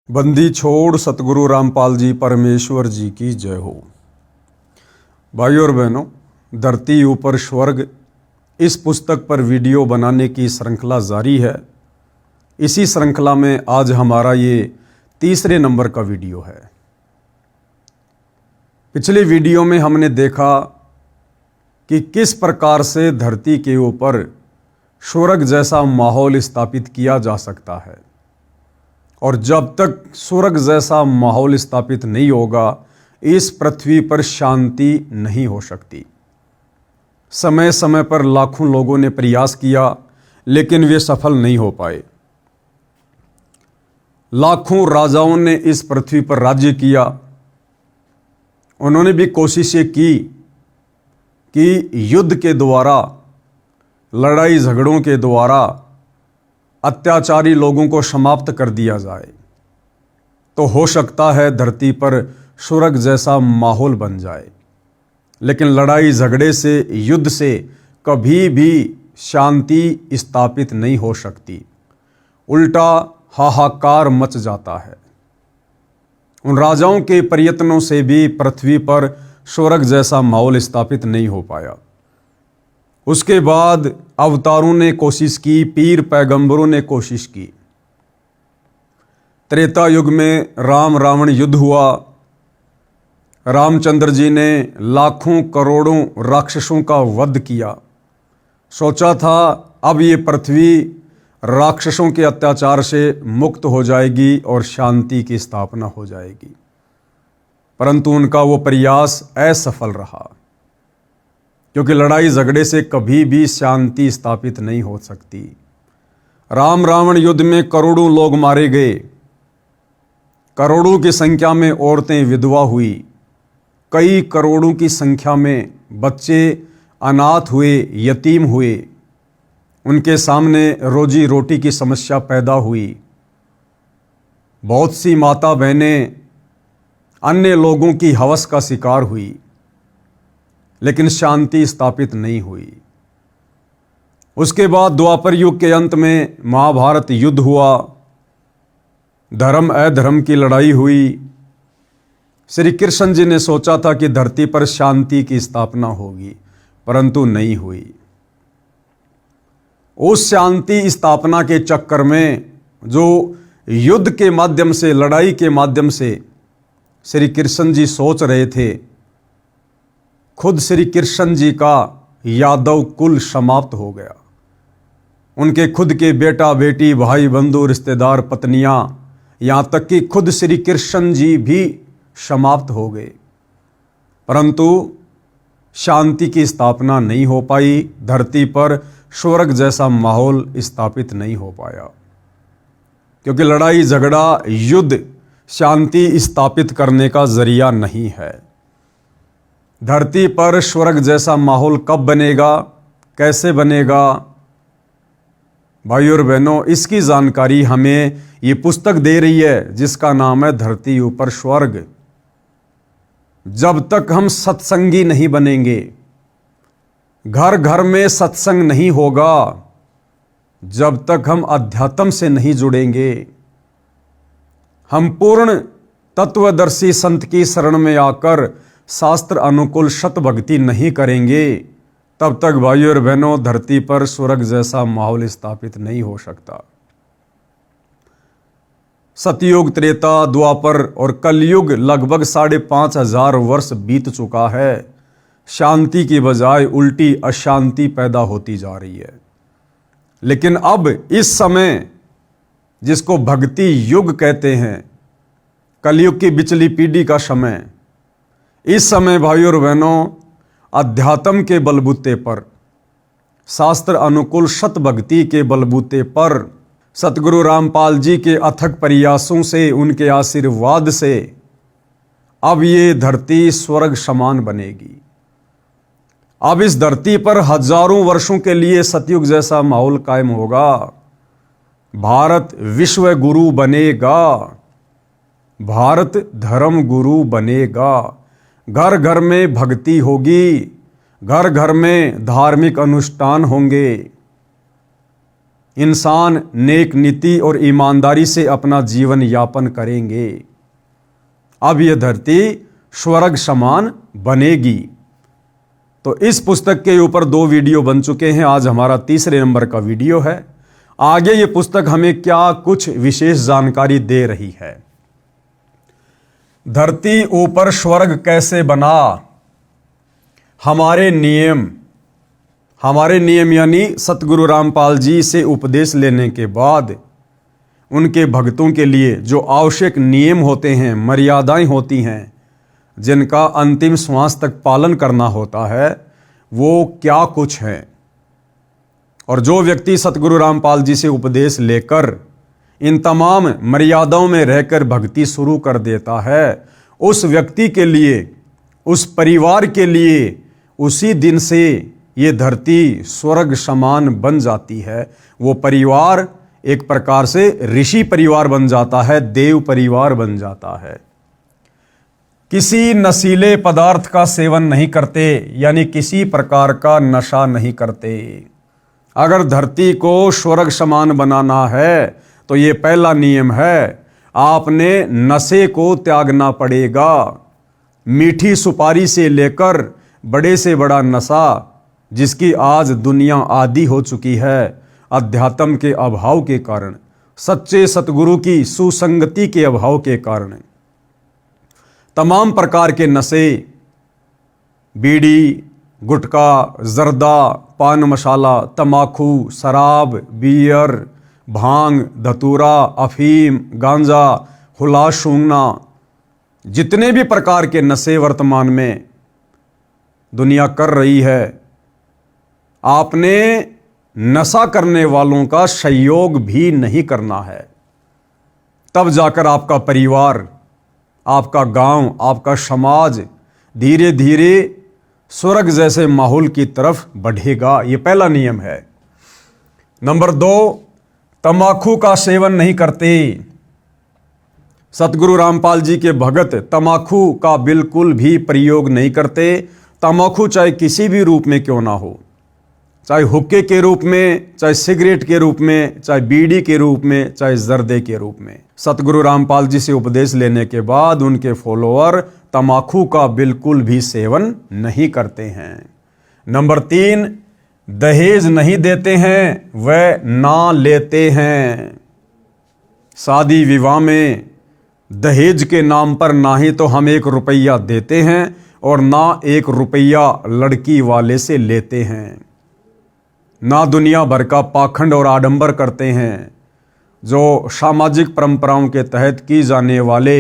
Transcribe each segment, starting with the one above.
बंदी छोड़ सतगुरु रामपाल जी परमेश्वर जी की जय हो। भाइयों और बहनों, धरती ऊपर स्वर्ग इस पुस्तक पर वीडियो बनाने की श्रृंखला जारी है। इसी श्रृंखला में आज हमारा ये तीसरे नंबर का वीडियो है। पिछले वीडियो में हमने देखा कि किस प्रकार से धरती के ऊपर स्वर्ग जैसा माहौल स्थापित किया जा सकता है, और जब तक स्वर्ग जैसा माहौल स्थापित नहीं होगा इस पृथ्वी पर शांति नहीं हो सकती। समय समय पर लाखों लोगों ने प्रयास किया लेकिन वे सफल नहीं हो पाए। लाखों राजाओं ने इस पृथ्वी पर राज्य किया। उन्होंने भी कोशिशें की कि युद्ध के द्वारा, लड़ाई झगड़ों के द्वारा अत्याचारी लोगों को समाप्त कर दिया जाए, तो हो सकता है धरती पर स्वर्ग जैसा माहौल बन जाए। लेकिन लड़ाई झगड़े से, युद्ध से कभी भी शांति स्थापित नहीं हो सकती। उल्टा हाहाकार मच जाता है। उन राजाओं के प्रयत्नों से भी पृथ्वी पर स्वर्ग जैसा माहौल स्थापित नहीं हो पाया। उसके बाद अवतारों ने कोशिश की, पीर पैगंबरों ने कोशिश की। त्रेता युग में राम रावण युद्ध हुआ। रामचंद्र जी ने लाखों करोड़ों राक्षसों का वध किया। सोचा था अब ये पृथ्वी राक्षसों के अत्याचार से मुक्त हो जाएगी और शांति की स्थापना हो जाएगी, परंतु उनका वो प्रयास असफल रहा, क्योंकि लड़ाई झगड़े से कभी भी शांति स्थापित नहीं हो सकती। राम रावण युद्ध में करोड़ों लोग मारे गए, करोड़ों की संख्या में औरतें विधवा हुई, कई करोड़ों की संख्या में बच्चे अनाथ हुए, यतीम हुए। उनके सामने रोजी रोटी की समस्या पैदा हुई। बहुत सी माता बहनें अन्य लोगों की हवस का शिकार हुई, लेकिन शांति स्थापित नहीं हुई। उसके बाद द्वापर युग के अंत में महाभारत युद्ध हुआ। धर्म अधर्म की लड़ाई हुई। श्री कृष्ण जी ने सोचा था कि धरती पर शांति की स्थापना होगी, परंतु नहीं हुई। उस शांति स्थापना के चक्कर में जो युद्ध के माध्यम से, लड़ाई के माध्यम से श्री कृष्ण जी सोच रहे थे, खुद श्री कृष्ण जी का यादव कुल समाप्त हो गया। उनके खुद के बेटा बेटी, भाई बंधु, रिश्तेदार, पत्नियां, यहां तक कि खुद श्री कृष्ण जी भी समाप्त हो गए, परंतु शांति की स्थापना नहीं हो पाई। धरती पर स्वर्ग जैसा माहौल स्थापित नहीं हो पाया, क्योंकि लड़ाई झगड़ा, युद्ध शांति स्थापित करने का जरिया नहीं है। धरती पर स्वर्ग जैसा माहौल कब बनेगा, कैसे बनेगा? भाइयों और बहनों, इसकी जानकारी हमें ये पुस्तक दे रही है जिसका नाम है धरती ऊपर स्वर्ग। जब तक हम सत्संगी नहीं बनेंगे, घर घर में सत्संग नहीं होगा, जब तक हम अध्यात्म से नहीं जुड़ेंगे, हम पूर्ण तत्वदर्शी संत की शरण में आकर शास्त्र अनुकूल सत भक्ति नहीं करेंगे, तब तक भाइयों और बहनों धरती पर स्वर्ग जैसा माहौल स्थापित नहीं हो सकता। सतयुग, त्रेता, द्वापर और कलयुग लगभग 5,500 वर्ष बीत चुका है। शांति की बजाय उल्टी अशांति पैदा होती जा रही है। लेकिन अब इस समय, जिसको भक्ति युग कहते हैं, कलयुग की बिचली पीढ़ी का समय, इस समय भाइयों और बहनों अध्यात्म के बलबूते पर, शास्त्र अनुकूल सत भक्ति के बलबूते पर, सतगुरु रामपाल जी के अथक प्रयासों से, उनके आशीर्वाद से अब ये धरती स्वर्ग समान बनेगी। अब इस धरती पर हजारों वर्षों के लिए सतयुग जैसा माहौल कायम होगा। भारत विश्व गुरु बनेगा, भारत धर्म गुरु बनेगा। घर घर में भक्ति होगी, घर घर में धार्मिक अनुष्ठान होंगे। इंसान नेक नीति और ईमानदारी से अपना जीवन यापन करेंगे, अब यह धरती स्वर्ग समान बनेगी। तो इस पुस्तक के ऊपर 2 वीडियो बन चुके हैं, आज हमारा तीसरे नंबर का वीडियो है। आगे ये पुस्तक हमें क्या कुछ विशेष जानकारी दे रही है। धरती ऊपर स्वर्ग कैसे बना। हमारे नियम यानी सतगुरु रामपाल जी से उपदेश लेने के बाद उनके भक्तों के लिए जो आवश्यक नियम होते हैं, मर्यादाएं होती हैं, जिनका अंतिम श्वास तक पालन करना होता है, वो क्या कुछ है। और जो व्यक्ति सतगुरु रामपाल जी से उपदेश लेकर इन तमाम मर्यादाओं में रहकर भक्ति शुरू कर देता है, उस व्यक्ति के लिए, उस परिवार के लिए उसी दिन से ये धरती स्वर्ग समान बन जाती है। वो परिवार एक प्रकार से ऋषि परिवार बन जाता है, देव परिवार बन जाता है। किसी नशीले पदार्थ का सेवन नहीं करते, यानी किसी प्रकार का नशा नहीं करते। अगर धरती को स्वर्ग समान बनाना है तो ये पहला नियम है, आपने नशे को त्यागना पड़ेगा। मीठी सुपारी से लेकर बड़े से बड़ा नशा, जिसकी आज दुनिया आदी हो चुकी है अध्यात्म के अभाव के कारण, सच्चे सतगुरु की सुसंगति के अभाव के कारण। तमाम प्रकार के नशे, बीड़ी, गुटखा, जर्दा, पान मसाला, तमाकू, शराब, बियर, भांग, धतूरा, अफीम, गांजा, हुला सूंघना, जितने भी प्रकार के नशे वर्तमान में दुनिया कर रही है, आपने नशा करने वालों का सहयोग भी नहीं करना है। तब जाकर आपका परिवार, आपका गांव, आपका समाज धीरे धीरे स्वर्ग जैसे माहौल की तरफ बढ़ेगा। ये पहला नियम है। नंबर 2, तंबाकू का सेवन नहीं करते। सतगुरु रामपाल जी के भगत तंबाकू का बिल्कुल भी प्रयोग नहीं करते। तंबाकू चाहे किसी भी रूप में क्यों ना हो, चाहे हुक्के के रूप में, चाहे सिगरेट के रूप में, चाहे बीड़ी के रूप में, चाहे जर्दे के रूप में। सतगुरु रामपाल जी से उपदेश लेने के बाद उनके फॉलोअर तंबाकू का बिल्कुल भी सेवन नहीं करते हैं। नंबर 3, दहेज नहीं देते हैं, वह ना लेते हैं। शादी विवाह में दहेज के नाम पर ना ही तो हम 1 रुपया देते हैं और ना 1 रुपया लड़की वाले से लेते हैं। ना दुनिया भर का पाखंड और आडंबर करते हैं जो सामाजिक परंपराओं के तहत की जाने वाले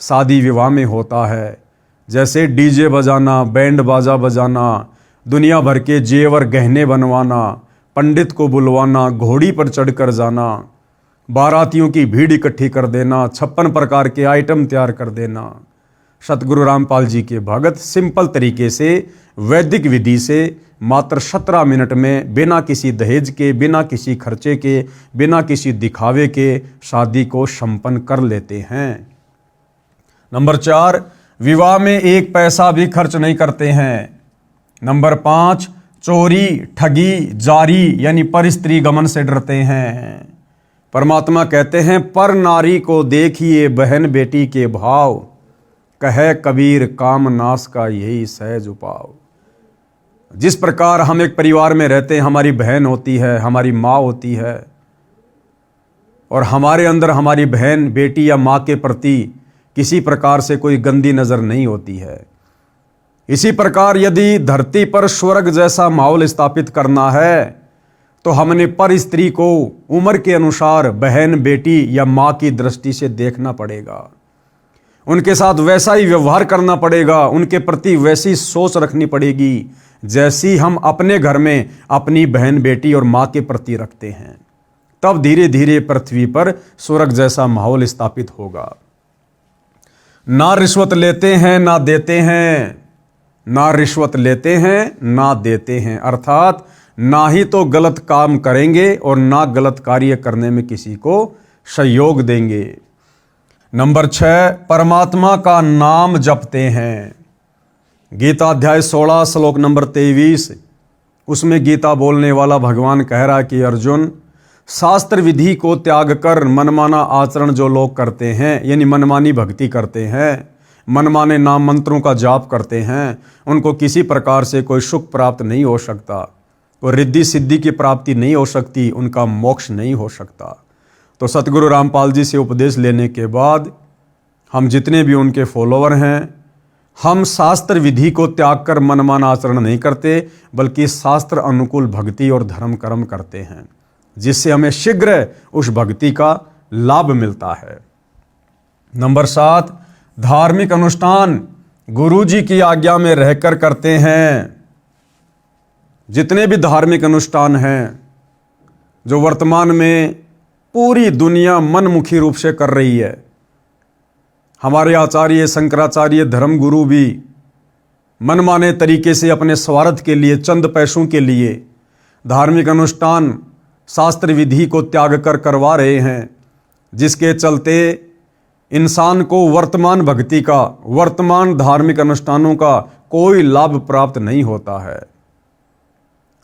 शादी विवाह में होता है, जैसे डीजे बजाना, बैंड बाजा बजाना, दुनिया भर के जेवर गहने बनवाना, पंडित को बुलवाना, घोड़ी पर चढ़कर जाना, बारातियों की भीड़ इकट्ठी कर देना, 56 प्रकार के आइटम तैयार कर देना। सतगुरु रामपाल जी के भगत सिंपल तरीके से वैदिक विधि से मात्र 17 मिनट में बिना किसी दहेज के, बिना किसी खर्चे के, बिना किसी दिखावे के शादी को संपन्न कर लेते हैं। नंबर 4, विवाह में 1 पैसा भी खर्च नहीं करते हैं। नंबर 5, चोरी, ठगी, जारी यानी पर स्त्री गमन से डरते हैं। परमात्मा कहते हैं, पर नारी को देखिए बहन बेटी के भाव, कहे कबीर काम नाश का यही सहज उपाव। जिस प्रकार हम एक परिवार में रहते हैं, हमारी बहन होती है, हमारी माँ होती है, और हमारे अंदर हमारी बहन, बेटी या माँ के प्रति किसी प्रकार से कोई गंदी नज़र नहीं होती है। इसी प्रकार यदि धरती पर स्वर्ग जैसा माहौल स्थापित करना है तो हमने पर स्त्री को उम्र के अनुसार बहन, बेटी या माँ की दृष्टि से देखना पड़ेगा। उनके साथ वैसा ही व्यवहार करना पड़ेगा, उनके प्रति वैसी सोच रखनी पड़ेगी जैसी हम अपने घर में अपनी बहन, बेटी और माँ के प्रति रखते हैं। तब धीरे धीरे पृथ्वी पर स्वर्ग जैसा माहौल स्थापित होगा। ना रिश्वत लेते हैं ना देते हैं, ना रिश्वत लेते हैं ना देते हैं, अर्थात ना ही तो गलत काम करेंगे और ना गलत कार्य करने में किसी को सहयोग देंगे। नंबर 6, परमात्मा का नाम जपते हैं। गीता अध्याय 16 श्लोक नंबर 23, उसमें गीता बोलने वाला भगवान कह रहा कि अर्जुन, शास्त्र विधि को त्याग कर मनमाना आचरण जो लोग करते हैं, यानी मनमानी भक्ति करते हैं, मनमाने नाम मंत्रों का जाप करते हैं, उनको किसी प्रकार से कोई सुख प्राप्त नहीं हो सकता, कोई रिद्धि सिद्धि की प्राप्ति नहीं हो सकती, उनका मोक्ष नहीं हो सकता। तो सतगुरु रामपाल जी से उपदेश लेने के बाद हम जितने भी उनके फॉलोवर हैं, हम शास्त्र विधि को त्याग कर मनमाना आचरण नहीं करते, बल्कि शास्त्र अनुकूल भक्ति और धर्म कर्म करते हैं, जिससे हमें शीघ्र उस भक्ति का लाभ मिलता है। नंबर 7, धार्मिक अनुष्ठान गुरु जी की आज्ञा में रहकर करते हैं। जितने भी धार्मिक अनुष्ठान हैं जो वर्तमान में पूरी दुनिया मनमुखी रूप से कर रही है, हमारे आचार्य शंकराचार्य धर्म गुरु भी मनमाने तरीके से अपने स्वार्थ के लिए, चंद पैसों के लिए धार्मिक अनुष्ठान शास्त्र विधि को त्याग कर करवा रहे हैं, जिसके चलते इंसान को वर्तमान भक्ति का, वर्तमान धार्मिक अनुष्ठानों का कोई लाभ प्राप्त नहीं होता है।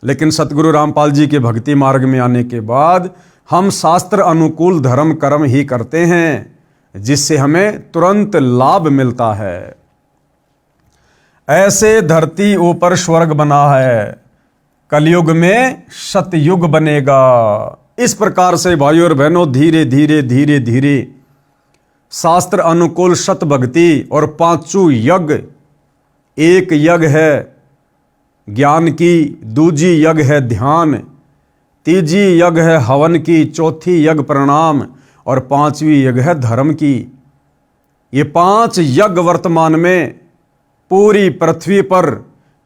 लेकिन सतगुरु रामपाल जी के भक्ति मार्ग में आने के बाद हम शास्त्र अनुकूल धर्म कर्म ही करते हैं, जिससे हमें तुरंत लाभ मिलता है। ऐसे धरती ऊपर स्वर्ग बना है, कलयुग में सतयुग बनेगा। इस प्रकार से भाइयों और बहनों धीरे धीरे धीरे धीरे शास्त्र अनुकूल सत भक्ति और पांचों यज्ञ, एक यज्ञ है ज्ञान की, दूजी यज्ञ है ध्यान, तीजी यज्ञ है हवन की, चौथी यज्ञ प्रणाम और पांचवी यज्ञ है धर्म की। ये 5 यज्ञ वर्तमान में पूरी पृथ्वी पर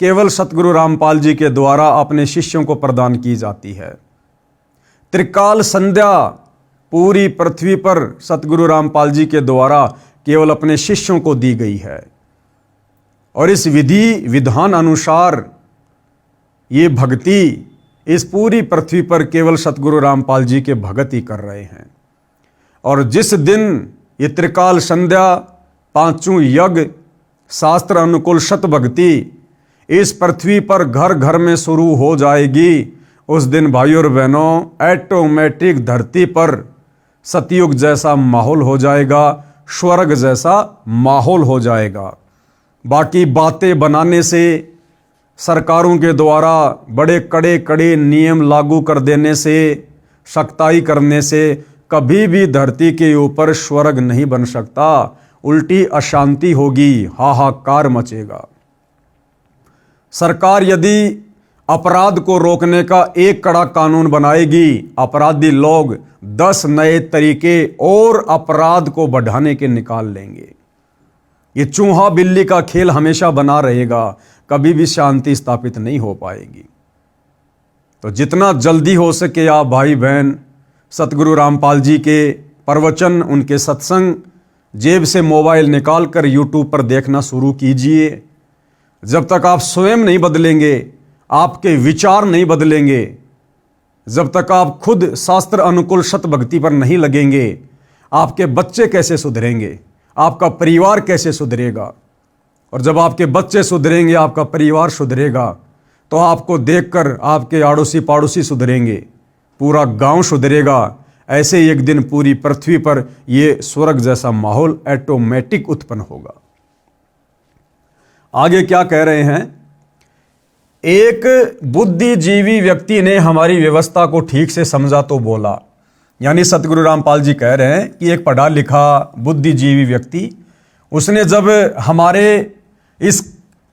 केवल सतगुरु रामपाल जी के द्वारा अपने शिष्यों को प्रदान की जाती है। त्रिकाल संध्या पूरी पृथ्वी पर सतगुरु रामपाल जी के द्वारा केवल अपने शिष्यों को दी गई है, और इस विधि विधान अनुसार ये भक्ति इस पूरी पृथ्वी पर केवल सतगुरु रामपाल जी के भगत ही कर रहे हैं। और जिस दिन ये त्रिकाल संध्या, पांचों यज्ञ, शास्त्र अनुकूल सत भक्ति इस पृथ्वी पर घर घर में शुरू हो जाएगी, उस दिन भाइयों और बहनों ऑटोमेटिक धरती पर सतयुग जैसा माहौल हो जाएगा, स्वर्ग जैसा माहौल हो जाएगा। बाकी बातें बनाने से, सरकारों के द्वारा बड़े कड़े कड़े नियम लागू कर देने से, सख्ताई करने से कभी भी धरती के ऊपर स्वर्ग नहीं बन सकता, उल्टी अशांति होगी, हाहाकार मचेगा। सरकार यदि अपराध को रोकने का एक कड़ा कानून बनाएगी, अपराधी लोग 10 नए तरीके और अपराध को बढ़ाने के निकाल लेंगे। ये चूहा बिल्ली का खेल हमेशा बना रहेगा, कभी भी शांति स्थापित नहीं हो पाएगी। तो जितना जल्दी हो सके आप भाई बहन सतगुरु रामपाल जी के प्रवचन, उनके सत्संग जेब से मोबाइल निकाल कर यूट्यूब पर देखना शुरू कीजिए। जब तक आप स्वयं नहीं बदलेंगे, आपके विचार नहीं बदलेंगे, जब तक आप खुद शास्त्र अनुकूल सत भक्ति पर नहीं लगेंगे, आपके बच्चे कैसे सुधरेंगे, आपका परिवार कैसे सुधरेगा। और जब आपके बच्चे सुधरेंगे, आपका परिवार सुधरेगा, तो आपको देखकर आपके आड़ोसी पाड़ोसी सुधरेंगे, पूरा गांव सुधरेगा। ऐसे एक दिन पूरी पृथ्वी पर यह स्वर्ग जैसा माहौल ऑटोमेटिक उत्पन्न होगा। आगे क्या कह रहे हैं, एक बुद्धिजीवी व्यक्ति ने हमारी व्यवस्था को ठीक से समझा तो बोला। यानी सतगुरु रामपाल जी कह रहे हैं कि एक पढ़ा लिखा बुद्धिजीवी व्यक्ति, उसने जब हमारे इस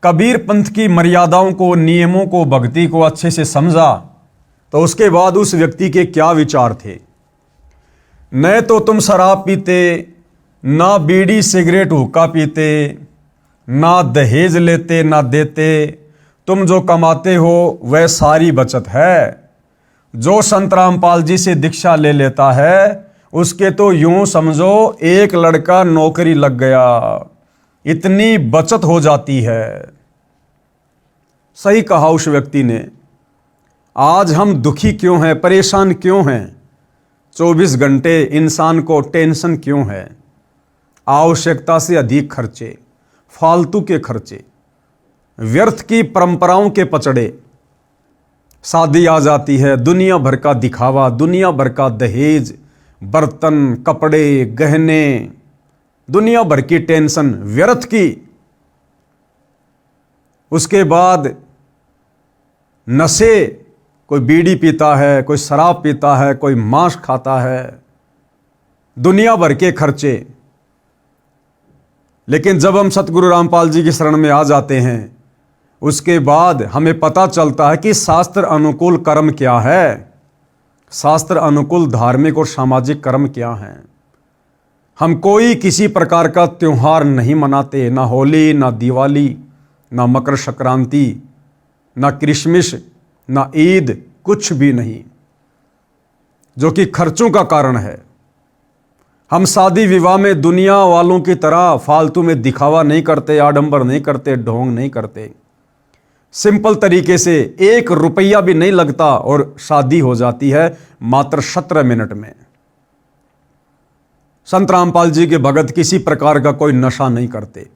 कबीर पंथ की मर्यादाओं को, नियमों को, भक्ति को अच्छे से समझा, तो उसके बाद उस व्यक्ति के क्या विचार थे। न तो तुम शराब पीते, ना बीड़ी सिगरेट हुक्का पीते, ना दहेज लेते ना देते, तुम जो कमाते हो वह सारी बचत है। जो संत रामपाल जी से दीक्षा ले लेता है, उसके तो यूं समझो एक लड़का नौकरी लग गया, इतनी बचत हो जाती है। सही कहा उस व्यक्ति ने। आज हम दुखी क्यों हैं, परेशान क्यों हैं, 24 घंटे इंसान को टेंशन क्यों है, आवश्यकता से अधिक खर्चे, फालतू के खर्चे, व्यर्थ की परंपराओं के पचड़े, शादी आ जाती है, दुनिया भर का दिखावा, दुनिया भर का दहेज, बर्तन, कपड़े, गहने, दुनिया भर की टेंशन व्यर्थ की। उसके बाद नशे, कोई बीड़ी पीता है, कोई शराब पीता है, कोई मांस खाता है, दुनिया भर के खर्चे। लेकिन जब हम सतगुरु रामपाल जी की शरण में आ जाते हैं, उसके बाद हमें पता चलता है कि शास्त्र अनुकूल कर्म क्या है, शास्त्र अनुकूल धार्मिक और सामाजिक कर्म क्या हैं। हम कोई किसी प्रकार का त्योहार नहीं मनाते, ना होली, ना दिवाली, ना मकर संक्रांति, ना क्रिसमस, ना ईद, कुछ भी नहीं, जो कि खर्चों का कारण है। हम शादी विवाह में दुनिया वालों की तरह फालतू में दिखावा नहीं करते, आडंबर नहीं करते, ढोंग नहीं करते। सिंपल तरीके से 1 रुपया भी नहीं लगता और शादी हो जाती है मात्र 17 मिनट में। संत रामपाल जी के भगत किसी प्रकार का कोई नशा नहीं करते।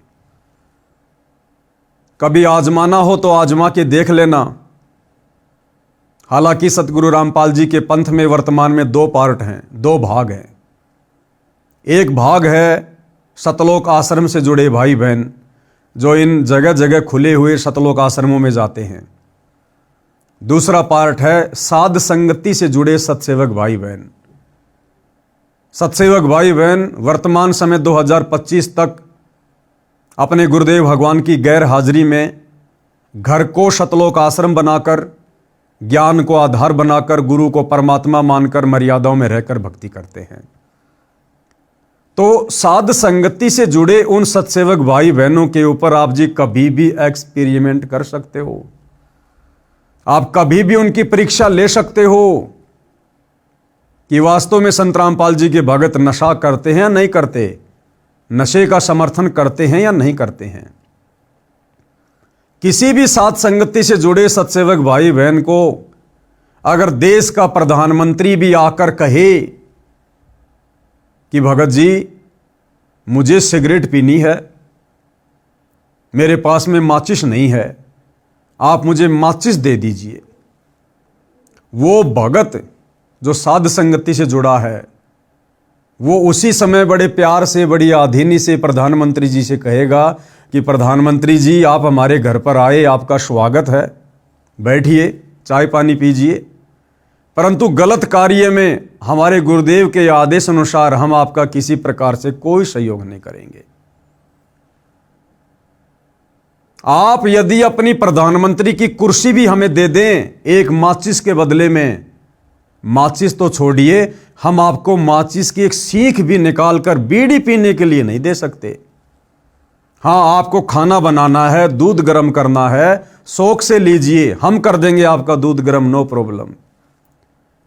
कभी आजमाना हो तो आजमा के देख लेना। हालांकि सतगुरु रामपाल जी के पंथ में वर्तमान में 2 पार्ट हैं, 2 भाग हैं। एक भाग है सतलोक आश्रम से जुड़े भाई बहन, जो इन जगह जगह खुले हुए सतलोक आश्रमों में जाते हैं। दूसरा पार्ट है साध संगति से जुड़े सतसेवक भाई बहन। सतसेवक भाई बहन वर्तमान समय 2025 तक अपने गुरुदेव भगवान की गैर हाजिरी में घर को सतलोक आश्रम बनाकर, ज्ञान को आधार बनाकर, गुरु को परमात्मा मानकर मर्यादाओं में रहकर भक्ति करते हैं। तो साध संगति से जुड़े उन सतसेवक भाई बहनों के ऊपर आप जी कभी भी एक्सपेरिमेंट कर सकते हो। आप कभी भी उनकी परीक्षा ले सकते हो कि वास्तव में संत रामपाल जी के भगत नशा करते हैं या नहीं करते, नशे का समर्थन करते हैं या नहीं करते हैं। किसी भी साध संगति से जुड़े सतसेवक भाई बहन को अगर देश का प्रधानमंत्री भी आकर कहे कि भगत जी मुझे सिगरेट पीनी है, मेरे पास में माचिस नहीं है, आप मुझे माचिस दे दीजिए, वो भगत जो साध संगति से जुड़ा है वो उसी समय बड़े प्यार से, बड़ी आधीनी से प्रधानमंत्री जी से कहेगा कि प्रधानमंत्री जी आप हमारे घर पर आए, आपका स्वागत है, बैठिए, चाय पानी पीजिए। परंतु गलत कार्य में हमारे गुरुदेव के आदेश अनुसार हम आपका किसी प्रकार से कोई सहयोग नहीं करेंगे। आप यदि अपनी प्रधानमंत्री की कुर्सी भी हमें दे दें एक माचिस के बदले में, माचिस तो छोड़िए, हम आपको माचिस की एक सीख भी निकालकर बीड़ी पीने के लिए नहीं दे सकते। हाँ, आपको खाना बनाना है, दूध गर्म करना है, शौक से लीजिए, हम कर देंगे आपका दूध गर्म, नो प्रॉब्लम।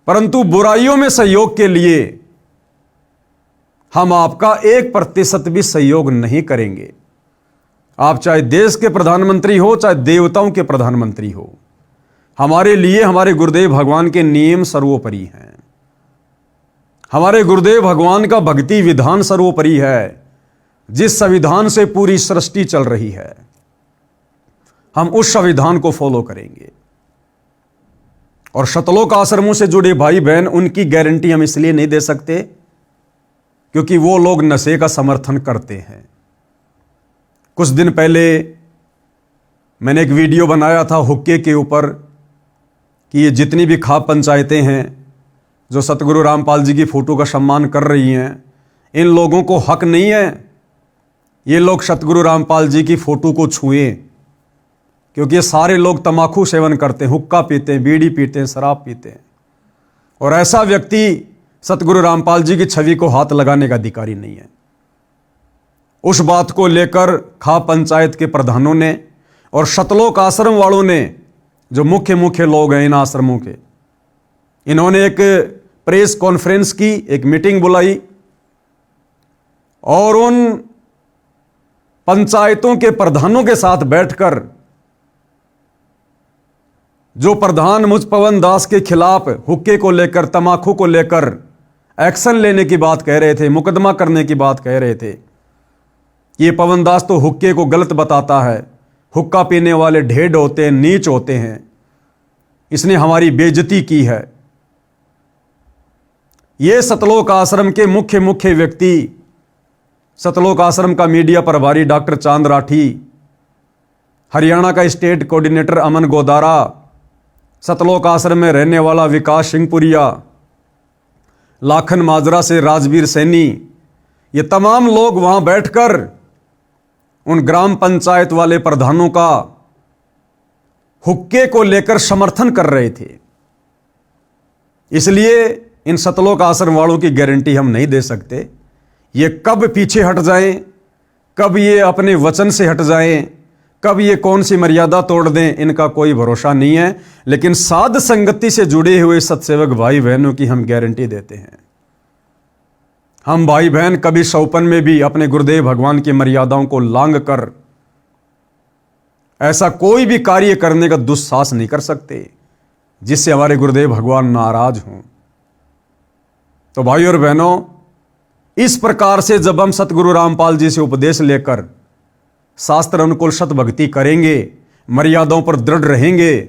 परंतु बुराइयों में सहयोग के लिए हम आपका 1% भी सहयोग नहीं करेंगे। आप चाहे देश के प्रधानमंत्री हो, चाहे देवताओं के प्रधानमंत्री हो, हमारे लिए हमारे गुरुदेव भगवान के नियम सर्वोपरि हैं। हमारे गुरुदेव भगवान का भक्ति विधान सर्वोपरि है। जिस संविधान से पूरी सृष्टि चल रही है, हम उस संविधान को फॉलो करेंगे। और सतलोक आश्रमों से जुड़े भाई बहन, उनकी गारंटी हम इसलिए नहीं दे सकते क्योंकि वो लोग नशे का समर्थन करते हैं। कुछ दिन पहले मैंने एक वीडियो बनाया था हुक्के के ऊपर कि ये जितनी भी खाप पंचायतें हैं जो सतगुरु रामपाल जी की फोटो का सम्मान कर रही हैं, इन लोगों को हक नहीं है ये लोग सतगुरु रामपाल जी की फोटो को छुएं, क्योंकि ये सारे लोग तंबाकू सेवन करते हैं, हुक्का पीते हैं, बीड़ी पीते हैं, शराब पीते हैं। और ऐसा व्यक्ति सतगुरु रामपाल जी की छवि को हाथ लगाने का अधिकारी नहीं है। उस बात को लेकर खाप पंचायत के प्रधानों ने और सतलोक आश्रम वालों ने, जो मुख्य लोग हैं इन आश्रमों के, इन्होंने एक प्रेस कॉन्फ्रेंस की, एक मीटिंग बुलाई और उन पंचायतों के प्रधानों के साथ बैठकर जो प्रधान मुझ पवन दास के खिलाफ हुक्के को लेकर, तंबाकू को लेकर एक्शन लेने की बात कह रहे थे, मुकदमा करने की बात कह रहे थे, ये पवन दास तो हुक्के को गलत बताता है, हुक्का पीने वाले ढेड होते हैं, नीच होते हैं, इसने हमारी बेइज्जती की है। ये सतलोक आश्रम के मुख्य व्यक्ति, सतलोक आश्रम का मीडिया प्रभारी डॉक्टर चांद राठी, हरियाणा का स्टेट कोऑर्डिनेटर अमन गोदारा, सतलोक आश्रम में रहने वाला विकास सिंहपुरिया, लाखन माजरा से राजवीर सैनी, ये तमाम लोग वहां बैठकर उन ग्राम पंचायत वाले प्रधानों का हुक्के को लेकर समर्थन कर रहे थे। इसलिए इन सतलोक आश्रम वालों की गारंटी हम नहीं दे सकते। ये कब पीछे हट जाएं, कब ये अपने वचन से हट जाएं, कब ये कौन सी मर्यादा तोड़ दें, इनका कोई भरोसा नहीं है। लेकिन साध संगति से जुड़े हुए सत्सेवक भाई बहनों की हम गारंटी देते हैं। हम भाई बहन कभी सौपन में भी अपने गुरुदेव भगवान की मर्यादाओं को लांघ कर ऐसा कोई भी कार्य करने का दुस्साहस नहीं कर सकते जिससे हमारे गुरुदेव भगवान नाराज हों। तो भाई और बहनों, इस प्रकार से जब हम सतगुरु रामपाल जी से उपदेश लेकर शास्त्र अनुकूल सत भक्ति करेंगे, मर्यादाओं पर दृढ़ रहेंगे,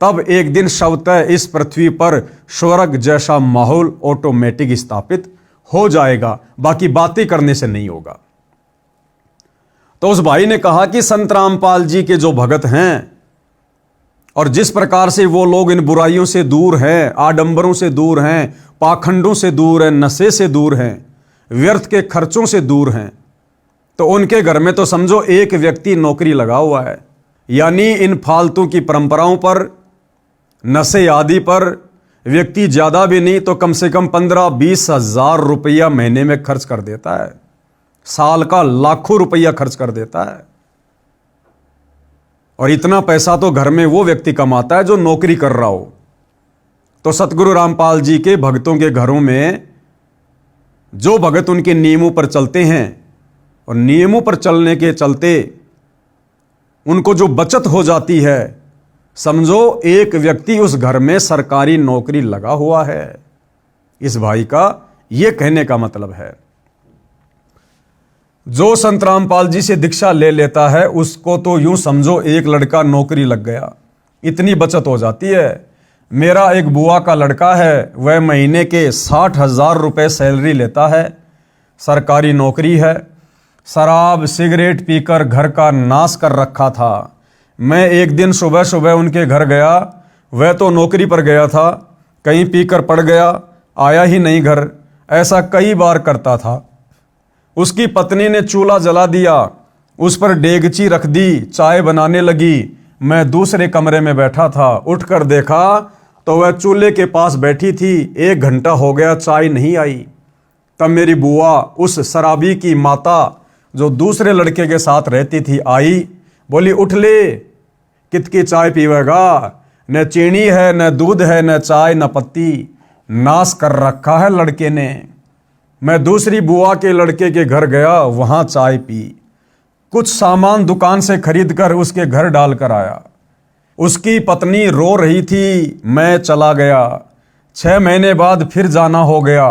तब एक दिन स्वतः इस पृथ्वी पर स्वर्ग जैसा माहौल ऑटोमेटिक स्थापित हो जाएगा। बाकी बातें करने से नहीं होगा। तो उस भाई ने कहा कि संत रामपाल जी के जो भगत हैं और जिस प्रकार से वो लोग इन बुराइयों से दूर हैं, आडंबरों से दूर हैं, पाखंडों से दूर हैं, नशे से दूर हैं, व्यर्थ के खर्चों से दूर हैं, तो उनके घर में तो समझो एक व्यक्ति नौकरी लगा हुआ है। यानी इन फालतू की परंपराओं पर, नशे आदि पर व्यक्ति ज्यादा भी नहीं तो कम से कम 15-20 हजार रुपया महीने में खर्च कर देता है। साल का लाखों रुपया खर्च कर देता है। और इतना पैसा तो घर में वो व्यक्ति कमाता है जो नौकरी कर रहा हो। तो सतगुरु रामपाल जी के भक्तों के घरों में जो भगत उनके नियमों पर चलते हैं और नियमों पर चलने के चलते उनको जो बचत हो जाती है, समझो एक व्यक्ति उस घर में सरकारी नौकरी लगा हुआ है। इस भाई का यह कहने का मतलब है, जो संत रामपाल जी से दीक्षा ले लेता है उसको तो यूं समझो एक लड़का नौकरी लग गया, इतनी बचत हो जाती है। मेरा एक बुआ का लड़का है, वह महीने के 60,000 रुपये सैलरी लेता है, सरकारी नौकरी है। शराब सिगरेट पीकर घर का नाश कर रखा था। मैं एक दिन सुबह सुबह उनके घर गया, वह तो नौकरी पर गया था, कहीं पीकर पड़ गया, आया ही नहीं घर। ऐसा कई बार करता था। उसकी पत्नी ने चूल्हा जला दिया, उस पर डेगची रख दी, चाय बनाने लगी। मैं दूसरे कमरे में बैठा था, उठकर देखा तो वह चूल्हे के पास बैठी थी। 1 घंटा हो गया, चाय नहीं आई। तब मेरी बुआ, उस शराबी की माता जो दूसरे लड़के के साथ रहती थी, आई, बोली उठ ले, कितकी चाय पीवेगा, न चीनी है, न दूध है, न चाय, न पत्ती, नाश कर रखा है लड़के ने। मैं दूसरी बुआ के लड़के के घर गया, वहां चाय पी, कुछ सामान दुकान से खरीद कर उसके घर डाल कर आया। उसकी पत्नी रो रही थी, मैं चला गया। 6 महीने बाद फिर जाना हो गया।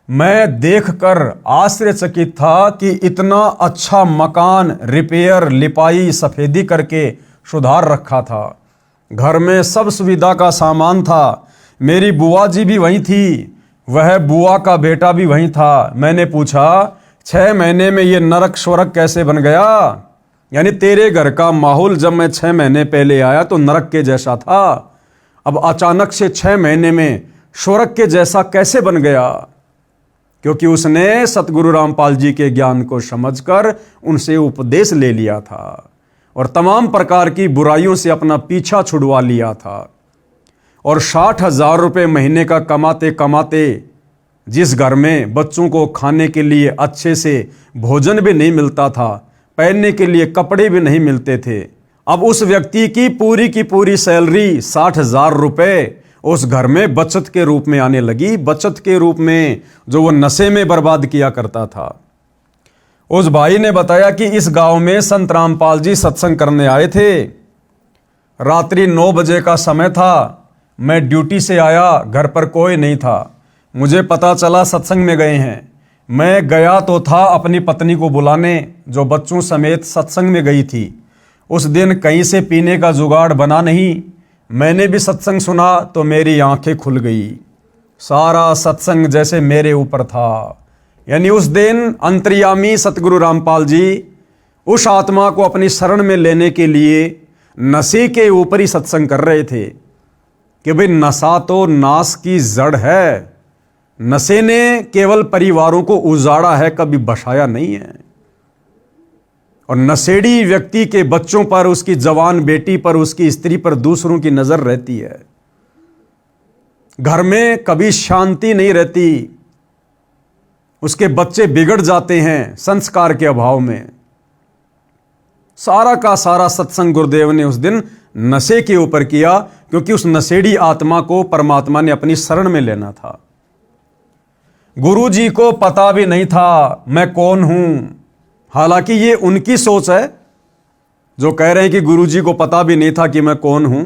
मैं देखकर आश्चर्यचकित था कि इतना अच्छा मकान रिपेयर, लिपाई, सफेदी करके सुधार रखा था। घर में सब सुविधा का सामान था। मेरी बुआ जी भी वहीं थी, वह बुआ का बेटा भी वहीं था। मैंने पूछा, 6 महीने में ये नरक स्वर्ग कैसे बन गया? यानी तेरे घर का माहौल जब मैं 6 महीने पहले आया तो नरक के जैसा था, अब अचानक से 6 महीने में स्वर्ग के जैसा कैसे बन गया? क्योंकि उसने सतगुरु रामपाल जी के ज्ञान को समझकर उनसे उपदेश ले लिया था और तमाम प्रकार की बुराइयों से अपना पीछा छुड़वा लिया था। और 60,000 रुपये महीने का कमाते कमाते जिस घर में बच्चों को खाने के लिए अच्छे से भोजन भी नहीं मिलता था, पहनने के लिए कपड़े भी नहीं मिलते थे, अब उस व्यक्ति की पूरी सैलरी 60,000 रुपये उस घर में बचत के रूप में आने लगी। बचत के रूप में जो वो नशे में बर्बाद किया करता था। उस भाई ने बताया कि इस गांव में संत रामपाल जी सत्संग करने आए थे। रात्रि 9 बजे का समय था। मैं ड्यूटी से आया, घर पर कोई नहीं था। मुझे पता चला सत्संग में गए हैं। मैं गया तो था अपनी पत्नी को बुलाने, जो बच्चों समेत सत्संग में गई थी। उस दिन कहीं से पीने का जुगाड़ बना नहीं। मैंने भी सत्संग सुना तो मेरी आंखें खुल गई, सारा सत्संग जैसे मेरे ऊपर था। यानी उस दिन अंतर्यामी सतगुरु रामपाल जी उस आत्मा को अपनी शरण में लेने के लिए नशे के ऊपर ही सत्संग कर रहे थे कि भाई नशा तो नाश की जड़ है। नशे ने केवल परिवारों को उजाड़ा है, कभी बसाया नहीं है। और नशेड़ी व्यक्ति के बच्चों पर, उसकी जवान बेटी पर, उसकी स्त्री पर दूसरों की नजर रहती है। घर में कभी शांति नहीं रहती, उसके बच्चे बिगड़ जाते हैं संस्कार के अभाव में। सारा का सारा सत्संग गुरुदेव ने उस दिन नशे के ऊपर किया, क्योंकि उस नशेड़ी आत्मा को परमात्मा ने अपनी शरण में लेना था। गुरु जी को पता भी नहीं था मैं कौन हूं। हालांकि ये उनकी सोच है जो कह रहे हैं कि गुरु जी को पता भी नहीं था कि मैं कौन हूं,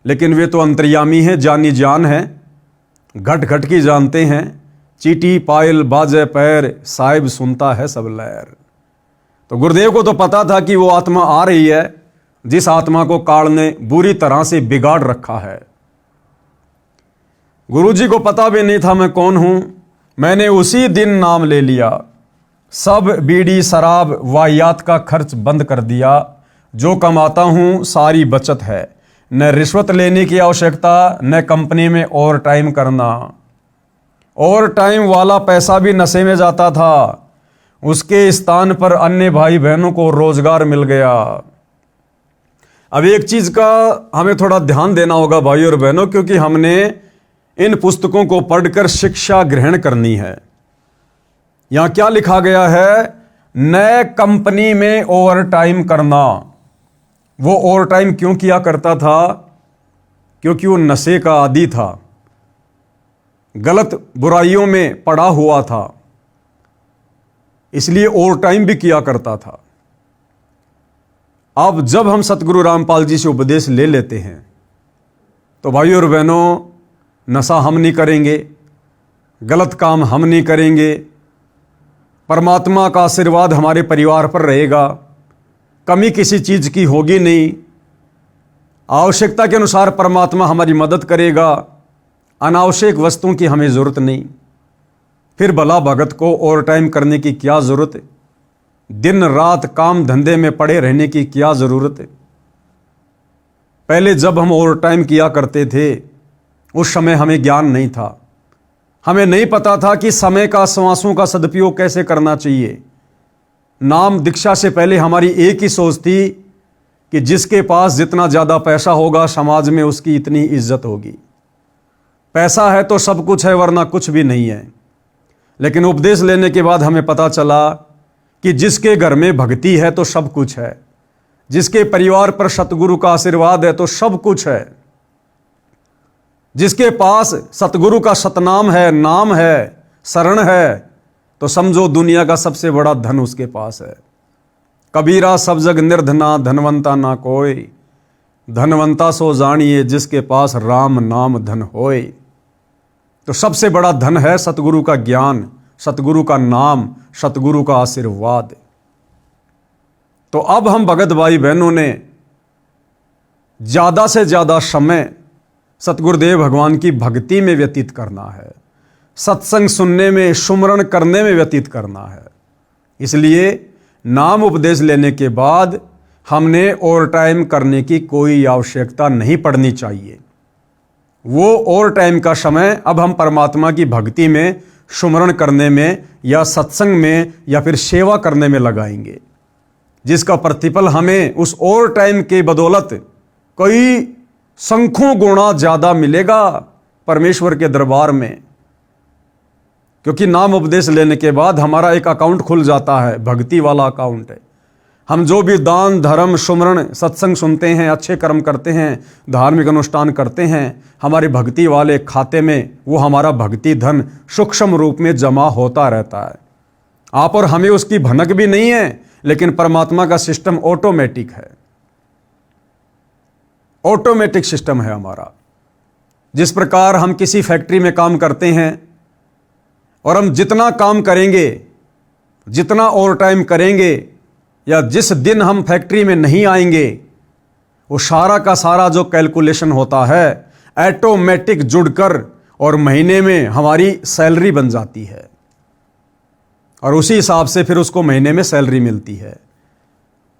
लेकिन वे तो अंतर्यामी हैं, जानी जान है, घट घट की जानते हैं। चीटी पायल बाजे पैर, साहिब सुनता है सब लहर। तो गुरुदेव को तो पता था कि वो आत्मा आ रही है जिस आत्मा को काल ने बुरी तरह से बिगाड़ रखा है। गुरु जी को पता भी नहीं था मैं कौन हूं। मैंने उसी दिन नाम ले लिया, सब बीड़ी शराब वाहियात का खर्च बंद कर दिया। जो कमाता हूं सारी बचत है, न रिश्वत लेने की आवश्यकता, न कंपनी में ओवर टाइम करना। ओवर टाइम वाला पैसा भी नशे में जाता था, उसके स्थान पर अन्य भाई बहनों को रोजगार मिल गया। अब एक चीज का हमें थोड़ा ध्यान देना होगा भाई और बहनों, क्योंकि हमने इन पुस्तकों को पढ़कर शिक्षा ग्रहण करनी है। यहां क्या लिखा गया है? नए कंपनी में ओवर टाइम करना। वो ओवर टाइम क्यों किया करता था? क्योंकि वो नशे का आदी था, गलत बुराइयों में पड़ा हुआ था, इसलिए ओवर टाइम भी किया करता था। अब जब हम सतगुरु रामपाल जी से उपदेश ले लेते हैं तो भाइयों और बहनों, नशा हम नहीं करेंगे, गलत काम हम नहीं करेंगे, परमात्मा का आशीर्वाद हमारे परिवार पर रहेगा, कमी किसी चीज की होगी नहीं, आवश्यकता के अनुसार परमात्मा हमारी मदद करेगा, अनावश्यक वस्तुओं की हमें जरूरत नहीं। फिर भला भगत को ओवर टाइम करने की क्या जरूरत है? दिन रात काम धंधे में पड़े रहने की क्या जरूरत है? पहले जब हम ओवर टाइम किया करते थे उस समय हमें ज्ञान नहीं था, हमें नहीं पता था कि समय का, श्वासों का सदुपयोग कैसे करना चाहिए। नाम दीक्षा से पहले हमारी एक ही सोच थी कि जिसके पास जितना ज़्यादा पैसा होगा समाज में उसकी इतनी इज्जत होगी। पैसा है तो सब कुछ है, वरना कुछ भी नहीं है। लेकिन उपदेश लेने के बाद हमें पता चला कि जिसके घर में भक्ति है तो सब कुछ है, जिसके परिवार पर सतगुरु का आशीर्वाद है तो सब कुछ है, जिसके पास सतगुरु का सतनाम है, नाम है, शरण है, तो समझो दुनिया का सबसे बड़ा धन उसके पास है। कबीरा सब जग निर्धना, धनवंता ना कोई, धनवंता सो जानिए जिसके पास राम नाम धन होए। तो सबसे बड़ा धन है सतगुरु का ज्ञान, सतगुरु का नाम, सतगुरु का आशीर्वाद। तो अब हम भगत भाई बहनों ने ज्यादा से ज्यादा समय सतगुरुदेव भगवान की भक्ति में व्यतीत करना है, सत्संग सुनने में, सुमरण करने में व्यतीत करना है। इसलिए नाम उपदेश लेने के बाद हमने ओवर टाइम करने की कोई आवश्यकता नहीं पड़नी चाहिए। वो ओवर टाइम का समय अब हम परमात्मा की भक्ति में, सुमरण करने में, या सत्संग में, या फिर सेवा करने में लगाएंगे, जिसका प्रतिफल हमें उस ओवर टाइम के बदौलत कई संख्यों गुणा ज्यादा मिलेगा परमेश्वर के दरबार में। क्योंकि नाम उपदेश लेने के बाद हमारा एक अकाउंट खुल जाता है, भक्ति वाला अकाउंट है। हम जो भी दान धर्म सुमरण सत्संग सुनते हैं, अच्छे कर्म करते हैं, धार्मिक अनुष्ठान करते हैं, हमारे भक्ति वाले खाते में वो हमारा भक्ति धन सूक्ष्म रूप में जमा होता रहता है। आप और हमें उसकी भनक भी नहीं है, लेकिन परमात्मा का सिस्टम ऑटोमेटिक है, ऑटोमेटिक सिस्टम है हमारा। जिस प्रकार हम किसी फैक्ट्री में काम करते हैं और हम जितना काम करेंगे, जितना ओवर टाइम करेंगे, या जिस दिन हम फैक्ट्री में नहीं आएंगे वो सारा का सारा जो कैलकुलेशन होता है ऑटोमेटिक जुड़कर और महीने में हमारी सैलरी बन जाती है और उसी हिसाब से फिर उसको महीने में सैलरी मिलती है।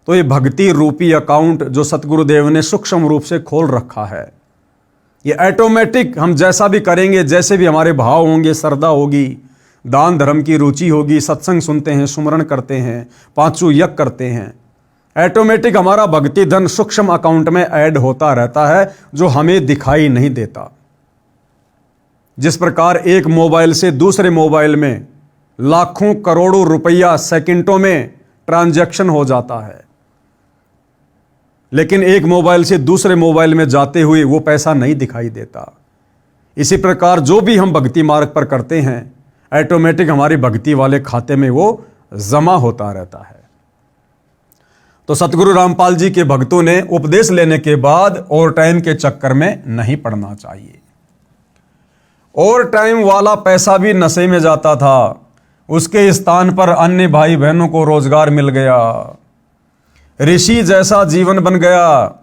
तो ये भक्ति रूपी अकाउंट जो सतगुरुदेव ने सूक्ष्म रूप से खोल रखा है, ये ऑटोमेटिक हम जैसा भी करेंगे, जैसे भी हमारे भाव होंगे, श्रद्धा होगी, दान धर्म की रुचि होगी, सत्संग सुनते हैं, सुमरण करते हैं, पांचों यज्ञ करते हैं, ऑटोमेटिक हमारा भक्ति धन सूक्ष्म अकाउंट में ऐड होता रहता है जो हमें दिखाई नहीं देता। जिस प्रकार एक मोबाइल से दूसरे मोबाइल में लाखों करोड़ों रुपया सेकंडों में ट्रांजैक्शन हो जाता है, लेकिन एक मोबाइल से दूसरे मोबाइल में जाते हुए वो पैसा नहीं दिखाई देता। इसी प्रकार जो भी हम भक्ति मार्ग पर करते हैं ऑटोमेटिक हमारी भक्ति वाले खाते में वो जमा होता रहता है। तो सतगुरु रामपाल जी के भक्तों ने उपदेश लेने के बाद ओवर टाइम के चक्कर में नहीं पड़ना चाहिए। ओवर टाइम वाला पैसा भी नशे में जाता था, उसके स्थान पर अन्य भाई बहनों को रोजगार मिल गया, ऋषि जैसा जीवन बन गया।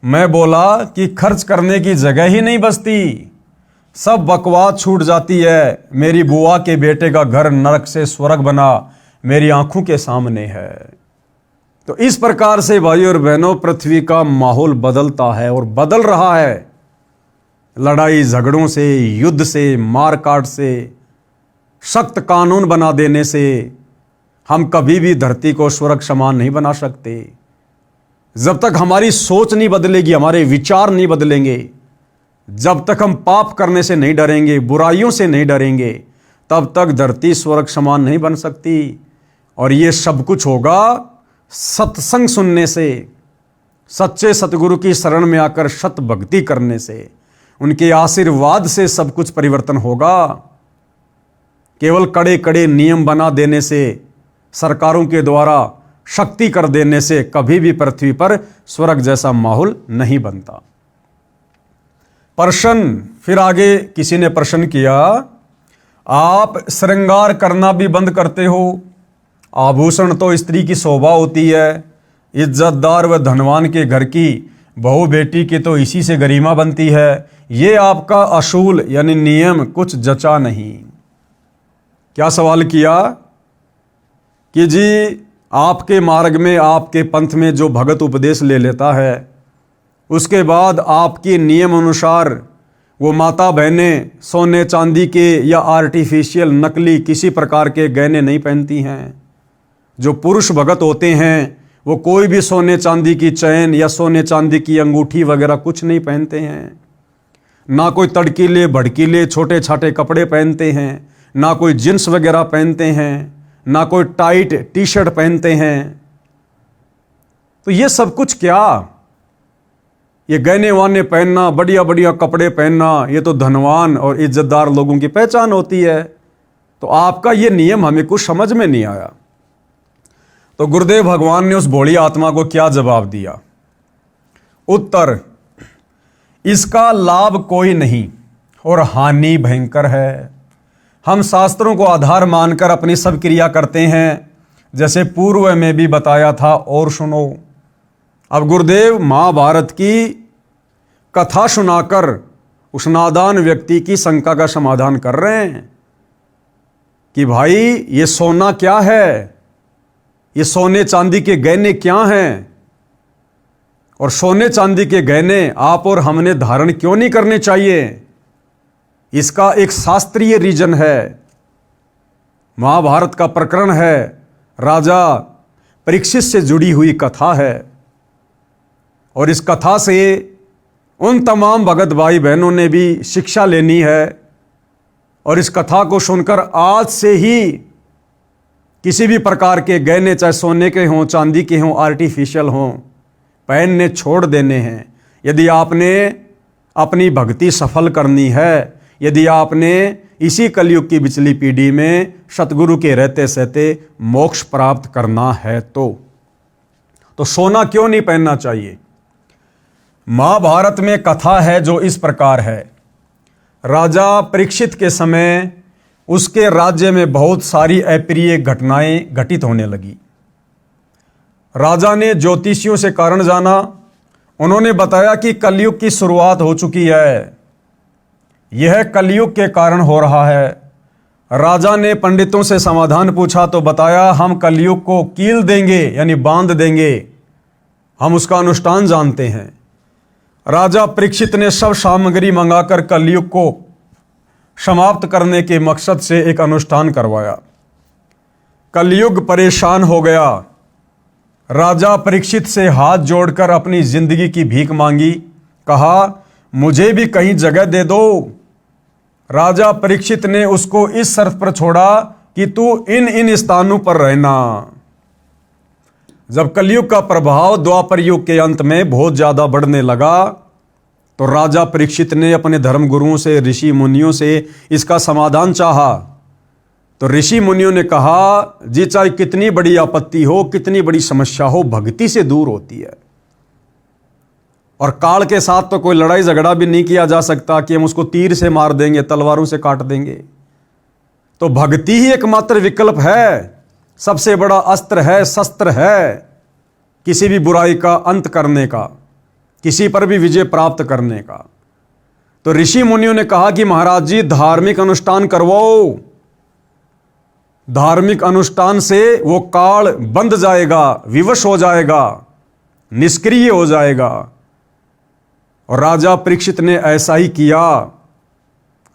मैं बोला कि खर्च करने की जगह ही नहीं बचती, सब बकवास छूट जाती है। मेरी बुआ के बेटे का घर नरक से स्वर्ग बना मेरी आंखों के सामने है। तो इस प्रकार से भाई और बहनों पृथ्वी का माहौल बदलता है और बदल रहा है। लड़ाई झगड़ों से, युद्ध से, मारकाट से, सख्त कानून बना देने से हम कभी भी धरती को स्वर्ग समान नहीं बना सकते। जब तक हमारी सोच नहीं बदलेगी, हमारे विचार नहीं बदलेंगे, जब तक हम पाप करने से नहीं डरेंगे, बुराइयों से नहीं डरेंगे, तब तक धरती स्वर्ग समान नहीं बन सकती। और ये सब कुछ होगा सत्संग सुनने से, सच्चे सतगुरु की शरण में आकर सत भक्ति करने से, उनके आशीर्वाद से सब कुछ परिवर्तन होगा। केवल कड़े कड़े नियम बना देने से, सरकारों के द्वारा शक्ति कर देने से कभी भी पृथ्वी पर स्वर्ग जैसा माहौल नहीं बनता। प्रश्न फिर आगे किसी ने प्रश्न किया, आप श्रृंगार करना भी बंद करते हो, आभूषण तो स्त्री की शोभा होती है, इज्जतदार व धनवान के घर की बहू बेटी की तो इसी से गरिमा बनती है, ये आपका असूल यानी नियम कुछ जचा नहीं। क्या सवाल किया कि जी आपके मार्ग में, आपके पंथ में जो भगत उपदेश ले लेता है, उसके बाद आपके नियम अनुसार वो माता बहनें सोने चांदी के या आर्टिफिशियल नकली किसी प्रकार के गहने नहीं पहनती हैं। जो पुरुष भगत होते हैं वो कोई भी सोने चांदी की चैन या सोने चांदी की अंगूठी वगैरह कुछ नहीं पहनते हैं, ना कोई तड़कीले भड़कीले छोटे छाटे कपड़े पहनते हैं, ना कोई जींस वगैरह पहनते हैं, ना कोई टाइट टी शर्ट पहनते हैं। तो ये सब कुछ क्या, ये गहने वाने पहनना, बढ़िया बढ़िया कपड़े पहनना, ये तो धनवान और इज्जतदार लोगों की पहचान होती है। तो आपका ये नियम हमें कुछ समझ में नहीं आया। तो गुरुदेव भगवान ने उस भोली आत्मा को क्या जवाब दिया? उत्तर, इसका लाभ कोई नहीं और हानि भयंकर है। हम शास्त्रों को आधार मानकर अपनी सब क्रिया करते हैं, जैसे पूर्व में भी बताया था। और सुनो, अब गुरुदेव महाभारत की कथा सुनाकर उस नादान व्यक्ति की शंका का समाधान कर रहे हैं कि भाई ये सोना क्या है, ये सोने चांदी के गहने क्या हैं, और सोने चांदी के गहने आप और हमने धारण क्यों नहीं करने चाहिए। इसका एक शास्त्रीय रीजन है, महाभारत का प्रकरण है, राजा परीक्षित से जुड़ी हुई कथा है। और इस कथा से उन तमाम भगत भाई बहनों ने भी शिक्षा लेनी है। और इस कथा को सुनकर आज से ही किसी भी प्रकार के गहने, चाहे सोने के हों, चांदी के हों, आर्टिफिशियल हों, पहनने छोड़ देने हैं। यदि आपने अपनी भक्ति सफल करनी है, यदि आपने इसी कलयुग की पिछली पीढ़ी में सतगुरु के रहते सहते मोक्ष प्राप्त करना है तो सोना क्यों नहीं पहनना चाहिए। महाभारत में कथा है जो इस प्रकार है। राजा परीक्षित के समय उसके राज्य में बहुत सारी अप्रिय घटनाएं घटित होने लगी। राजा ने ज्योतिषियों से कारण जाना, उन्होंने बताया कि कलयुग की शुरुआत हो चुकी है, यह कलयुग के कारण हो रहा है। राजा ने पंडितों से समाधान पूछा तो बताया, हम कलयुग को कील देंगे यानी बांध देंगे, हम उसका अनुष्ठान जानते हैं। राजा परीक्षित ने सब सामग्री मंगाकर कलयुग को समाप्त करने के मकसद से एक अनुष्ठान करवाया। कलयुग परेशान हो गया। राजा परीक्षित से हाथ जोड़कर अपनी जिंदगी की भीख मांगी, कहा मुझे भी कहीं जगह दे दो। राजा परीक्षित ने उसको इस शर्त पर छोड़ा कि तू इन इन स्थानों पर रहना। जब कलयुग का प्रभाव द्वापर युग के अंत में बहुत ज्यादा बढ़ने लगा तो राजा परीक्षित ने अपने धर्मगुरुओं से, ऋषि मुनियों से इसका समाधान चाहा। तो ऋषि मुनियों ने कहा, जी चाहे कितनी बड़ी आपत्ति हो, कितनी बड़ी समस्या हो, भक्ति से दूर होती है। और काल के साथ तो कोई लड़ाई झगड़ा भी नहीं किया जा सकता कि हम उसको तीर से मार देंगे, तलवारों से काट देंगे। तो भक्ति ही एकमात्र विकल्प है, सबसे बड़ा अस्त्र है, शस्त्र है किसी भी बुराई का अंत करने का, किसी पर भी विजय प्राप्त करने का। तो ऋषि मुनियों ने कहा कि महाराज जी धार्मिक अनुष्ठान करवाओ, धार्मिक अनुष्ठान से वो काल बंध जाएगा, विवश हो जाएगा, निष्क्रिय हो जाएगा। और राजा परीक्षित ने ऐसा ही किया,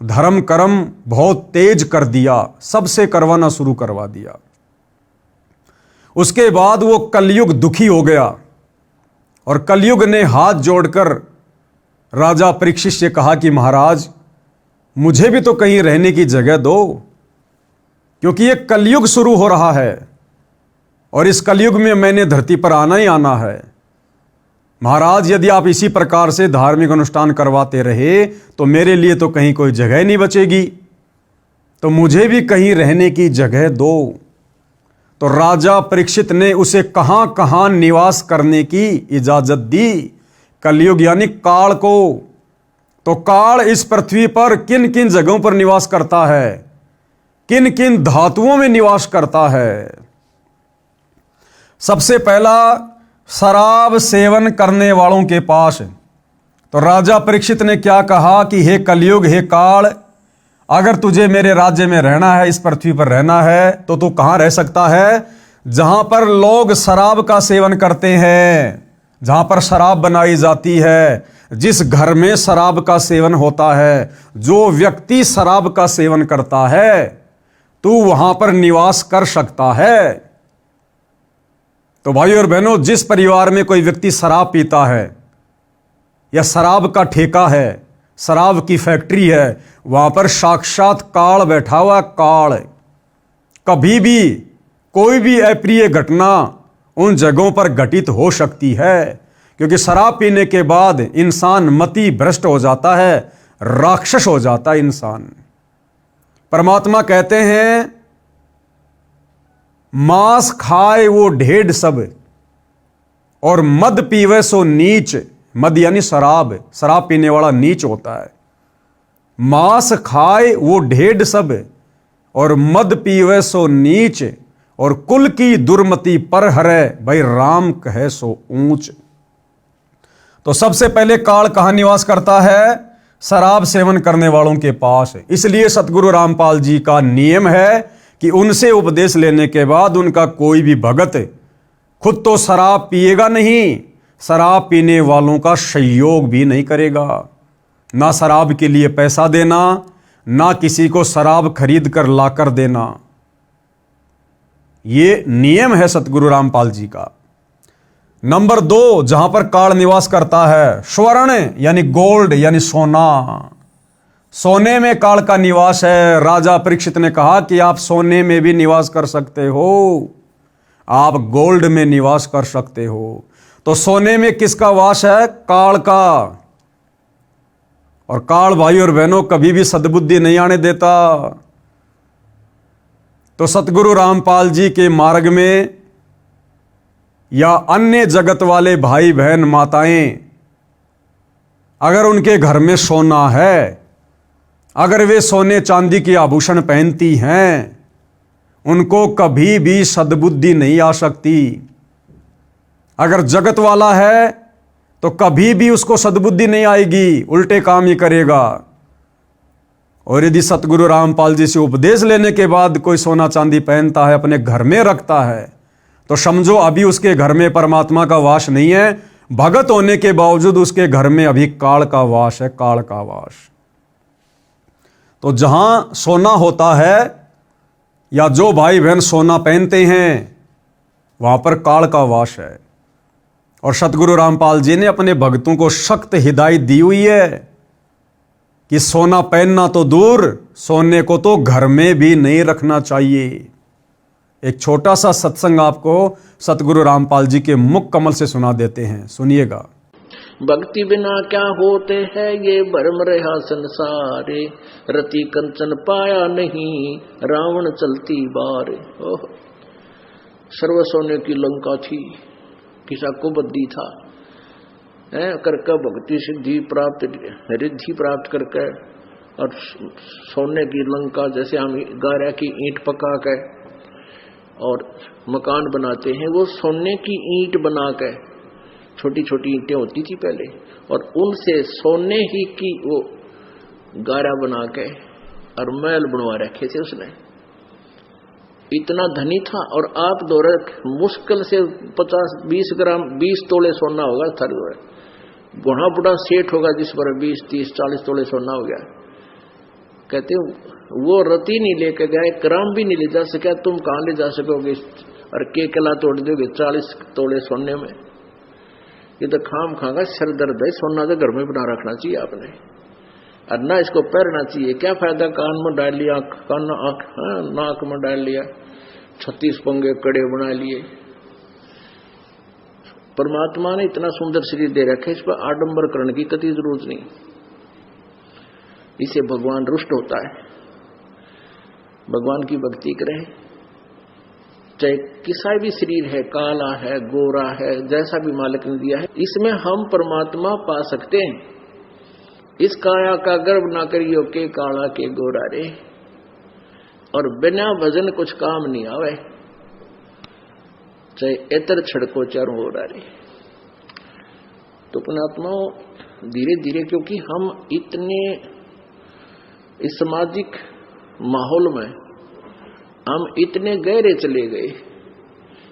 धर्म कर्म बहुत तेज कर दिया, सबसे करवाना शुरू करवा दिया। उसके बाद वो कलयुग दुखी हो गया और कलयुग ने हाथ जोड़कर राजा परीक्षित से कहा कि महाराज मुझे भी तो कहीं रहने की जगह दो, क्योंकि ये कलयुग शुरू हो रहा है और इस कलयुग में मैंने धरती पर आना ही आना है। महाराज यदि आप इसी प्रकार से धार्मिक अनुष्ठान करवाते रहे तो मेरे लिए तो कहीं कोई जगह नहीं बचेगी, तो मुझे भी कहीं रहने की जगह दो। तो राजा परीक्षित ने उसे कहां कहां निवास करने की इजाजत दी, कलयुग यानी काल को। तो काल इस पृथ्वी पर किन किन जगहों पर निवास करता है, किन किन धातुओं में निवास करता है। सबसे पहला, शराब सेवन करने वालों के पास। तो राजा परीक्षित ने क्या कहा कि हे कलयुग, हे काल, अगर तुझे मेरे राज्य में रहना है, इस पृथ्वी पर रहना है, तो तू कहां रह सकता है? जहां पर लोग शराब का सेवन करते हैं, जहां पर शराब बनाई जाती है, जिस घर में शराब का सेवन होता है, जो व्यक्ति शराब का सेवन करता है, तू वहां पर निवास कर सकता है। तो भाई और बहनों, जिस परिवार में कोई व्यक्ति शराब पीता है या शराब का ठेका है, शराब की फैक्ट्री है, वहां पर साक्षात काल बैठा हुआ। काल कभी भी कोई भी अप्रिय घटना उन जगहों पर घटित हो सकती है, क्योंकि शराब पीने के बाद इंसान मति भ्रष्ट हो जाता है, राक्षस हो जाता है इंसान। परमात्मा कहते हैं, मांस खाए वो ढेढ़ सब और मद पीवे सो नीच। मद यानी शराब, शराब पीने वाला नीच होता है। मांस खाए वो ढेढ़ सब और मद पीवे सो नीच, और कुल की दुर्मति पर हरे भाई राम कहे सो ऊंच। तो सबसे पहले काल कहां निवास करता है? शराब सेवन करने वालों के पास। इसलिए सतगुरु रामपाल जी का नियम है कि उनसे उपदेश लेने के बाद उनका कोई भी भगत खुद तो शराब पिएगा नहीं, शराब पीने वालों का सहयोग भी नहीं करेगा। ना शराब के लिए पैसा देना, ना किसी को शराब खरीद कर लाकर देना। ये नियम है सतगुरु रामपाल जी का। नंबर 2, जहां पर काल निवास करता है, स्वर्ण यानी गोल्ड यानी सोना। सोने में काल का निवास है। राजा परीक्षित ने कहा कि आप सोने में भी निवास कर सकते हो, आप गोल्ड में निवास कर सकते हो। तो सोने में किसका वास है? काल का। और काल भाई और बहनों कभी भी सद्बुद्धि नहीं आने देता। तो सतगुरु रामपाल जी के मार्ग में या अन्य जगत वाले भाई बहन माताएं, अगर उनके घर में सोना है, अगर वे सोने चांदी के आभूषण पहनती हैं, उनको कभी भी सद्बुद्धि नहीं आ सकती। अगर जगत वाला है तो कभी भी उसको सद्बुद्धि नहीं आएगी, उल्टे काम ही करेगा। और यदि सतगुरु रामपाल जी से उपदेश लेने के बाद कोई सोना चांदी पहनता है, अपने घर में रखता है, तो समझो अभी उसके घर में परमात्मा का वास नहीं है, भगत होने के बावजूद उसके घर में अभी काल का वास है, काल का वास। तो जहां सोना होता है या जो भाई बहन सोना पहनते हैं, वहां पर काल का वास है। और सतगुरु रामपाल जी ने अपने भक्तों को सख्त हिदायत दी हुई है कि सोना पहनना तो दूर, सोने को तो घर में भी नहीं रखना चाहिए। एक छोटा सा सत्संग आपको सतगुरु रामपाल जी के मुख कमल से सुना देते हैं, सुनिएगा। भक्ति बिना क्या होते हैं ये भरम रहा संसारे, रति कंचन पाया नहीं रावण चलती बारे। ओह, सर्व सोने की लंका थी, किसा को बद्दी था करके भक्ति सिद्धि प्राप्त रिद्धि प्राप्त करके, और सोने की लंका जैसे हम गारा की ईंट पका के और मकान बनाते हैं, वो सोने की ईंट बना के, छोटी छोटी ईंटें होती थी पहले, और उनसे सोने ही की वो गारा बना के और महल बनवा रखे थे उसने। इतना धनी था। और आप दौरे मुश्किल से 50-20 ग्राम 20 तोले सोना होगा थर, बुढ़ा बुढ़ा सेठ होगा जिस पर 20-30-40 तोले सोना हो गया। कहते वो रति नहीं लेके गए, ग्राम भी नहीं ले जा सका, तुम कहां ले जा सकोगे और के कला तोड़ दोगे 40 तोले सोने में। ये तो खाम खागा सर दर्द है। सोना तो घर में बना रखना चाहिए आपने, और ना इसको पहनना चाहिए। क्या फायदा कान में डाल लिया, कान नाक में डाल लिया, 36 पंगे कड़े बना लिए। परमात्मा ने इतना सुंदर शरीर दे रखे, इस पर आडंबर करने की कतई जरूरत नहीं। इसे भगवान रुष्ट होता है। भगवान की भक्ति करें, चाहे किसा भी शरीर है, काला है, गोरा है, जैसा भी मालिक ने दिया है, इसमें हम परमात्मा पा सकते हैं। इस काया का गर्व ना करियो के काला के गोरा रे, और बिना भजन कुछ काम नहीं आवे, चाहे एतर छड़को चारों हो रहा रे। तो पुणात्माओं, धीरे धीरे, क्योंकि हम इतने इस सामाजिक माहौल में हम इतने गहरे चले गए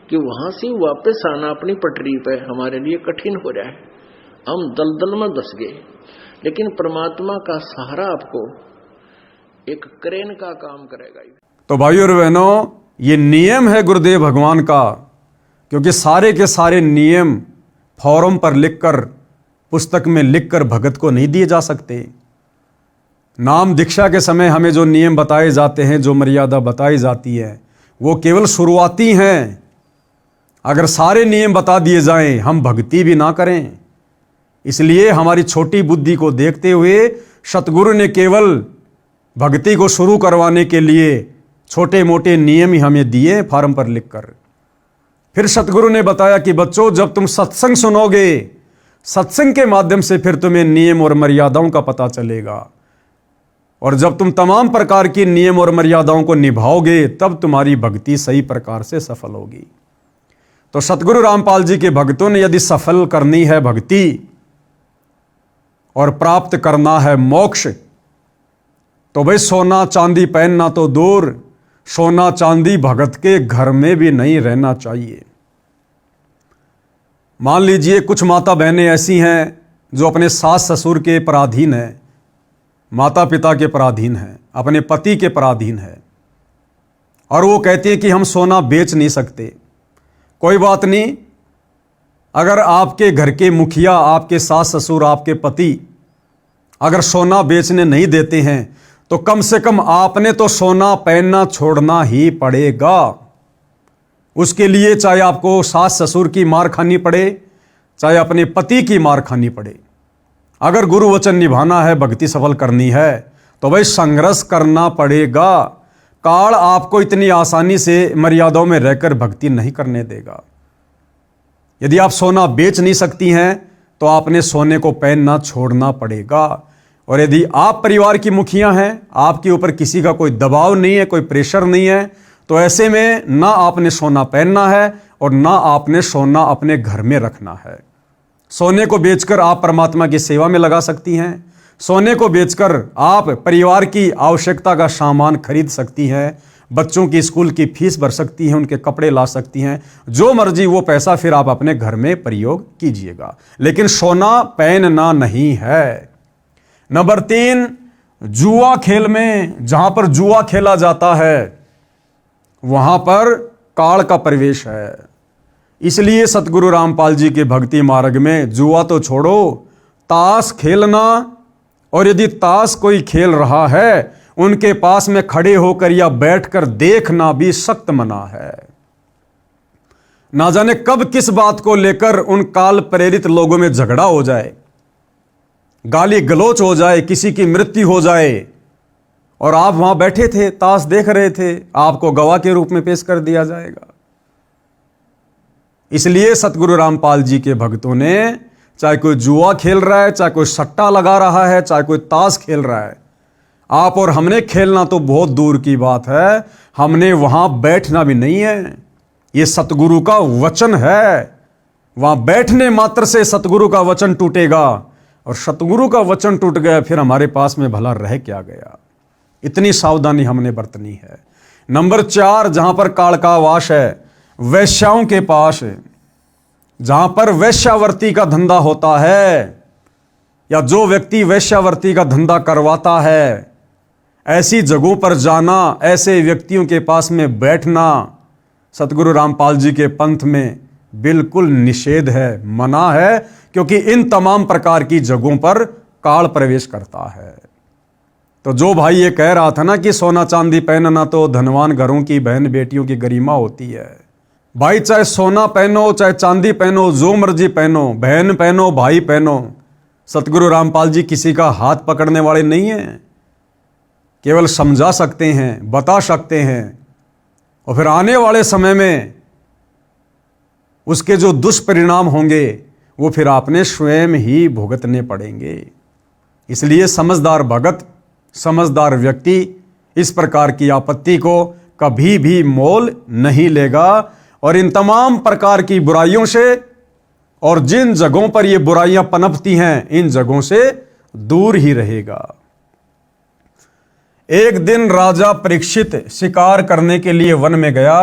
कि वहां से वापस आना अपनी पटरी पे हमारे लिए कठिन हो रहा है। हम दलदल में धस गए। लेकिन परमात्मा का सहारा आपको एक क्रेन का काम करेगा। तो भाइयों और बहनों, ये नियम है गुरुदेव भगवान का, क्योंकि सारे के सारे नियम फॉर्म पर लिखकर, पुस्तक में लिखकर भगत को नहीं दिए जा सकते। नाम दीक्षा के समय हमें जो नियम बताए जाते हैं, जो मर्यादा बताई जाती है, वो केवल शुरुआती हैं। अगर सारे नियम बता दिए जाएं, हम भक्ति भी ना करें। इसलिए हमारी छोटी बुद्धि को देखते हुए सतगुरु ने केवल भक्ति को शुरू करवाने के लिए छोटे मोटे नियम ही हमें दिए फॉर्म पर लिखकर। फिर सतगुरु ने बताया कि बच्चों, जब तुम सत्संग सुनोगे, सत्संग के माध्यम से फिर तुम्हें नियम और मर्यादाओं का पता चलेगा, और जब तुम तमाम प्रकार की नियम और मर्यादाओं को निभाओगे, तब तुम्हारी भक्ति सही प्रकार से सफल होगी। तो सतगुरु रामपाल जी के भक्तों ने यदि सफल करनी है भक्ति और प्राप्त करना है मोक्ष, तो भाई सोना चांदी पहनना तो दूर, सोना चांदी भगत के घर में भी नहीं रहना चाहिए। मान लीजिए कुछ माता बहनें ऐसी हैं जो अपने सास ससुर के पराधीन हैं, माता पिता के पराधीन हैं, अपने पति के पराधीन हैं, और वो कहती हैं कि हम सोना बेच नहीं सकते। कोई बात नहीं, अगर आपके घर के मुखिया, आपके सास ससुर, आपके पति अगर सोना बेचने नहीं देते हैं, तो कम से कम आपने तो सोना पहनना छोड़ना ही पड़ेगा। उसके लिए चाहे आपको सास ससुर की मार खानी पड़े, चाहे अपने पति की मार खानी पड़े। अगर गुरु वचन निभाना है, भक्ति सफल करनी है, तो भाई संघर्ष करना पड़ेगा। काल आपको इतनी आसानी से मर्यादाओं में रहकर भक्ति नहीं करने देगा। यदि आप सोना बेच नहीं सकती हैं, तो आपने सोने को पहनना छोड़ना पड़ेगा। और यदि आप परिवार की मुखिया हैं, आपके ऊपर किसी का कोई दबाव नहीं है, कोई प्रेशर नहीं है, तो ऐसे में ना आपने सोना पहनना है और ना आपने सोना अपने घर में रखना है। सोने को बेचकर आप परमात्मा की सेवा में लगा सकती हैं। सोने को बेचकर आप परिवार की आवश्यकता का सामान खरीद सकती हैं, बच्चों की स्कूल की फीस भर सकती हैं, उनके कपड़े ला सकती हैं, जो मर्जी वो पैसा फिर आप अपने घर में प्रयोग कीजिएगा, लेकिन सोना पहनना नहीं है। नंबर 3, जुआ खेल में जहां पर जुआ खेला जाता है वहां पर काल का प्रवेश है। इसलिए सतगुरु रामपाल जी के भक्ति मार्ग में जुआ तो छोड़ो, ताश खेलना, और यदि ताश कोई खेल रहा है उनके पास में खड़े होकर या बैठकर देखना भी सख्त मना है। ना जाने कब किस बात को लेकर उन काल प्रेरित लोगों में झगड़ा हो जाए, गाली गलोच हो जाए, किसी की मृत्यु हो जाए, और आप वहां बैठे थे, ताश देख रहे थे, आपको गवाह के रूप में पेश कर दिया जाएगा। इसलिए सतगुरु रामपाल जी के भक्तों ने, चाहे कोई जुआ खेल रहा है, चाहे कोई सट्टा लगा रहा है, चाहे कोई ताश खेल रहा है, आप और हमने खेलना तो बहुत दूर की बात है, हमने वहां बैठना भी नहीं है। यह सतगुरु का वचन है, वहां बैठने मात्र से सतगुरु का वचन टूटेगा, और सतगुरु का वचन टूट गया फिर हमारे पास में भला रह क्या गया। इतनी सावधानी हमने बरतनी है। नंबर 4, जहां पर काल का वास है, वैश्याओं के पास, जहां पर वैश्यावर्ती का धंधा होता है, या जो व्यक्ति वैश्यावर्ती का धंधा करवाता है, ऐसी जगहों पर जाना, ऐसे व्यक्तियों के पास में बैठना सतगुरु रामपाल जी के पंथ में बिल्कुल निषेध है, मना है, क्योंकि इन तमाम प्रकार की जगहों पर काल प्रवेश करता है। तो जो भाई ये कह रहा था ना कि सोना चांदी पहनना तो धनवान घरों की बहन बेटियों की गरिमा होती है, भाई चाहे सोना पहनो, चाहे चांदी पहनो, जो मर्जी पहनो, बहन पहनो, भाई पहनो, सतगुरु रामपाल जी किसी का हाथ पकड़ने वाले नहीं हैं, केवल समझा सकते हैं, बता सकते हैं, और फिर आने वाले समय में उसके जो दुष्परिणाम होंगे वो फिर आपने स्वयं ही भुगतने पड़ेंगे। इसलिए समझदार भगत, समझदार व्यक्ति इस प्रकार की आपत्ति को कभी भी मोल नहीं लेगा, और इन तमाम प्रकार की बुराइयों से, और जिन जगहों पर ये बुराइयां पनपती हैं, इन जगहों से दूर ही रहेगा। एक दिन राजा परीक्षित शिकार करने के लिए वन में गया,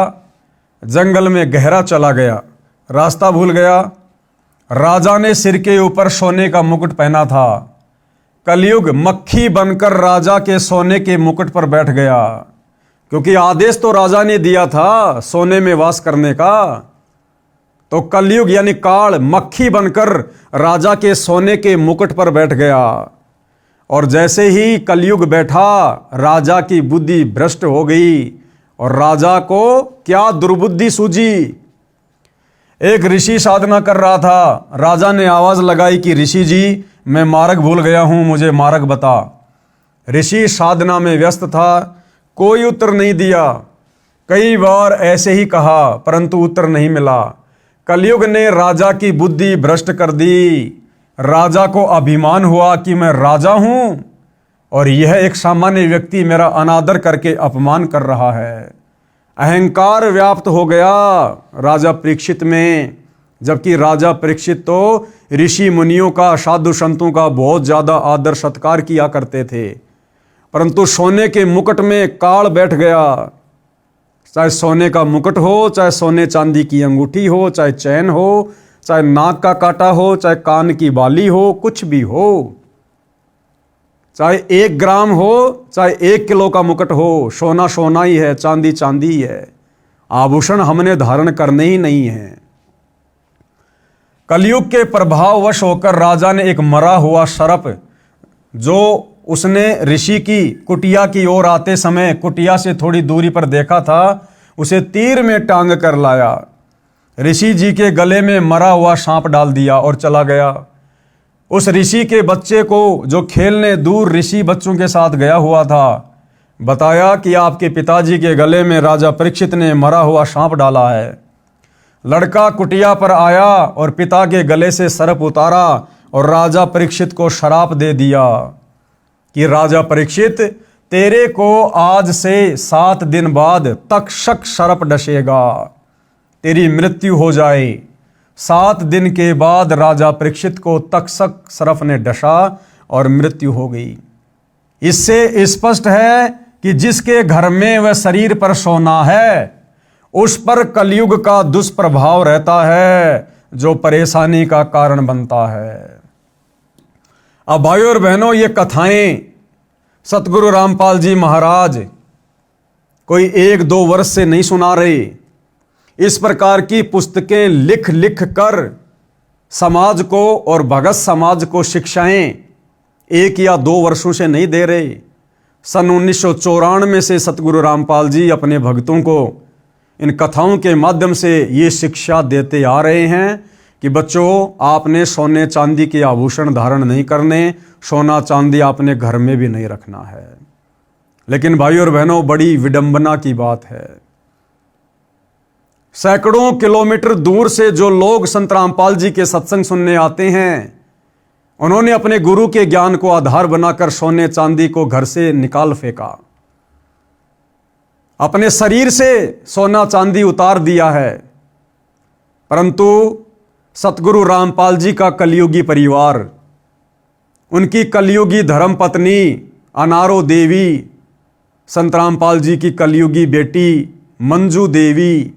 जंगल में गहरा चला गया, रास्ता भूल गया। राजा ने सिर के ऊपर सोने का मुकुट पहना था। कलयुग मक्खी बनकर राजा के सोने के मुकुट पर बैठ गया, क्योंकि आदेश तो राजा ने दिया था सोने में वास करने का। तो कलयुग यानी काल मक्खी बनकर राजा के सोने के मुकुट पर बैठ गया, और जैसे ही कलयुग बैठा राजा की बुद्धि भ्रष्ट हो गई, और राजा को क्या दुर्बुद्धि सूझी। एक ऋषि साधना कर रहा था, राजा ने आवाज लगाई कि ऋषि जी मैं मार्ग भूल गया हूं, मुझे मार्ग बता। ऋषि साधना में व्यस्त था, कोई उत्तर नहीं दिया। कई बार ऐसे ही कहा परंतु उत्तर नहीं मिला। कलयुग ने राजा की बुद्धि भ्रष्ट कर दी। राजा को अभिमान हुआ कि मैं राजा हूं और यह एक सामान्य व्यक्ति मेरा अनादर करके अपमान कर रहा है। अहंकार व्याप्त हो गया राजा परीक्षित में, जबकि राजा परीक्षित तो ऋषि मुनियों का, साधु संतों का बहुत ज्यादा आदर सत्कार किया करते थे, परंतु सोने के मुकुट में काल बैठ गया। चाहे सोने का मुकुट हो, चाहे सोने चांदी की अंगूठी हो, चाहे चैन हो, चाहे नाक का कांटा हो, चाहे कान की बाली हो, कुछ भी हो, चाहे 1 ग्राम हो, चाहे 1 किलो का मुकुट हो, सोना सोना ही है, चांदी चांदी ही है। आभूषण हमने धारण करने ही नहीं है। कलयुग के प्रभाववश होकर राजा ने एक मरा हुआ सर्प, जो उसने ऋषि की कुटिया की ओर आते समय कुटिया से थोड़ी दूरी पर देखा था, उसे तीर में टांग कर लाया, ऋषि जी के गले में मरा हुआ सांप डाल दिया और चला गया। उस ऋषि के बच्चे को, जो खेलने दूर ऋषि बच्चों के साथ गया हुआ था, बताया कि आपके पिताजी के गले में राजा परीक्षित ने मरा हुआ सांप डाला है। लड़का कुटिया पर आया और पिता के गले से सर्प उतारा और राजा परीक्षित को श्राप दे दिया कि राजा परीक्षित, तेरे को आज से 7 दिन बाद तक्षक सर्प डसेगा, तेरी मृत्यु हो जाए। 7 दिन के बाद राजा परीक्षित को तक्षक सर्प ने डसा और मृत्यु हो गई। इससे स्पष्ट है कि जिसके घर में वह शरीर पर सोना है उस पर कलयुग का दुष्प्रभाव रहता है, जो परेशानी का कारण बनता है। अब भाइयों और बहनों, ये कथाएं सतगुरु रामपाल जी महाराज कोई 1-2 वर्ष से नहीं सुना रहे। इस प्रकार की पुस्तकें लिख लिख कर समाज को और भगत समाज को शिक्षाएं 1 या 2 वर्षों से नहीं दे रहे। सन 1994 से सतगुरु रामपाल जी अपने भक्तों को इन कथाओं के माध्यम से ये शिक्षा देते आ रहे हैं कि बच्चों, आपने सोने चांदी के आभूषण धारण नहीं करने, सोना चांदी आपने घर में भी नहीं रखना है। लेकिन भाइयों और बहनों, बड़ी विडंबना की बात है, सैकड़ों किलोमीटर दूर से जो लोग संत रामपाल जी के सत्संग सुनने आते हैं, उन्होंने अपने गुरु के ज्ञान को आधार बनाकर सोने चांदी को घर से निकाल फेंका, अपने शरीर से सोना चांदी उतार दिया है। परंतु सतगुरु रामपाल जी का कलयुगी परिवार, उनकी कलयुगी धर्मपत्नी अनारो देवी, संत रामपाल जी की कलयुगी बेटी मंजू देवी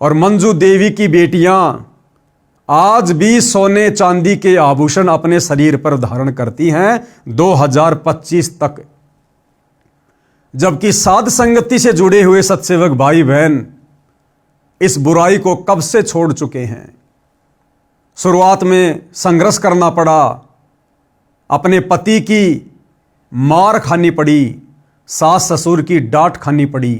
और मंजू देवी की बेटियां आज भी सोने चांदी के आभूषण अपने शरीर पर धारण करती हैं 2025 तक। जबकि साध संगति से जुड़े हुए सत्सेवक भाई बहन इस बुराई को कब से छोड़ चुके हैं। शुरुआत में संघर्ष करना पड़ा, अपने पति की मार खानी पड़ी, सास ससुर की डांट खानी पड़ी,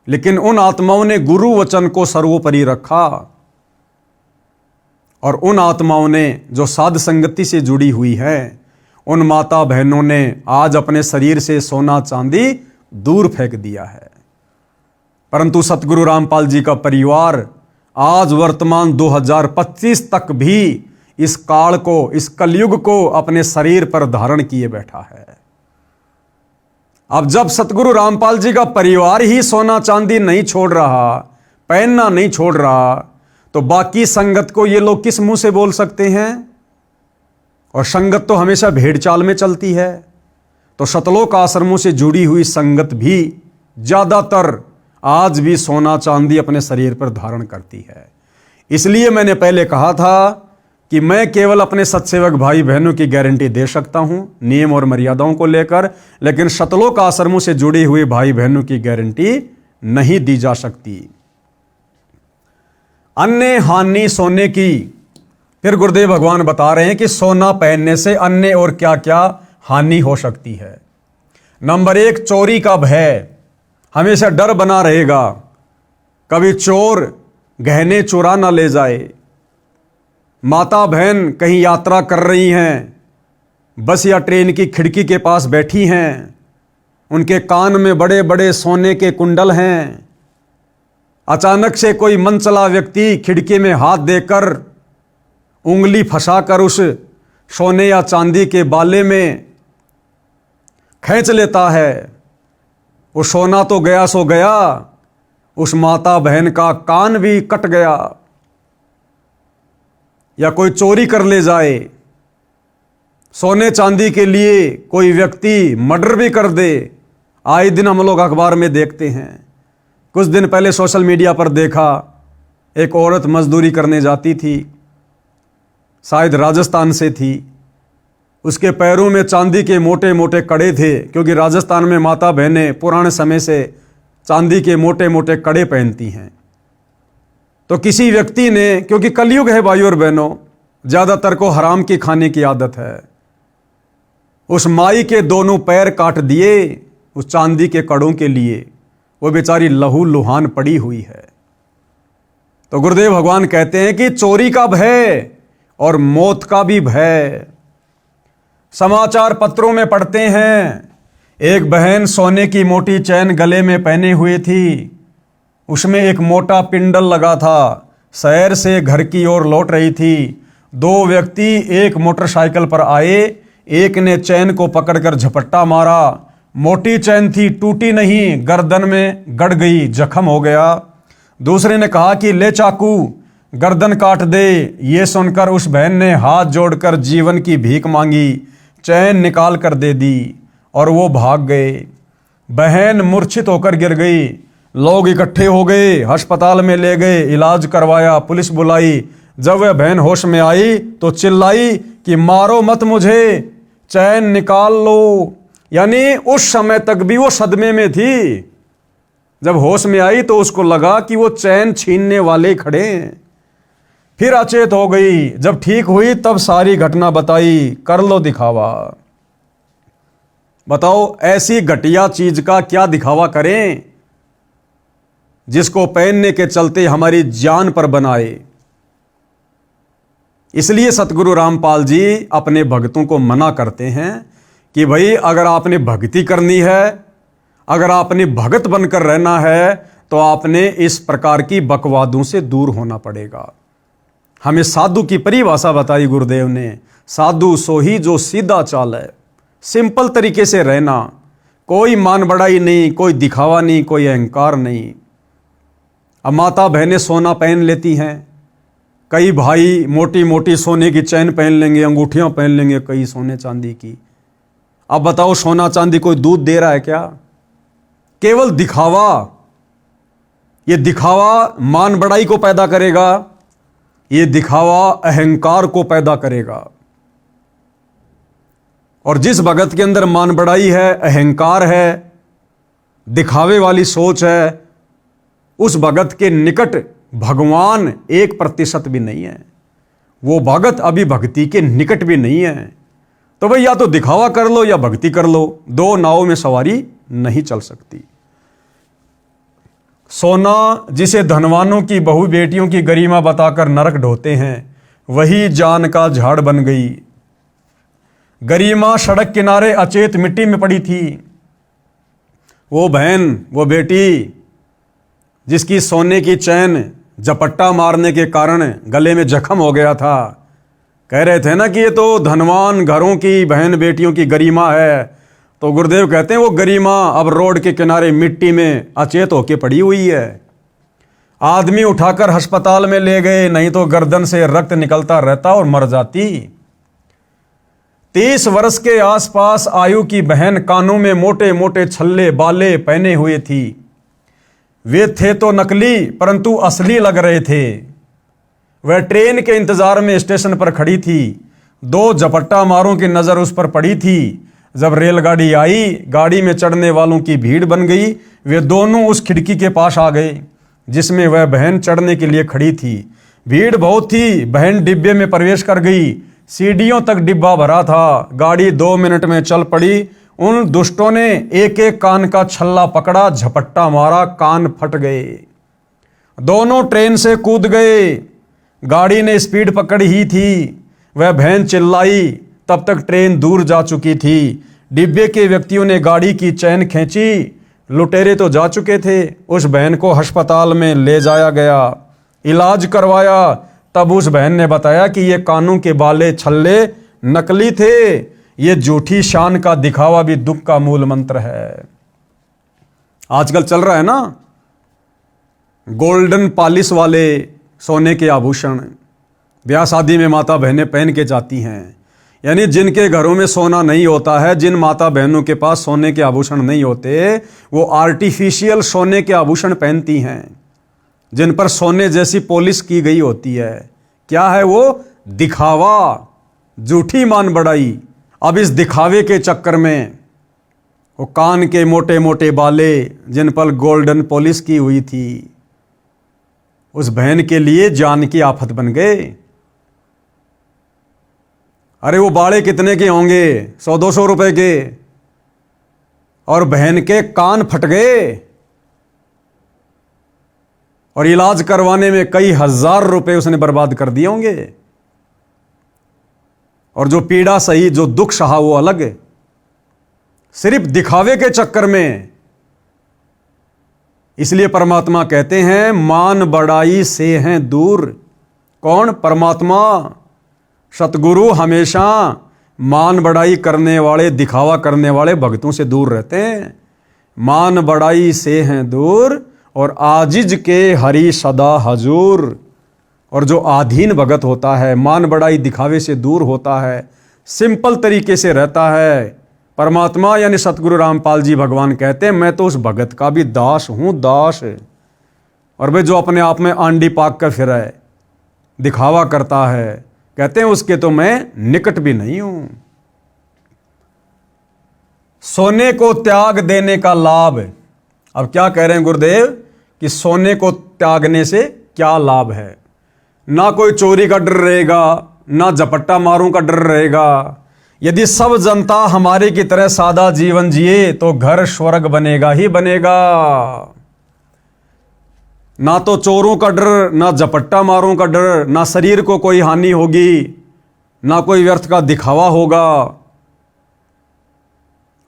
लेकिन उन आत्माओं ने गुरु वचन को सर्वोपरि रखा और उन आत्माओं ने जो साध संगति से जुड़ी हुई है, उन माता बहनों ने आज अपने शरीर से सोना चांदी दूर फेंक दिया है। परंतु सतगुरु रामपाल जी का परिवार आज वर्तमान 2025 तक भी इस काल को, इस कलयुग को अपने शरीर पर धारण किए बैठा है। अब जब सतगुरु रामपाल जी का परिवार ही सोना चांदी नहीं छोड़ रहा, पहनना नहीं छोड़ रहा, तो बाकी संगत को ये लोग किस मुंह से बोल सकते हैं। और संगत तो हमेशा भेड़ चाल में चलती है, तो सतलोक आश्रमों से जुड़ी हुई संगत भी ज्यादातर आज भी सोना चांदी अपने शरीर पर धारण करती है। इसलिए मैंने पहले कहा था कि मैं केवल अपने सत्सेवक भाई बहनों की गारंटी दे सकता हूं नियम और मर्यादाओं को लेकर, लेकिन सतलोक आश्रमों से जुड़े हुए भाई बहनों की गारंटी नहीं दी जा सकती। अन्य हानि सोने की, फिर गुरुदेव भगवान बता रहे हैं कि सोना पहनने से अन्य और क्या क्या हानि हो सकती है। नंबर 1, चोरी का भय, हमेशा डर बना रहेगा, कभी चोर गहने चुरा ना ले जाए। माता बहन कहीं यात्रा कर रही हैं, बस या ट्रेन की खिड़की के पास बैठी हैं, उनके कान में बड़े बड़े सोने के कुंडल हैं, अचानक से कोई मनचला व्यक्ति खिड़की में हाथ देकर उंगली फंसाकर उस सोने या चांदी के बाले में खींच लेता है। वो सोना तो गया सो गया, उस माता बहन का कान भी कट गया। या कोई चोरी कर ले जाए, सोने चांदी के लिए कोई व्यक्ति मर्डर भी कर दे। आए दिन हम लोग अखबार में देखते हैं। कुछ दिन पहले सोशल मीडिया पर देखा, एक औरत मजदूरी करने जाती थी, शायद राजस्थान से थी, उसके पैरों में चांदी के मोटे मोटे कड़े थे, क्योंकि राजस्थान में माता बहनें पुराने समय से चांदी के मोटे मोटे कड़े पहनती हैं। तो किसी व्यक्ति ने, क्योंकि कलयुग है भाइयों और बहनों, ज़्यादातर को हराम की खाने की आदत है, उस माई के दोनों पैर काट दिए उस चांदी के कड़ों के लिए। वो बेचारी लहू लुहान पड़ी हुई है। तो गुरुदेव भगवान कहते हैं कि चोरी का भय और मौत का भी भय। समाचार पत्रों में पढ़ते हैं, एक बहन सोने की मोटी चैन गले में पहने हुए थी, उसमें एक मोटा पिंडल लगा था, शहर से घर की ओर लौट रही थी। 2 व्यक्ति एक मोटरसाइकिल पर आए, एक ने चैन को पकड़कर झपट्टा मारा, मोटी चैन थी, टूटी नहीं, गर्दन में गड़ गई, जख्म हो गया। दूसरे ने कहा कि ले चाकू, गर्दन काट दे। ये सुनकर उस बहन ने हाथ जोड़कर जीवन की भीख मांगी, चैन निकाल कर दे दी और वो भाग गए। बहन मूर्छित होकर गिर गई। लोग इकट्ठे हो गए, अस्पताल में ले गए, इलाज करवाया, पुलिस बुलाई। जब वह बहन होश में आई तो चिल्लाई कि मारो मत मुझे, चैन निकाल लो। यानी उस समय तक भी वो सदमे में थी। जब होश में आई तो उसको लगा कि वो चैन छीनने वाले खड़े हैं। फिर अचेत हो गई। जब ठीक हुई तब सारी घटना बताई। कर लो दिखावा। बताओ ऐसी घटिया चीज का क्या दिखावा करें जिसको पहनने के चलते हमारी जान पर बनाए। इसलिए सतगुरु रामपाल जी अपने भक्तों को मना करते हैं कि भाई अगर आपने भक्ति करनी है, अगर आपने भगत बनकर रहना है तो आपने इस प्रकार की बकवादों से दूर होना पड़ेगा। हमें साधु की परिभाषा बताई गुरुदेव ने। साधु सोही जो सीधा चाल है, सिंपल तरीके से रहना, कोई मान बढ़ाई नहीं, कोई दिखावा नहीं, कोई अहंकार नहीं। अब माता बहनें सोना पहन लेती हैं, कई भाई मोटी मोटी सोने की चैन पहन लेंगे, अंगूठियां पहन लेंगे कई सोने चांदी की। अब बताओ सोना चांदी कोई दूध दे रहा है क्या? केवल दिखावा। ये दिखावा मान बढ़ाई को पैदा करेगा, ये दिखावा अहंकार को पैदा करेगा। और जिस भगत के अंदर मान बढ़ाई है, अहंकार है, दिखावे वाली सोच है, उस भगत के निकट भगवान 1% भी नहीं है। वो भगत अभी भक्ति के निकट भी नहीं है। तो भाई या तो दिखावा कर लो या भक्ति कर लो, दो नावों में सवारी नहीं चल सकती। सोना जिसे धनवानों की बहु बेटियों की गरिमा बताकर नरक ढोते हैं, वही जान का झाड़ बन गई। गरिमा सड़क किनारे अचेत मिट्टी में पड़ी थी। वो बहन, वो बेटी जिसकी सोने की चैन झपट्टा मारने के कारण गले में जख्म हो गया था, कह रहे थे ना कि ये तो धनवान घरों की बहन बेटियों की गरिमा है। तो गुरुदेव कहते हैं वो गरिमा अब रोड के किनारे मिट्टी में अचेत होके पड़ी हुई है। आदमी उठाकर अस्पताल में ले गए, नहीं तो गर्दन से रक्त निकलता रहता और मर जाती। 30 वर्ष के आसपास आयु की बहन कानों में मोटे मोटे छल्ले बाले पहने हुए थी। वे थे तो नकली परंतु असली लग रहे थे। वह ट्रेन के इंतजार में स्टेशन पर खड़ी थी। 2 झपट्टा मारों की नजर उस पर पड़ी थी। जब रेलगाड़ी आई, गाड़ी में चढ़ने वालों की भीड़ बन गई। वे दोनों उस खिड़की के पास आ गए जिसमें वह बहन चढ़ने के लिए खड़ी थी। भीड़ बहुत थी। बहन डिब्बे में प्रवेश कर गई। सीढ़ियों तक डिब्बा भरा था। गाड़ी 2 मिनट में चल पड़ी। उन दुष्टों ने एक एक कान का छल्ला पकड़ा, झपट्टा मारा, कान फट गए। दोनों ट्रेन से कूद गए। गाड़ी ने स्पीड पकड़ी ही थी। वह बहन चिल्लाई, तब तक ट्रेन दूर जा चुकी थी। डिब्बे के व्यक्तियों ने गाड़ी की चैन खींची। लुटेरे तो जा चुके थे। उस बहन को अस्पताल में ले जाया गया, इलाज करवाया। तब उस बहन ने बताया कि ये कानों के बाले छल्ले नकली थे। ये झूठी शान का दिखावा भी दुख का मूल मंत्र है। आजकल चल रहा है ना गोल्डन पॉलिश वाले सोने के आभूषण, ब्याह शादी में माता बहनें पहन के जाती हैं। यानी जिनके घरों में सोना नहीं होता है, जिन माता बहनों के पास सोने के आभूषण नहीं होते, वो आर्टिफिशियल सोने के आभूषण पहनती हैं जिन पर सोने जैसी पॉलिश की गई होती है। क्या है वो? दिखावा, झूठी मान बढ़ाई। अब इस दिखावे के चक्कर में वो कान के मोटे मोटे बाले जिन पर गोल्डन पॉलिश की हुई थी, उस बहन के लिए जान की आफत बन गए। अरे वो बाड़े कितने के होंगे? 100-200 रुपए के। और बहन के कान फट गए और इलाज करवाने में कई हजार रुपए उसने बर्बाद कर दिए होंगे। और जो पीड़ा सही, जो दुख सहा, वो अलग है। सिर्फ दिखावे के चक्कर में। इसलिए परमात्मा कहते हैं मान बढ़ाई से हैं दूर। कौन? परमात्मा, सतगुरु हमेशा मान बढ़ाई करने वाले, दिखावा करने वाले भक्तों से दूर रहते हैं। मान बढ़ाई से हैं दूर और आजिज के हरि सदा हजूर। और जो आधीन भगत होता है, मान बड़ाई दिखावे से दूर होता है, सिंपल तरीके से रहता है, परमात्मा यानी सतगुरु रामपाल जी भगवान कहते हैं मैं तो उस भगत का भी दास हूं, दास। और वे जो अपने आप में आंडी पाक कर फिर है, दिखावा करता है, कहते हैं उसके तो मैं निकट भी नहीं हूं। सोने को त्याग देने का लाभ। अब क्या कह रहे हैं गुरुदेव कि सोने को त्यागने से क्या लाभ है? ना कोई चोरी का डर रहेगा, ना झपट्टा मारूं का डर रहेगा। यदि सब जनता हमारे की तरह सादा जीवन जिए तो घर स्वर्ग बनेगा ही बनेगा। ना तो चोरों का डर, ना झपट्टा मारों का डर, ना शरीर को कोई हानि होगी, ना कोई व्यर्थ का दिखावा होगा।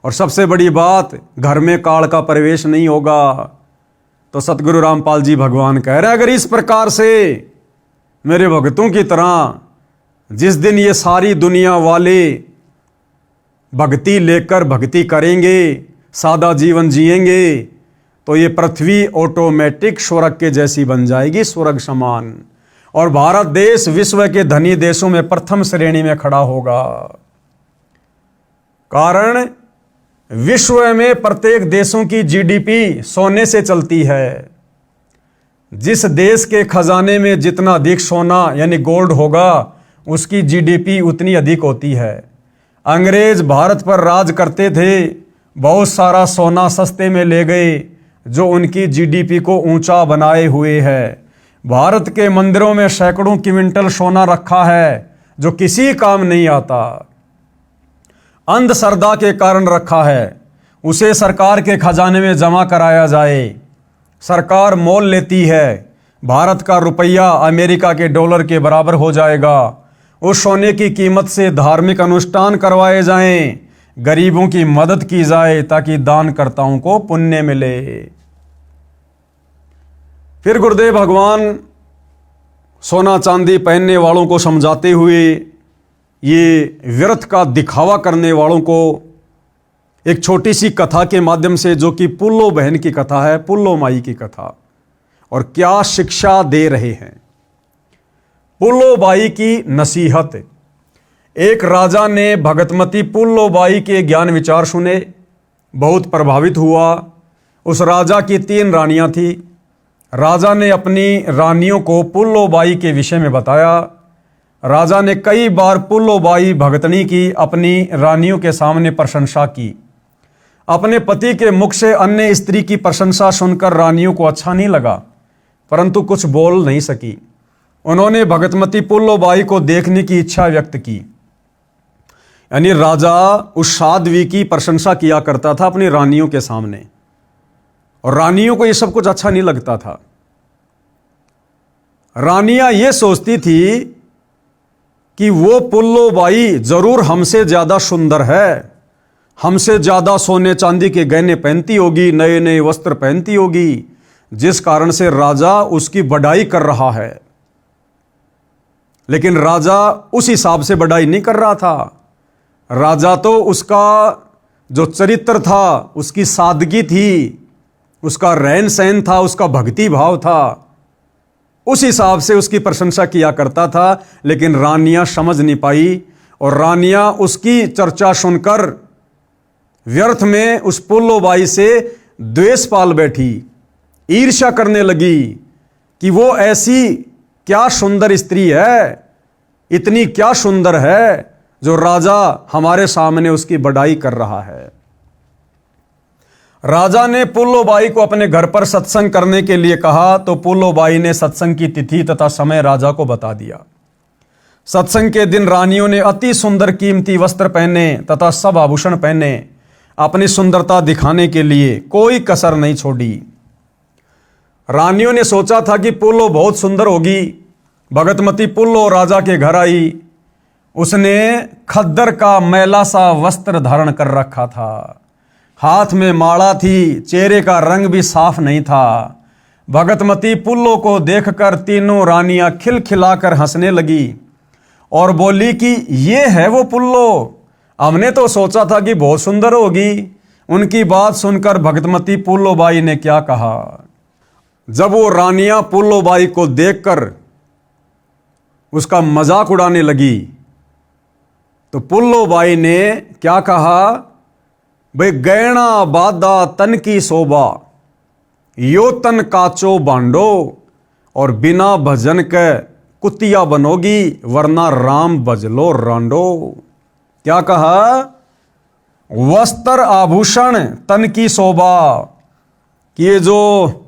और सबसे बड़ी बात, घर में काल का प्रवेश नहीं होगा। तो सतगुरु रामपाल जी भगवान कह रहे हैं अगर इस प्रकार से मेरे भक्तों की तरह जिस दिन ये सारी दुनिया वाले भक्ति लेकर भक्ति करेंगे, सादा जीवन जिएंगे, तो ये पृथ्वी ऑटोमेटिक स्वर्ग के जैसी बन जाएगी, स्वर्ग समान। और भारत देश विश्व के धनी देशों में प्रथम श्रेणी में खड़ा होगा। कारण विश्व में प्रत्येक देशों की जीडीपी सोने से चलती है। जिस देश के खजाने में जितना अधिक सोना यानी गोल्ड होगा, उसकी जीडीपी उतनी अधिक होती है। अंग्रेज भारत पर राज करते थे, बहुत सारा सोना सस्ते में ले गए, जो उनकी जीडीपी को ऊंचा बनाए हुए है। भारत के मंदिरों में सैकड़ों क्विंटल सोना रखा है, जो किसी काम नहीं आता, अंधश्रद्धा के कारण रखा है। उसे सरकार के खजाने में जमा कराया जाए, सरकार मोल लेती है। भारत का रुपया अमेरिका के डॉलर के बराबर हो जाएगा। उस सोने की कीमत से धार्मिक अनुष्ठान करवाए जाएं, गरीबों की मदद की जाए ताकि दानकर्ताओं को पुण्य मिले। फिर गुरुदेव भगवान सोना चांदी पहनने वालों को समझाते हुए, ये व्यर्थ का दिखावा करने वालों को एक छोटी सी कथा के माध्यम से, जो कि पुल्लो बहन की कथा है, पुल्लो माई की कथा, और क्या शिक्षा दे रहे हैं। पुल्लो बाई की नसीहत। एक राजा ने भगतमती पुल्लो बाई के ज्ञान विचार सुने, बहुत प्रभावित हुआ। उस राजा की 3 रानियां थी। राजा ने अपनी रानियों को पुल्लो बाई के विषय में बताया। राजा ने कई बार पुल्लो बाई भगतनी की अपनी रानियों के सामने प्रशंसा की। अपने पति के मुख से अन्य स्त्री की प्रशंसा सुनकर रानियों को अच्छा नहीं लगा, परंतु कुछ बोल नहीं सकी। उन्होंने भगतमती पुल्लो बाई को देखने की इच्छा व्यक्त की। यानी राजा उस साध्वी की प्रशंसा किया करता था अपनी रानियों के सामने, और रानियों को यह सब कुछ अच्छा नहीं लगता था। रानियां ये सोचती थी कि वो पुल्लो बाई जरूर हमसे ज्यादा सुंदर है, हमसे ज्यादा सोने चांदी के गहने पहनती होगी, नए नए वस्त्र पहनती होगी, जिस कारण से राजा उसकी बढ़ाई कर रहा है। लेकिन राजा उस हिसाब से बढ़ाई नहीं कर रहा था। राजा तो उसका जो चरित्र था, उसकी सादगी थी, उसका रहन सहन था, उसका भक्ति भाव था, उस हिसाब से उसकी प्रशंसा किया करता था। लेकिन रानियां समझ नहीं पाई, और रानियां उसकी चर्चा सुनकर व्यर्थ में उस पुल्लो बाई से द्वेष पाल बैठी, ईर्ष्या करने लगी कि वो ऐसी क्या सुंदर स्त्री है, इतनी क्या सुंदर है, जो राजा हमारे सामने उसकी बढ़ाई कर रहा है। राजा ने पुल्लो बाई को अपने घर पर सत्संग करने के लिए कहा, तो पुल्लो बाई ने सत्संग की तिथि तथा समय राजा को बता दिया। सत्संग के दिन रानियों ने अति सुंदर कीमती वस्त्र पहने तथा सब आभूषण पहने, अपनी सुंदरता दिखाने के लिए कोई कसर नहीं छोड़ी। रानियों ने सोचा था कि पुल्लो बहुत सुंदर होगी। भगतमती पुल्लो राजा के घर आई। उसने खद्दर का मैला सा वस्त्र धारण कर रखा था, हाथ में माला थी, चेहरे का रंग भी साफ नहीं था। भगतमती पुल्लो को देखकर तीनों रानियां खिलखिलाकर हंसने लगी और बोली कि ये है वो पुल्लो, हमने तो सोचा था कि बहुत सुंदर होगी। उनकी बात सुनकर भगतमती पुल्लो बाई ने क्या कहा, जब वो रानियां पुल्लो बाई को देखकर उसका मजाक उड़ाने लगी। तो पुल्लोबाई ने क्या कहा, भाई गहना बादा तन की शोभा, यो तन काचो बांडो, और बिना भजन के कुतिया बनोगी, वरना राम भजलो रांडो। क्या कहा, वस्त्र आभूषण तन की शोभा, कि ये जो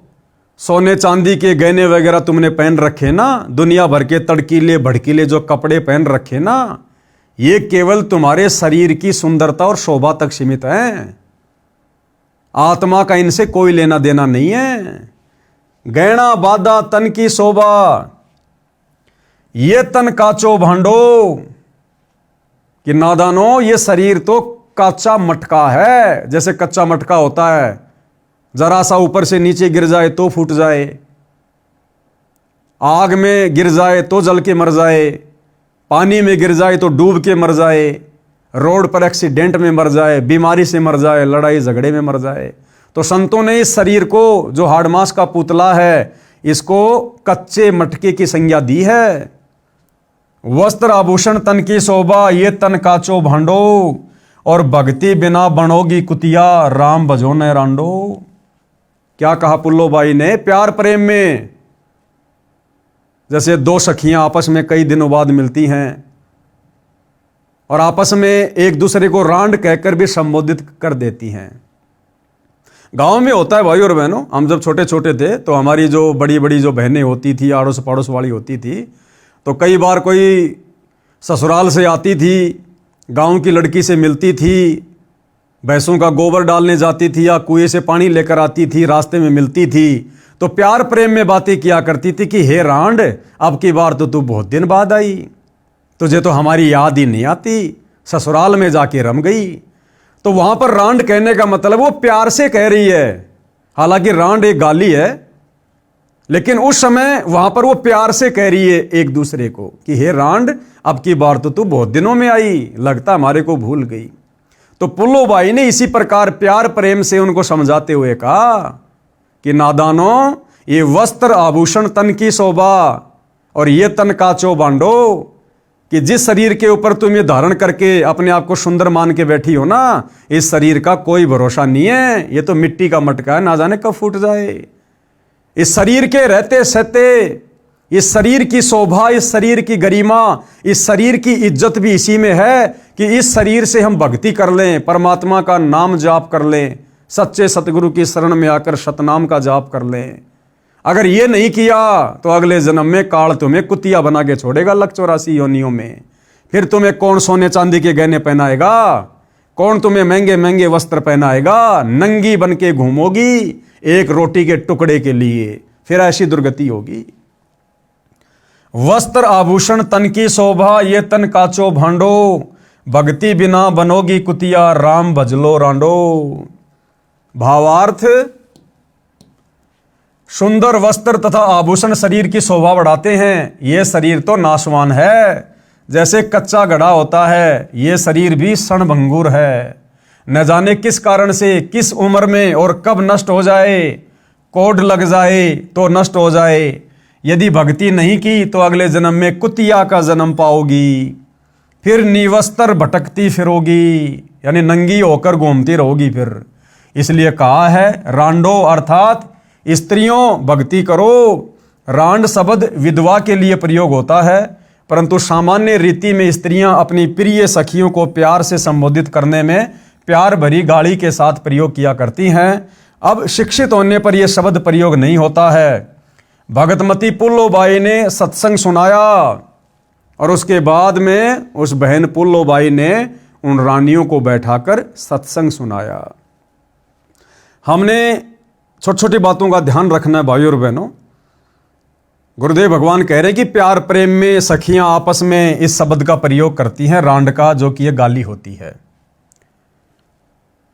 सोने चांदी के गहने वगैरह तुमने पहन रखे ना, दुनिया भर के तड़कीले भड़कीले जो कपड़े पहन रखे ना, ये केवल तुम्हारे शरीर की सुंदरता और शोभा तक सीमित है, आत्मा का इनसे कोई लेना देना नहीं है। गहना बादा तन की शोभा, ये तन काचो भांडो, कि नादानो ये शरीर तो कच्चा मटका है। जैसे कच्चा मटका होता है, जरा सा ऊपर से नीचे गिर जाए तो फूट जाए, आग में गिर जाए तो जल के मर जाए, पानी में गिर जाए तो डूब के मर जाए, रोड पर एक्सीडेंट में मर जाए, बीमारी से मर जाए, लड़ाई झगड़े में मर जाए। तो संतों ने इस शरीर को, जो हाड़ मांस का पुतला है, इसको कच्चे मटके की संज्ञा दी है। वस्त्र आभूषण तन की शोभा, ये तन काचो भांडो, और भक्ति बिना बनोगी कुतिया, राम भजो न रांडो। क्या कहा पुल्लोबाई ने, प्यार प्रेम में जैसे दो सखियां आपस में कई दिनों बाद मिलती हैं और आपस में एक दूसरे को रांड कहकर भी संबोधित कर देती हैं। गांव में होता है भाई और बहनों, हम जब छोटे छोटे थे तो हमारी जो बड़ी बड़ी जो बहनें होती थी, आड़ोस पड़ोस वाली होती थी, तो कई बार कोई ससुराल से आती थी, गांव की लड़की से मिलती थी, भैंसों का गोबर डालने जाती थी या कुएं से पानी लेकर आती थी, रास्ते में मिलती थी, तो प्यार प्रेम में बातें किया करती थी कि हे रांड, अब की बार तो तू बहुत दिन बाद आई, तुझे तो हमारी याद ही नहीं आती, ससुराल में जाके रम गई। तो वहां पर रांड कहने का मतलब वो प्यार से कह रही है, हालांकि रांड एक गाली है, लेकिन उस समय वहां पर वो प्यार से कह रही है एक दूसरे को कि हे रांड, अब की बार तो तू बहुत दिनों में आई, लगता हमारे को भूल गई। तो पुल्लोबाई ने इसी प्रकार प्यार प्रेम से उनको समझाते हुए कहा कि नादानो, ये वस्त्र आभूषण तन की शोभा और ये तन काचो बांडो, कि जिस शरीर के ऊपर तुम ये धारण करके अपने आप को सुंदर मान के बैठी हो ना, इस शरीर का कोई भरोसा नहीं है, ये तो मिट्टी का मटका है, ना जाने कब फूट जाए। इस शरीर के रहते सहते, इस शरीर की शोभा, इस शरीर की गरिमा, इस शरीर की इज्जत भी इसी में है कि इस शरीर से हम भक्ति कर लें, परमात्मा का नाम जाप कर लें, सच्चे सतगुरु की शरण में आकर सतनाम का जाप कर लें। अगर ये नहीं किया तो अगले जन्म में काल तुम्हें कुतिया बना के छोड़ेगा, लक 84 योनियों में। फिर तुम्हें कौन सोने चांदी के गहने पहनाएगा, कौन तुम्हें महंगे महंगे वस्त्र पहनाएगा, नंगी बन के घूमोगी एक रोटी के टुकड़े के लिए, फिर ऐसी दुर्गति होगी। वस्त्र आभूषण तन की शोभा, ये तन काचो भांडो, भक्ति बिना बनोगी कुतिया, राम भजलो रांडो। भावार्थ, सुंदर वस्त्र तथा आभूषण शरीर की शोभा बढ़ाते हैं, ये शरीर तो नाशवान है, जैसे कच्चा घड़ा होता है, ये शरीर भी क्षणभंगुर है, न जाने किस कारण से, किस उम्र में और कब नष्ट हो जाए, कोड लग जाए तो नष्ट हो जाए। यदि भक्ति नहीं की तो अगले जन्म में कुतिया का जन्म पाओगी, फिर निवस्त्र भटकती फिरोगी, यानी नंगी होकर घूमती रहोगी फिर। इसलिए कहा है रांडो, अर्थात स्त्रियों भक्ति करो। रांड शब्द विधवा के लिए प्रयोग होता है, परंतु सामान्य रीति में स्त्रियां अपनी प्रिय सखियों को प्यार से संबोधित करने में प्यार भरी गाली के साथ प्रयोग किया करती हैं। अब शिक्षित होने पर यह शब्द प्रयोग नहीं होता है। भगतमती पुल्लोबाई ने सत्संग सुनाया और उसके बाद में उस बहन पुल्लोबाई ने उन रानियों को बैठाकर सत्संग सुनाया। हमने छोटी छोटी बातों का ध्यान रखना है भाइयों और बहनों। गुरुदेव भगवान कह रहे हैं कि प्यार प्रेम में सखियां आपस में इस शब्द का प्रयोग करती हैं, रांड का, जो कि यह गाली होती है।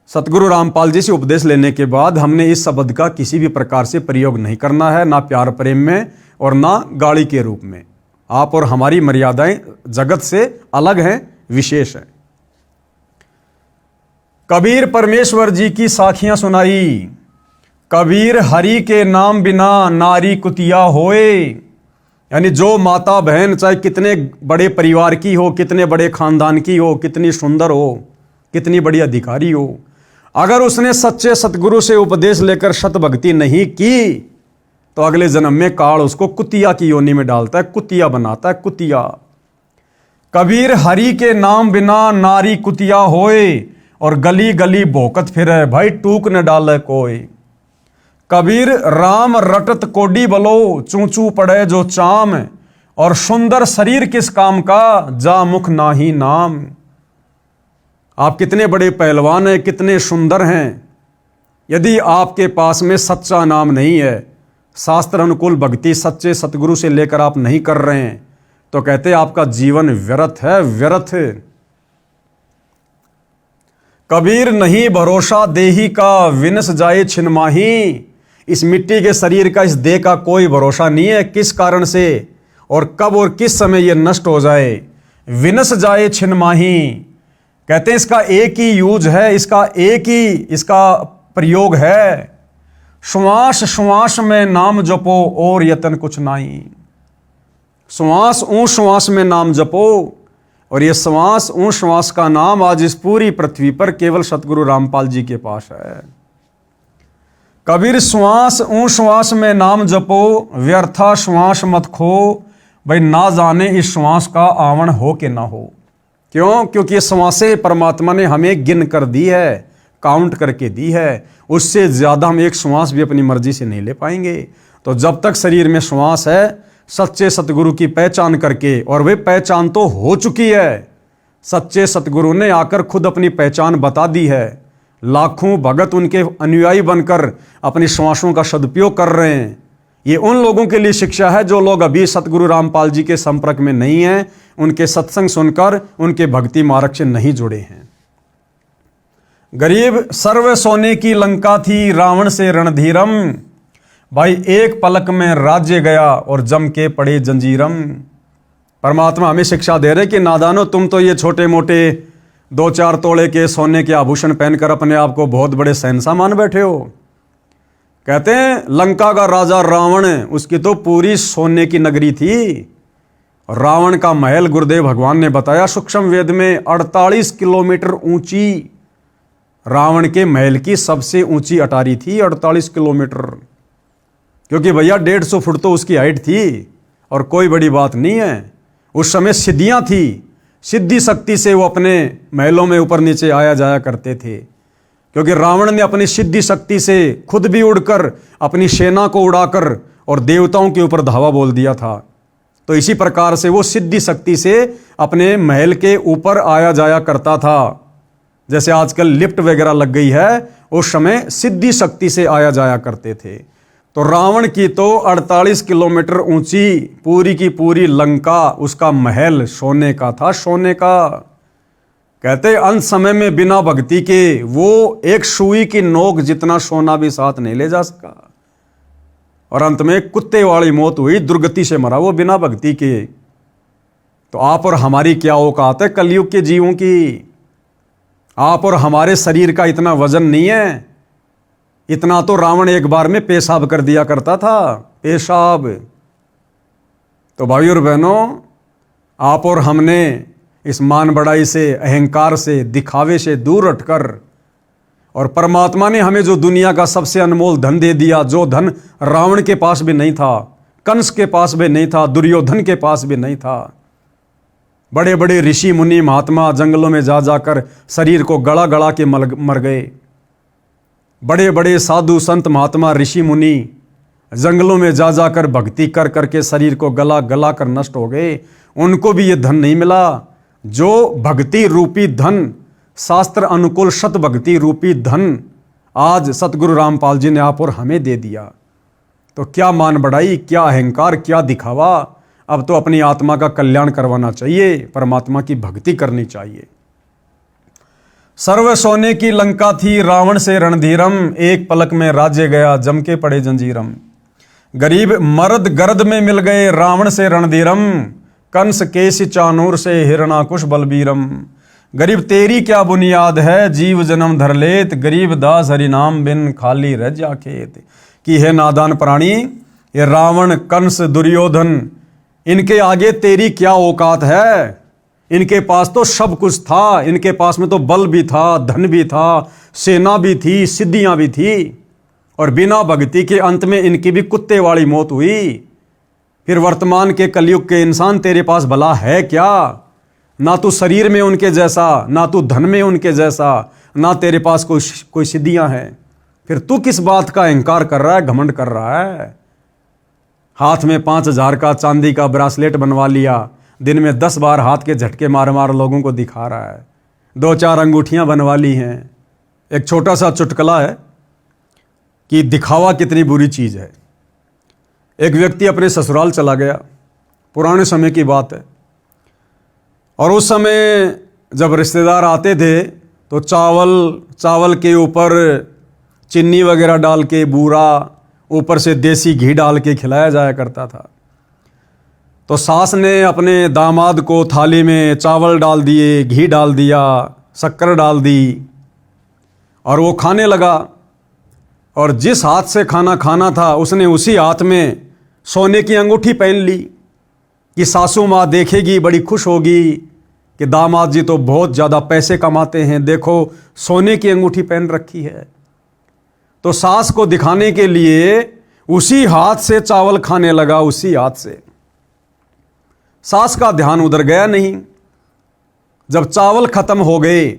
सतगुरु रामपाल जी से उपदेश लेने के बाद हमने इस शब्द का किसी भी प्रकार से प्रयोग नहीं करना है, ना प्यार प्रेम में और ना गाली के रूप में। आप और हमारी मर्यादाएं जगत से अलग हैं, विशेष हैं। कबीर परमेश्वर जी की साखियां सुनाई। कबीर हरि के नाम बिना नारी कुतिया होए, यानी जो माता बहन चाहे कितने बड़े परिवार की हो, कितने बड़े खानदान की हो, कितनी सुंदर हो, कितनी बड़ी अधिकारी हो, अगर उसने सच्चे सतगुरु से उपदेश लेकर सत भक्ति नहीं की तो अगले जन्म में काल उसको कुतिया की योनि में डालता है, कुतिया बनाता है, कुतिया। कबीर हरि के नाम बिना नारी कुतिया होए, और गली गली भोकत फिरे भाई टूक न डाले कोई। कबीर राम रटत कोडी बलो, चूचू पड़े जो चाम, और सुंदर शरीर किस काम का, जा मुख नाही नाम। आप कितने बड़े पहलवान हैं, कितने सुंदर हैं, यदि आपके पास में सच्चा नाम नहीं है, शास्त्र अनुकूल भक्ति सच्चे सतगुरु से लेकर आप नहीं कर रहे हैं, तो कहते हैं आपका जीवन व्यर्थ है, व्यर्थ। कबीर नहीं भरोसा देही का, विनस जाए छिनमाही। इस मिट्टी के शरीर का, इस देह का कोई भरोसा नहीं है, किस कारण से और कब और किस समय यह नष्ट हो जाए। विनस जाए छिनमाही, कहते हैं इसका एक ही यूज है, इसका एक ही इसका प्रयोग है। श्वास श्वास में नाम जपो, और यतन कुछ नहीं। श्वास ऊं श्वास में नाम जपो, और ये श्वास ऊं श्वास का नाम आज इस पूरी पृथ्वी पर केवल सतगुरु रामपाल जी के पास है। कबीर श्वास ऊं श्वास में नाम जपो, व्यर्था श्वास मत खो। भाई ना जाने इस श्वास का आवण हो कि ना हो। क्यों? क्योंकि ये श्वासें परमात्मा ने हमें गिन कर दी है, काउंट करके दी है। उससे ज़्यादा हम एक श्वास भी अपनी मर्जी से नहीं ले पाएंगे। तो जब तक शरीर में श्वास है, सच्चे सतगुरु की पहचान करके, और वे पहचान तो हो चुकी है, सच्चे सतगुरु ने आकर खुद अपनी पहचान बता दी है। लाखों भगत उनके अनुयायी बनकर अपनी श्वासों का सदुपयोग कर रहे हैं। ये उन लोगों के लिए शिक्षा है जो लोग अभी सतगुरु रामपाल जी के संपर्क में नहीं हैं, उनके सत्संग सुनकर उनके भक्ति मार्ग से नहीं जुड़े हैं। गरीब सर्व सोने की लंका थी, रावण से रणधीरम। भाई एक पलक में राज्य गया, और जम के पड़े जंजीरम। परमात्मा हमें शिक्षा दे रहे कि नादानो, तुम तो ये छोटे मोटे 2-4 तोले के सोने के आभूषण पहनकर अपने आप को बहुत बड़े शहंशाह मान बैठे हो। कहते हैं लंका का राजा रावण, उसकी तो पूरी सोने की नगरी थी। रावण का महल गुरुदेव भगवान ने बताया सूक्ष्म वेद में 48 किलोमीटर ऊंची रावण के महल की सबसे ऊंची अटारी थी, 48 किलोमीटर। क्योंकि भैया 150 फुट तो उसकी हाइट थी, और कोई बड़ी बात नहीं है। उस समय सिद्धियां थी, सिद्धि शक्ति से वो अपने महलों में ऊपर नीचे आया जाया करते थे। क्योंकि रावण ने अपनी सिद्धि शक्ति से खुद भी उड़कर, अपनी सेना को उड़ाकर और देवताओं के ऊपर धावा बोल दिया था। तो इसी प्रकार से वो सिद्धि शक्ति से अपने महल के ऊपर आया जाया करता था। जैसे आजकल लिफ्ट वगैरह लग गई है, उस समय सिद्धि शक्ति से आया जाया करते थे। तो रावण की तो 48 किलोमीटर ऊंची पूरी की पूरी लंका, उसका महल सोने का था, सोने का। कहते अंत समय में बिना भक्ति के वो एक सुई की नोक जितना सोना भी साथ नहीं ले जा सका, और अंत में कुत्ते वाली मौत हुई, दुर्गति से मरा वो बिना भक्ति के। तो आप और हमारी क्या औकात है कलयुग के जीवों की? आप और हमारे शरीर का इतना वजन नहीं है। इतना तो रावण एक बार में पेशाब कर दिया करता था, पेशाब। तो भाई और बहनों, आप और हमने इस मान बढ़ाई से, अहंकार से, दिखावे से दूर हटकर, और परमात्मा ने हमें जो दुनिया का सबसे अनमोल धन दे दिया, जो धन रावण के पास भी नहीं था, कंस के पास भी नहीं था, दुर्योधन के पास भी नहीं था। बड़े बड़े ऋषि मुनि महात्मा जंगलों में जा जाकर शरीर को गला गला के मर गए। बड़े बड़े साधु संत महात्मा ऋषि मुनि जंगलों में जा जाकर भक्ति कर करके शरीर को गला गला कर नष्ट हो गए। उनको भी ये धन नहीं मिला जो भक्ति रूपी धन, शास्त्र अनुकूल सत भक्ति रूपी धन आज सतगुरु रामपाल जी ने आप और हमें दे दिया। तो क्या मान बढ़ाई, क्या अहंकार, क्या दिखावा। अब तो अपनी आत्मा का कल्याण करवाना चाहिए, परमात्मा की भक्ति करनी चाहिए। सर्व सोने की लंका थी, रावण से रणधीरम, एक पलक में राज्य गया, जम के पड़े जंजीरम। गरीब मर्द गर्द में मिल गए, रावण से रणधीरम, कंस केश चानूर से हिरणाकुश बलबीरम। गरीब तेरी क्या बुनियाद है, जीव जन्म धर लेत, गरीब दास हरिनाम बिन खाली रह जा खेत। कि है नादान प्राणी, ये रावण, कंस, दुर्योधन, इनके आगे तेरी क्या औकात है। इनके पास तो सब कुछ था, इनके पास में तो बल भी था, धन भी था, सेना भी थी, सिद्धियां भी थी, और बिना भक्ति के अंत में इनकी भी कुत्ते वाली मौत हुई। फिर वर्तमान के कलयुग के इंसान, तेरे पास भला है क्या? ना तू शरीर में उनके जैसा, ना तू धन में उनके जैसा, ना तेरे पास कोई सिद्धियां हैं। फिर तू किस बात का अहंकार कर रहा है, घमंड कर रहा है? हाथ में 5,000 का चांदी का ब्रासलेट बनवा लिया, दिन में 10 बार हाथ के झटके मार मार लोगों को दिखा रहा है, 2-4 अंगूठियां बनवा ली हैं। एक छोटा सा चुटकुला है कि दिखावा कितनी बुरी चीज है। एक व्यक्ति अपने ससुराल चला गया, पुराने समय की बात है, और उस समय जब रिश्तेदार आते थे तो चावल के ऊपर चीनी वगैरह डाल के, बूरा ऊपर से देसी घी डाल के खिलाया जाया करता था। तो सास ने अपने दामाद को थाली में चावल डाल दिए, घी डाल दिया, शक्कर डाल दी, और वो खाने लगा। और जिस हाथ से खाना खाना था उसने उसी हाथ में सोने की अंगूठी पहन ली कि सासू माँ देखेगी, बड़ी खुश होगी कि दामाद जी तो बहुत ज़्यादा पैसे कमाते हैं, देखो सोने की अंगूठी पहन रखी है। तो सास को दिखाने के लिए उसी हाथ से चावल खाने लगा, उसी हाथ से। सास का ध्यान उधर गया नहीं। जब चावल खत्म हो गए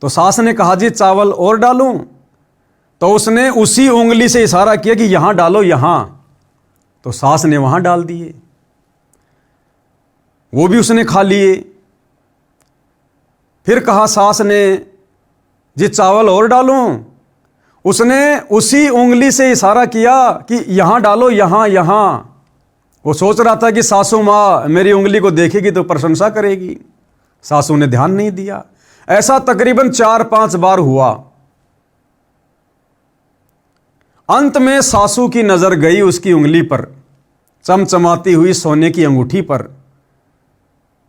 तो सास ने कहा, जी चावल और डालूं? तो उसने उसी उंगली से इशारा किया कि यहां डालो, यहां। तो सास ने वहां डाल दिए, वो भी उसने खा लिए। फिर कहा सास ने, जी चावल और डालूं? उसने उसी उंगली से इशारा किया कि यहां डालो, यहां यहां। वो सोच रहा था कि सासू माँ मेरी उंगली को देखेगी तो प्रशंसा करेगी। सासू ने ध्यान नहीं दिया। ऐसा तकरीबन 4-5 बार हुआ। अंत में सासू की नजर गई उसकी उंगली पर, चमचमाती हुई सोने की अंगूठी पर।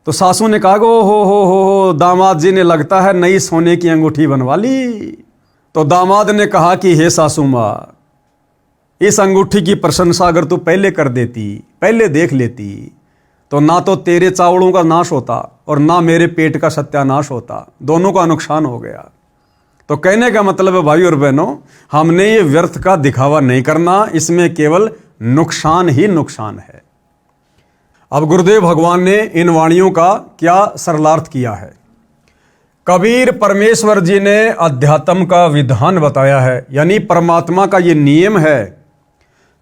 तो सासू ने कहा, हो दामाद जी ने लगता है नई सोने की अंगूठी बनवा ली। तो दामाद ने कहा कि हे सासू माँ, इस अंगूठी की प्रशंसा अगर तू पहले कर देती, पहले देख लेती, तो ना तो तेरे चावलों का नाश होता और ना मेरे पेट का सत्यानाश होता, दोनों का नुकसान हो गया। तो कहने का मतलब है भाई और बहनों, हमने ये व्यर्थ का दिखावा नहीं करना, इसमें केवल नुकसान ही नुकसान है। अब गुरुदेव भगवान ने इन वाणियों का क्या सरलार्थ किया है। कबीर परमेश्वर जी ने अध्यात्म का विधान बताया है, यानी परमात्मा का ये नियम है।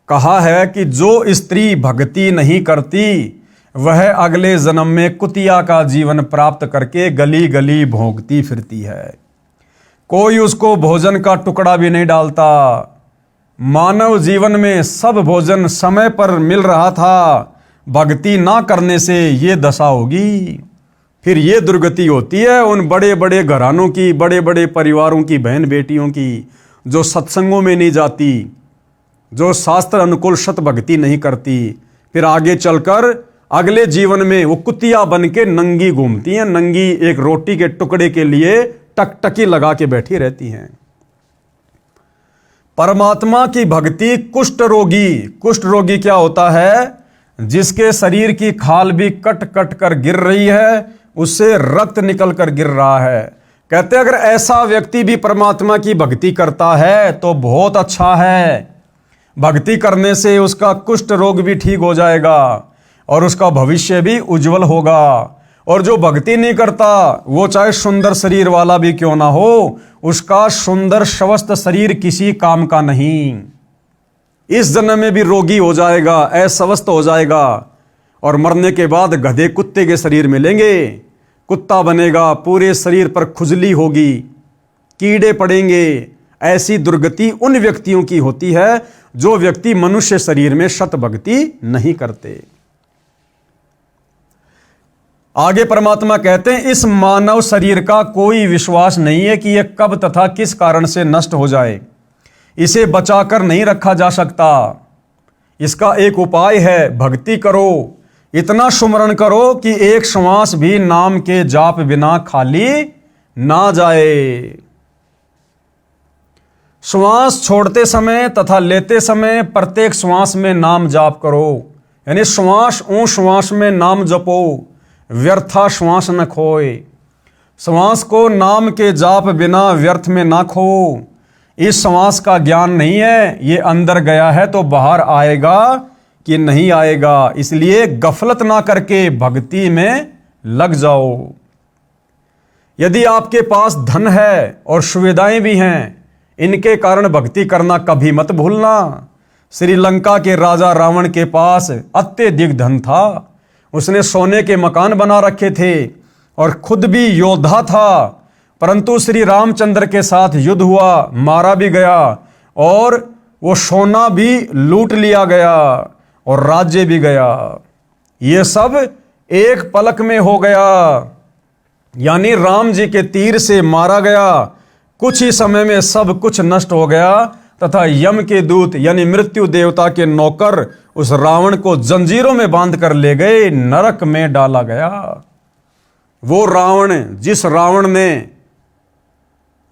कहा है कि जो स्त्री भक्ति नहीं करती वह अगले जन्म में कुतिया का जीवन प्राप्त करके गली गली भोंकती फिरती है। कोई उसको भोजन का टुकड़ा भी नहीं डालता। मानव जीवन में सब भोजन समय पर मिल रहा था, भक्ति ना करने से ये दशा होगी। फिर ये दुर्गति होती है उन बड़े बड़े घरानों की, बड़े बड़े परिवारों की बहन बेटियों की, जो सत्संगों में नहीं जाती, जो शास्त्र अनुकूल सत भक्ति नहीं करती। फिर आगे चलकर अगले जीवन में वो कुतिया बन के नंगी घूमती हैं, नंगी एक रोटी के टुकड़े के लिए टकटकी लगा के बैठी रहती हैं। परमात्मा की भक्ति कुष्ठ रोगी क्या होता है? जिसके शरीर की खाल भी कट कट कर गिर रही है, उससे रक्त निकल कर गिर रहा है। कहते अगर ऐसा व्यक्ति भी परमात्मा की भक्ति करता है तो बहुत अच्छा है। भक्ति करने से उसका कुष्ठ रोग भी ठीक हो जाएगा और उसका भविष्य भी उज्जवल होगा। और जो भक्ति नहीं करता वो चाहे सुंदर शरीर वाला भी क्यों ना हो, उसका सुंदर स्वस्थ शरीर किसी काम का नहीं। इस जन्म में भी रोगी हो जाएगा, अस्वस्थ हो जाएगा, और मरने के बाद गधे कुत्ते के शरीर मिलेंगे, कुत्ता बनेगा, पूरे शरीर पर खुजली होगी, कीड़े पड़ेंगे। ऐसी दुर्गति उन व्यक्तियों की होती है जो व्यक्ति मनुष्य शरीर में सत भक्ति नहीं करते। आगे परमात्मा कहते हैं इस मानव शरीर का कोई विश्वास नहीं है कि यह कब तथा किस कारण से नष्ट हो जाए। इसे बचाकर नहीं रखा जा सकता। इसका एक उपाय है, भक्ति करो, इतना सुमरण करो कि एक श्वास भी नाम के जाप बिना खाली ना जाए। श्वास छोड़ते समय तथा लेते समय प्रत्येक श्वास में नाम जाप करो। यानी श्वास ऊ श्वास में नाम जपो, व्यर्था श्वास न खोए। श्वास को नाम के जाप बिना व्यर्थ में ना खो। इस श्वास का ज्ञान नहीं है, ये अंदर गया है तो बाहर आएगा कि नहीं आएगा। इसलिए गफलत ना करके भक्ति में लग जाओ। यदि आपके पास धन है और सुविधाएं भी हैं, इनके कारण भक्ति करना कभी मत भूलना। श्रीलंका के राजा रावण के पास अत्यधिक धन था, उसने सोने के मकान बना रखे थे और खुद भी योद्धा था, परंतु श्री रामचंद्र के साथ युद्ध हुआ, मारा भी गया और वो सोना भी लूट लिया गया और राज्य भी गया। ये सब एक पलक में हो गया, यानी राम जी के तीर से मारा गया। कुछ ही समय में सब कुछ नष्ट हो गया तथा यम के दूत यानी मृत्यु देवता के नौकर उस रावण को जंजीरों में बांध कर ले गए, नरक में डाला गया। वो रावण, जिस रावण ने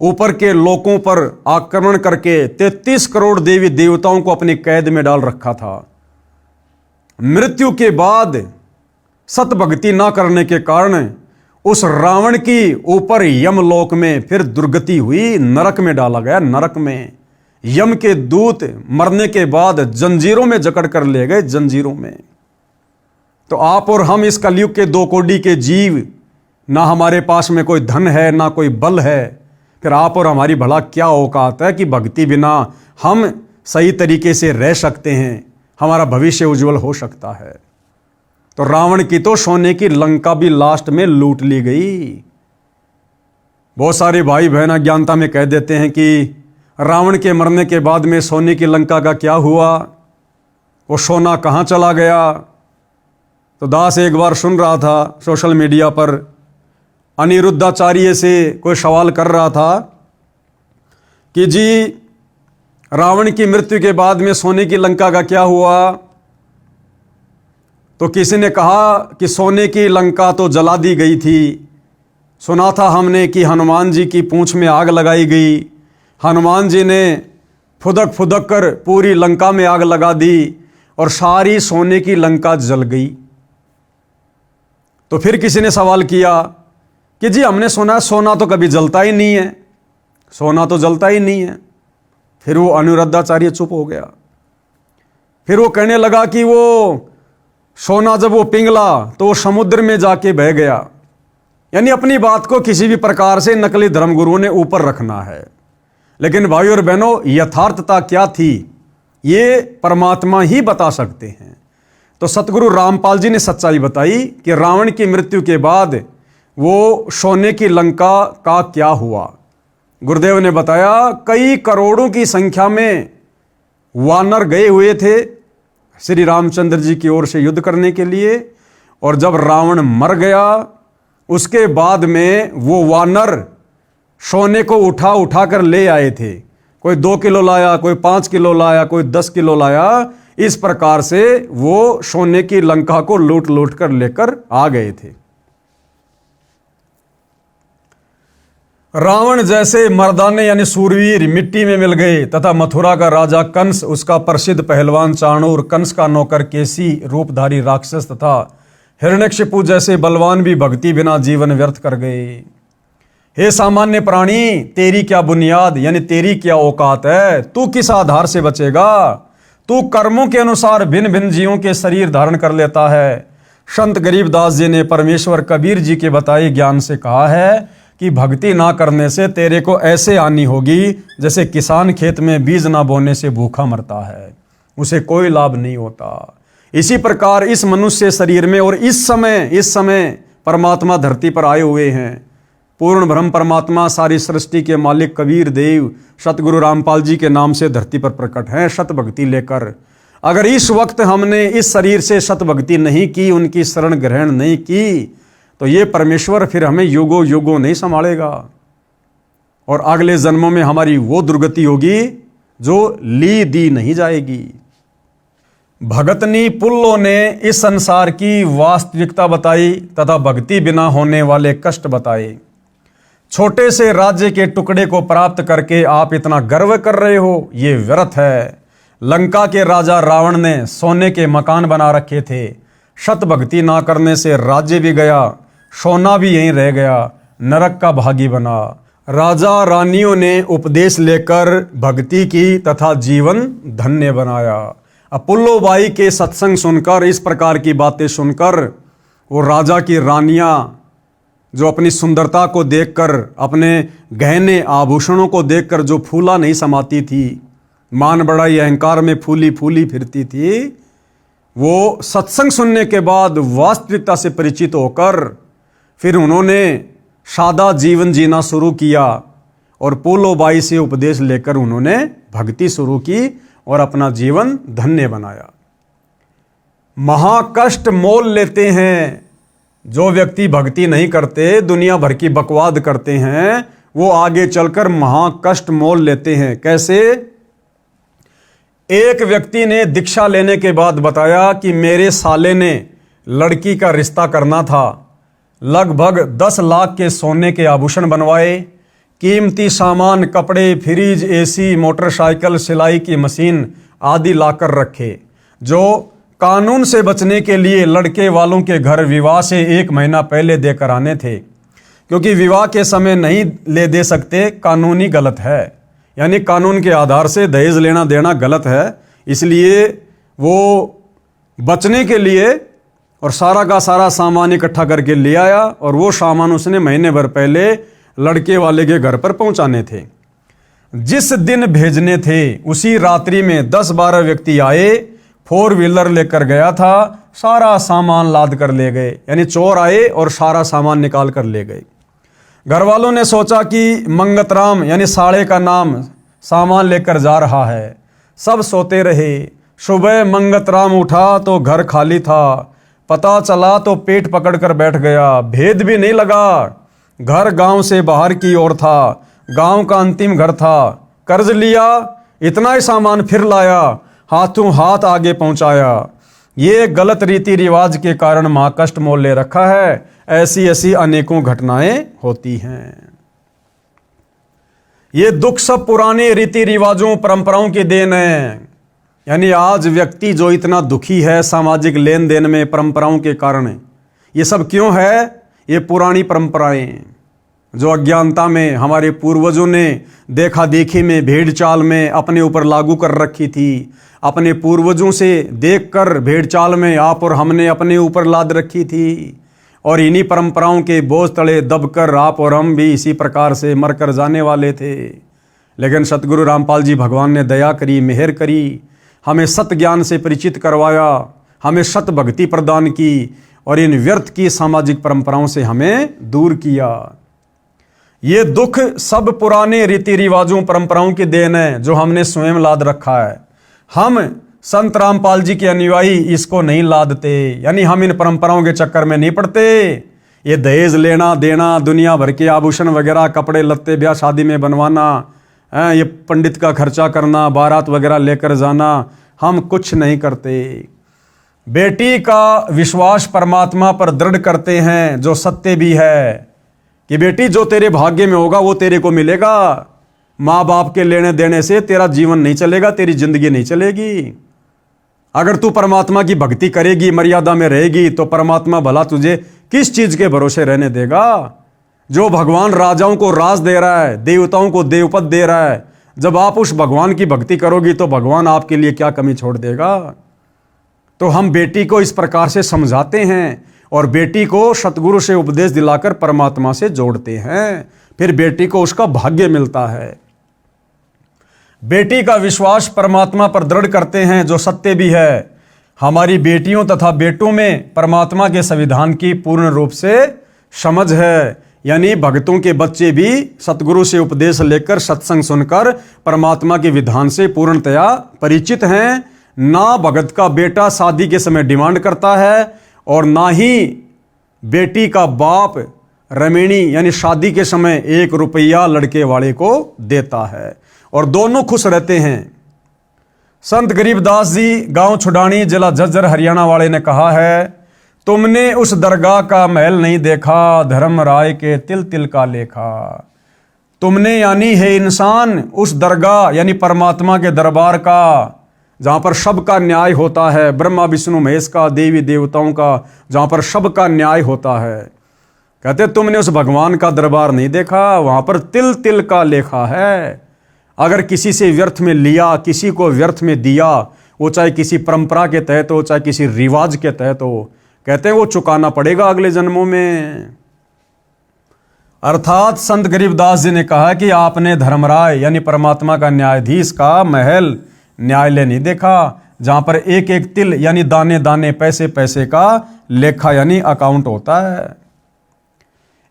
ऊपर के लोकों पर आक्रमण करके 33 करोड़ देवी देवताओं को अपनी कैद में डाल रखा था, मृत्यु के बाद सत भक्ति ना करने के कारण उस रावण की ऊपर यमलोक में फिर दुर्गति हुई, नरक में डाला गया। नरक में यम के दूत मरने के बाद जंजीरों में जकड़ कर ले गए, जंजीरों में। तो आप और हम इस कलयुग के 2 कोड़ी के जीव, ना हमारे पास में कोई धन है ना कोई बल है, फिर आप और हमारी भला क्या औकात है कि भक्ति बिना हम सही तरीके से रह सकते हैं, हमारा भविष्य उज्जवल हो सकता है। तो रावण की तो सोने की लंका भी लास्ट में लूट ली गई। बहुत सारे भाई बहन अज्ञानता में कह देते हैं कि रावण के मरने के बाद में सोने की लंका का क्या हुआ, वो सोना कहाँ चला गया। तो दास एक बार सुन रहा था सोशल मीडिया पर, अनिरुद्धाचार्य से कोई सवाल कर रहा था कि जी रावण की मृत्यु के बाद में सोने की लंका का क्या हुआ। तो किसी ने कहा कि सोने की लंका तो जला दी गई थी। सुना था हमने कि हनुमान जी की पूंछ में आग लगाई गई, हनुमान जी ने फुदक फुदक कर पूरी लंका में आग लगा दी और सारी सोने की लंका जल गई। तो फिर किसी ने सवाल किया कि जी हमने सुना सोना तो कभी जलता ही नहीं है, सोना तो जलता ही नहीं है। फिर वो अनिरुद्धाचार्य चुप हो गया। फिर वो कहने लगा कि वो सोना जब वो पिघला तो वो समुद्र में जाके बह गया। यानी अपनी बात को किसी भी प्रकार से नकली धर्मगुरुओं ने ऊपर रखना है, लेकिन भाई और बहनों यथार्थता क्या थी ये परमात्मा ही बता सकते हैं। तो सतगुरु रामपाल जी ने सच्चाई बताई कि रावण की मृत्यु के बाद वो सोने की लंका का क्या हुआ। गुरुदेव ने बताया कई करोड़ों की संख्या में वानर गए हुए थे श्री रामचंद्र जी की ओर से युद्ध करने के लिए, और जब रावण मर गया उसके बाद में वो वानर सोने को उठा उठा कर ले आए थे। कोई 2 किलो लाया, कोई 5 किलो लाया, कोई 10 किलो लाया। इस प्रकार से वो सोने की लंका को लूट लूट कर लेकर आ गए थे। रावण जैसे मर्दाने यानी सूरवीर मिट्टी में मिल गए तथा मथुरा का राजा कंस, उसका प्रसिद्ध पहलवान चाणूर, कंस का नौकर केसी, रूपधारी राक्षस तथा हिरण्यकशिपु जैसे बलवान भी भक्ति बिना जीवन व्यर्थ कर गए। हे सामान्य प्राणी, तेरी क्या बुनियाद यानी तेरी क्या औकात है? तू किस आधार से बचेगा? तू कर्मों के अनुसार भिन्न भिन्न जीवों के शरीर धारण कर लेता है। संत गरीबदास जी ने परमेश्वर कबीर जी के बताए ज्ञान से कहा है कि भक्ति ना करने से तेरे को ऐसे हानि होगी जैसे किसान खेत में बीज ना बोने से भूखा मरता है, उसे कोई लाभ नहीं होता। इसी प्रकार इस मनुष्य शरीर में और इस समय परमात्मा धरती पर आए हुए हैं। पूर्ण ब्रह्म परमात्मा सारी सृष्टि के मालिक कबीर देव सतगुरु रामपाल जी के नाम से धरती पर प्रकट हैं सत भक्ति लेकर। अगर इस वक्त हमने इस शरीर से सत भक्ति नहीं की, उनकी शरण ग्रहण नहीं की, तो ये परमेश्वर फिर हमें युगों युगों नहीं संभालेगा और अगले जन्मों में हमारी वो दुर्गति होगी जो ली दी नहीं जाएगी। भगतनी पुल्लों ने इस संसार की वास्तविकता बताई तथा भक्ति बिना होने वाले कष्ट बताए। छोटे से राज्य के टुकड़े को प्राप्त करके आप इतना गर्व कर रहे हो, ये व्यर्थ है। लंका के राजा रावण ने सोने के मकान बना रखे थे। सत भक्ति ना करने से राज्य भी गया, सोना भी यहीं रह गया, नरक का भागी बना। राजा रानियों ने उपदेश लेकर भक्ति की तथा जीवन धन्य बनाया। अपुल्लो बाई के सत्संग सुनकर, इस प्रकार की बातें सुनकर, वो राजा की रानियां जो अपनी सुंदरता को देखकर, अपने गहने आभूषणों को देखकर जो फूला नहीं समाती थी, मान बड़ाई अहंकार में फूली फूली फिरती थी, वो सत्संग सुनने के बाद वास्तविकता से परिचित होकर फिर उन्होंने सादा जीवन जीना शुरू किया और पोलो बाई से उपदेश लेकर उन्होंने भक्ति शुरू की और अपना जीवन धन्य बनाया। महाकष्ट मोल लेते हैं जो व्यक्ति भक्ति नहीं करते, दुनिया भर की बकवाद करते हैं, वो आगे चलकर महाकष्ट मोल लेते हैं। कैसे? एक व्यक्ति ने दीक्षा लेने के बाद बताया कि मेरे साले ने लड़की का रिश्ता करना था, लगभग 10 लाख के सोने के आभूषण बनवाए, कीमती सामान, कपड़े, फ्रिज, एसी, मोटरसाइकिल, सिलाई की मशीन आदि लाकर रखे, जो कानून से बचने के लिए लड़के वालों के घर विवाह से 1 महीना पहले देकर आने थे, क्योंकि विवाह के समय नहीं ले दे सकते, कानूनी गलत है, यानी कानून के आधार से दहेज लेना देना गलत है। इसलिए वो बचने के लिए और सारा का सारा सामान इकट्ठा करके ले आया और वो सामान उसने महीने भर पहले लड़के वाले के घर पर पहुंचाने थे। जिस दिन भेजने थे उसी रात्रि में 10-12 व्यक्ति आए, 4 व्हीलर लेकर गया था, सारा सामान लाद कर ले गए, यानी चोर आए और सारा सामान निकाल कर ले गए। घर वालों ने सोचा कि मंगतराम यानी साले का नाम सामान लेकर जा रहा है, सब सोते रहे। सुबह मंगतराम उठा तो घर खाली था, पता चला तो पेट पकड़कर बैठ गया, भेद भी नहीं लगा। घर गांव से बाहर की ओर था, गांव का अंतिम घर था, कर्ज लिया, इतना ही सामान फिर लाया, हाथों हाथ आगे पहुंचाया। ये गलत रीति रिवाज के कारण महाकष्ट मोल ले रखा है। ऐसी ऐसी अनेकों घटनाएं होती हैं। ये दुख सब पुराने रीति रिवाजों परंपराओं की देन है। यानी आज व्यक्ति जो इतना दुखी है सामाजिक लेन देन में परंपराओं के कारण, ये सब क्यों है? ये पुरानी परंपराएं जो अज्ञानता में हमारे पूर्वजों ने देखा देखी में, भेड़ चाल में अपने ऊपर लागू कर रखी थी। अपने पूर्वजों से देखकर भेड़ चाल में आप और हमने अपने ऊपर लाद रखी थी और इन्हीं परंपराओं के बोझ तले दबकर आप और हम भी इसी प्रकार से मरकर जाने वाले थे। लेकिन सतगुरु रामपाल जी भगवान ने दया करी, मेहर करी, हमें सत ज्ञान से परिचित करवाया, हमें सत भक्ति प्रदान की और इन व्यर्थ की सामाजिक परंपराओं से हमें दूर किया। ये दुख सब पुराने रीति रिवाजों परंपराओं की देन है जो हमने स्वयं लाद रखा है। हम संत रामपाल जी के अनुयायी इसको नहीं लादते, यानी हम इन परंपराओं के चक्कर में नहीं पड़ते। ये दहेज लेना देना, दुनिया भर के आभूषण वगैरह, कपड़े लत्ते ब्याह शादी में बनवाना, ये पंडित का खर्चा करना, बारात वगैरह लेकर जाना, हम कुछ नहीं करते। बेटी का विश्वास परमात्मा पर दृढ़ करते हैं जो सत्य भी है कि बेटी जो तेरे भाग्य में होगा वो तेरे को मिलेगा। माँ बाप के लेने देने से तेरा जीवन नहीं चलेगा, तेरी जिंदगी नहीं चलेगी। अगर तू परमात्मा की भक्ति करेगी, मर्यादा में रहेगी, तो परमात्मा भला तुझे किस चीज के भरोसे रहने देगा? जो भगवान राजाओं को राज दे रहा है, देवताओं को देवपद दे रहा है, जब आप उस भगवान की भक्ति करोगी तो भगवान आपके लिए क्या कमी छोड़ देगा? तो हम बेटी को इस प्रकार से समझाते हैं और बेटी को सतगुरु से उपदेश दिलाकर परमात्मा से जोड़ते हैं, फिर बेटी को उसका भाग्य मिलता है। बेटी का विश्वास परमात्मा पर दृढ़ करते हैं जो सत्य भी है। हमारी बेटियों तथा बेटों में परमात्मा के संविधान की पूर्ण रूप से समझ है, यानी भक्तों के बच्चे भी सतगुरु से उपदेश लेकर सत्संग सुनकर परमात्मा के विधान से पूर्णतया परिचित हैं। ना भगत का बेटा शादी के समय डिमांड करता है और ना ही बेटी का बाप रमेणी यानी शादी के समय 1 रुपया लड़के वाले को देता है और दोनों खुश रहते हैं। संत गरीबदास जी गांव छुडानी जिला झज्जर हरियाणा वाले ने कहा है, तुमने उस दरगाह का महल नहीं देखा, धर्म राय के तिल तिल का लेखा। तुमने यानी है इंसान उस दरगाह यानी परमात्मा के दरबार का जहाँ पर सबका न्याय होता है, ब्रह्मा विष्णु महेश का, देवी देवताओं का, जहाँ पर सबका न्याय होता है। कहते तुमने उस भगवान का दरबार नहीं देखा, वहाँ पर तिल तिल का लेखा है। अगर किसी से व्यर्थ में लिया, किसी को व्यर्थ में दिया, वो चाहे किसी परंपरा के तहत हो, चाहे किसी रिवाज के तहत हो, कहते हैं वो चुकाना पड़ेगा अगले जन्मों में। अर्थात संत गरीबदास जी ने कहा कि आपने धर्मराय यानी परमात्मा का न्यायाधीश का महल न्यायालय नहीं देखा, जहां पर एक एक तिल यानी दाने दाने पैसे पैसे का लेखा यानी अकाउंट होता है।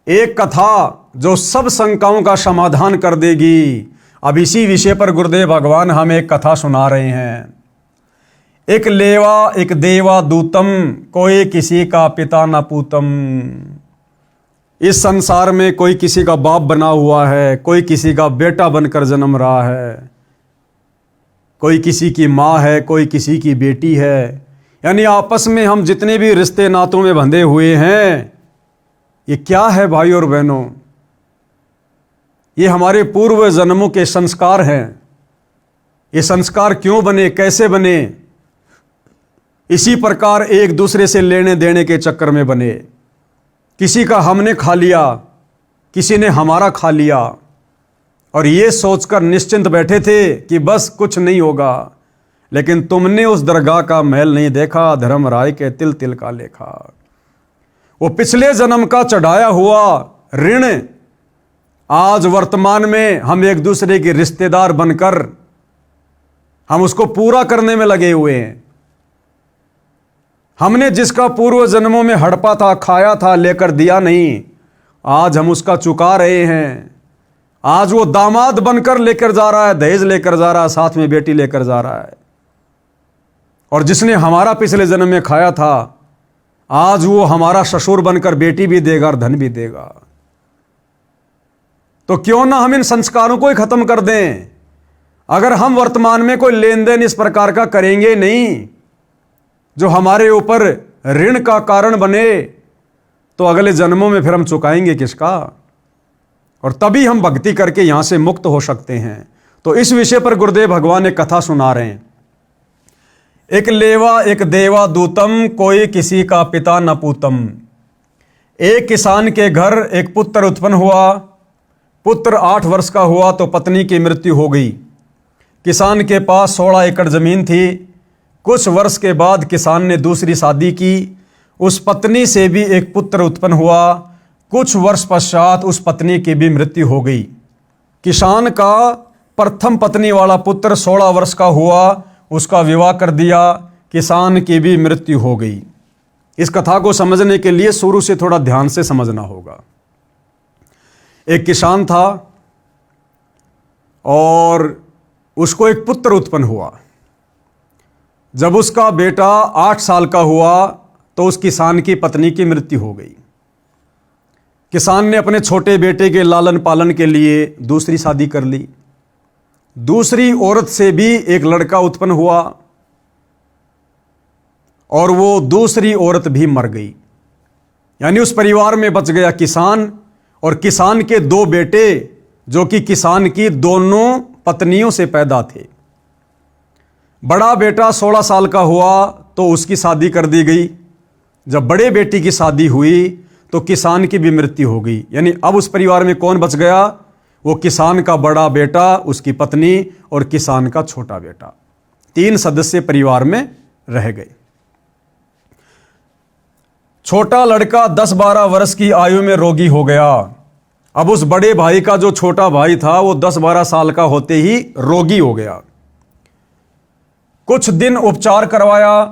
एक कथा जो सब शंकाओं का समाधान कर देगी। अब इसी विषय पर गुरुदेव भगवान हमें एक कथा सुना रहे हैं। एक लेवा एक देवा दूतम, कोई किसी का पिता न पूतम। इस संसार में कोई किसी का बाप बना हुआ है, कोई किसी का बेटा बनकर जन्म रहा है, कोई किसी की माँ है, कोई किसी की बेटी है। यानी आपस में हम जितने भी रिश्ते नातों में बंधे हुए हैं, ये क्या है भाई और बहनों? ये हमारे पूर्व जन्मों के संस्कार हैं। ये संस्कार क्यों बने, कैसे बने? इसी प्रकार एक दूसरे से लेने देने के चक्कर में बने। किसी का हमने खा लिया, किसी ने हमारा खा लिया, और ये सोचकर निश्चिंत बैठे थे कि बस कुछ नहीं होगा। लेकिन तुमने उस दरगाह का महल नहीं देखा, धर्मराय के तिल तिल का लेखा। वो पिछले जन्म का चढ़ाया हुआ ऋण आज वर्तमान में हम एक दूसरे के रिश्तेदार बनकर हम उसको पूरा करने में लगे हुए हैं। हमने जिसका पूर्व जन्मों में हड़पा था, खाया था, लेकर दिया नहीं, आज हम उसका चुका रहे हैं। आज वो दामाद बनकर लेकर जा रहा है, दहेज लेकर जा रहा है, साथ में बेटी लेकर जा रहा है। और जिसने हमारा पिछले जन्म में खाया था, आज वो हमारा ससुर बनकर बेटी भी देगा और धन भी देगा। तो क्यों ना हम इन संस्कारों को ही खत्म कर दें। अगर हम वर्तमान में कोई लेन देन इस प्रकार का करेंगे नहीं जो हमारे ऊपर ऋण का कारण बने, तो अगले जन्मों में फिर हम चुकाएंगे किसका? और तभी हम भक्ति करके यहां से मुक्त हो सकते हैं। तो इस विषय पर गुरुदेव भगवान एक कथा सुना रहे हैं। एक लेवा एक देवा दूतम, कोई किसी का पिता न पूतम। एक किसान के घर एक पुत्र उत्पन्न हुआ। पुत्र 8 वर्ष का हुआ तो पत्नी की मृत्यु हो गई। किसान के पास 16 एकड़ जमीन थी। कुछ वर्ष के बाद किसान ने दूसरी शादी की। उस पत्नी से भी एक पुत्र उत्पन्न हुआ। कुछ वर्ष पश्चात उस पत्नी की भी मृत्यु हो गई। किसान का प्रथम पत्नी वाला पुत्र 16 वर्ष का हुआ, उसका विवाह कर दिया। किसान की भी मृत्यु हो गई। इस कथा को समझने के लिए शुरू से थोड़ा ध्यान से समझना होगा। एक किसान था और उसको एक पुत्र उत्पन्न हुआ। जब उसका बेटा 8 साल का हुआ तो उस किसान की पत्नी की मृत्यु हो गई। किसान ने अपने छोटे बेटे के लालन पालन के लिए दूसरी शादी कर ली। दूसरी औरत से भी एक लड़का उत्पन्न हुआ और वो दूसरी औरत भी मर गई। यानी उस परिवार में बच गया किसान और किसान के 2 बेटे, जो कि किसान की दोनों पत्नियों से पैदा थे। बड़ा बेटा 16 साल का हुआ तो उसकी शादी कर दी गई। जब बड़े बेटी की शादी हुई तो किसान की भी मृत्यु हो गई। यानी अब उस परिवार में कौन बच गया? वो किसान का बड़ा बेटा, उसकी पत्नी और किसान का छोटा बेटा। 3 सदस्य परिवार में रह गए। छोटा लड़का 10-12 वर्ष की आयु में रोगी हो गया। अब उस बड़े भाई का जो छोटा भाई था वो 10-12 साल का होते ही रोगी हो गया। कुछ दिन उपचार करवाया।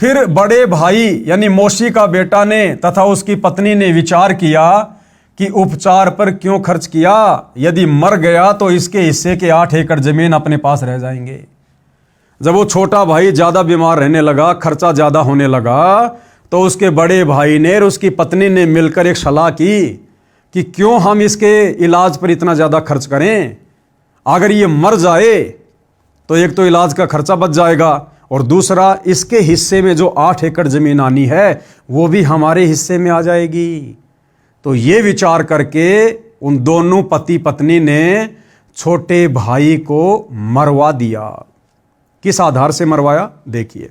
फिर बड़े भाई यानी मौसी का बेटा ने तथा उसकी पत्नी ने विचार किया कि उपचार पर क्यों खर्च किया, यदि मर गया तो इसके हिस्से के 8 एकड़ जमीन अपने पास रह जाएंगे। जब वो छोटा भाई ज्यादा बीमार रहने लगा, खर्चा ज्यादा होने लगा, तो उसके बड़े भाई ने और उसकी पत्नी ने मिलकर एक सलाह की कि क्यों हम इसके इलाज पर इतना ज्यादा खर्च करें। अगर ये मर जाए तो एक तो इलाज का खर्चा बच जाएगा और दूसरा इसके हिस्से में जो 8 एकड़ जमीन आनी है वो भी हमारे हिस्से में आ जाएगी। तो ये विचार करके उन दोनों पति पत्नी ने छोटे भाई को मरवा दिया। किस आधार से मरवाया देखिए।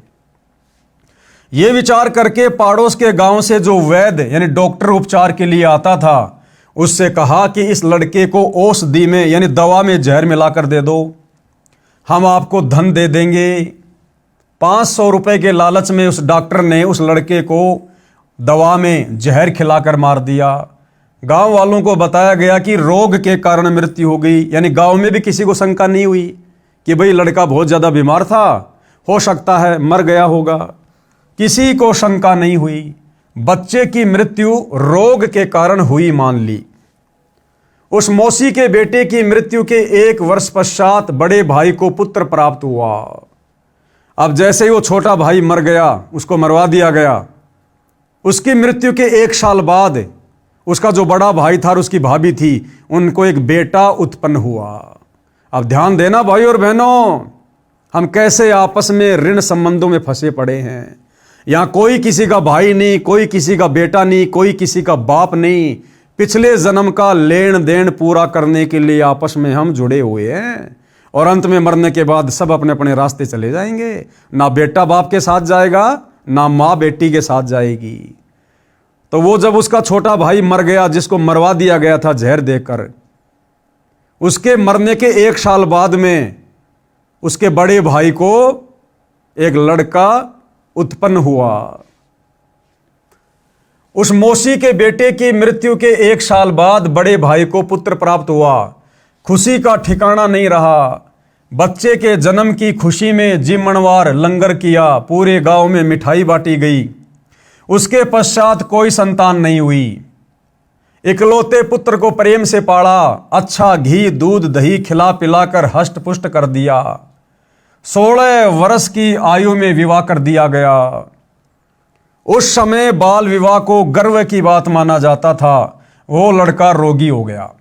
ये विचार करके पड़ोस के गांव से जो वैद्य यानी डॉक्टर उपचार के लिए आता था, उससे कहा कि इस लड़के को औषधि में यानी दवा में जहर मिलाकर दे दो, हम आपको धन दे देंगे। 500 रुपए के लालच में उस डॉक्टर ने उस लड़के को दवा में जहर खिलाकर मार दिया। गांव वालों को बताया गया कि रोग के कारण मृत्यु हो गई, यानी गांव में भी किसी को शंका नहीं हुई कि भाई लड़का बहुत ज़्यादा बीमार था, हो सकता है मर गया होगा। किसी को शंका नहीं हुई। बच्चे की मृत्यु रोग के कारण हुई मान ली। उस मौसी के बेटे की मृत्यु के 1 वर्ष पश्चात बड़े भाई को पुत्र प्राप्त हुआ। अब जैसे ही वो छोटा भाई मर गया, उसको मरवा दिया गया। उसकी मृत्यु के 1 साल बाद उसका जो बड़ा भाई था और उसकी भाभी थी, उनको एक बेटा उत्पन्न हुआ। अब ध्यान देना भाई और बहनों, हम कैसे आपस में ऋण संबंधों में फंसे पड़े हैं। यहां कोई किसी का भाई नहीं, कोई किसी का बेटा नहीं, कोई किसी का बाप नहीं। पिछले जन्म का लेन देन पूरा करने के लिए आपस में हम जुड़े हुए हैं, और अंत में मरने के बाद सब अपने अपने रास्ते चले जाएंगे। ना बेटा बाप के साथ जाएगा, ना माँ बेटी के साथ जाएगी। तो वो जब उसका छोटा भाई मर गया, जिसको मरवा दिया गया था जहर देकर, उसके मरने के 1 साल बाद में उसके बड़े भाई को एक लड़का उत्पन्न हुआ। उस मौसी के बेटे की मृत्यु के 1 साल बाद बड़े भाई को पुत्र प्राप्त हुआ। खुशी का ठिकाना नहीं रहा। बच्चे के जन्म की खुशी में जिमणवार लंगर किया, पूरे गांव में मिठाई बांटी गई। उसके पश्चात कोई संतान नहीं हुई। इकलौते पुत्र को प्रेम से पाला, अच्छा घी दूध दही खिला पिलाकर हष्ट पुष्ट कर दिया। 16 वर्ष की आयु में विवाह कर दिया गया। उस समय बाल विवाह को गर्व की बात माना जाता था। वो लड़का रोगी हो गया।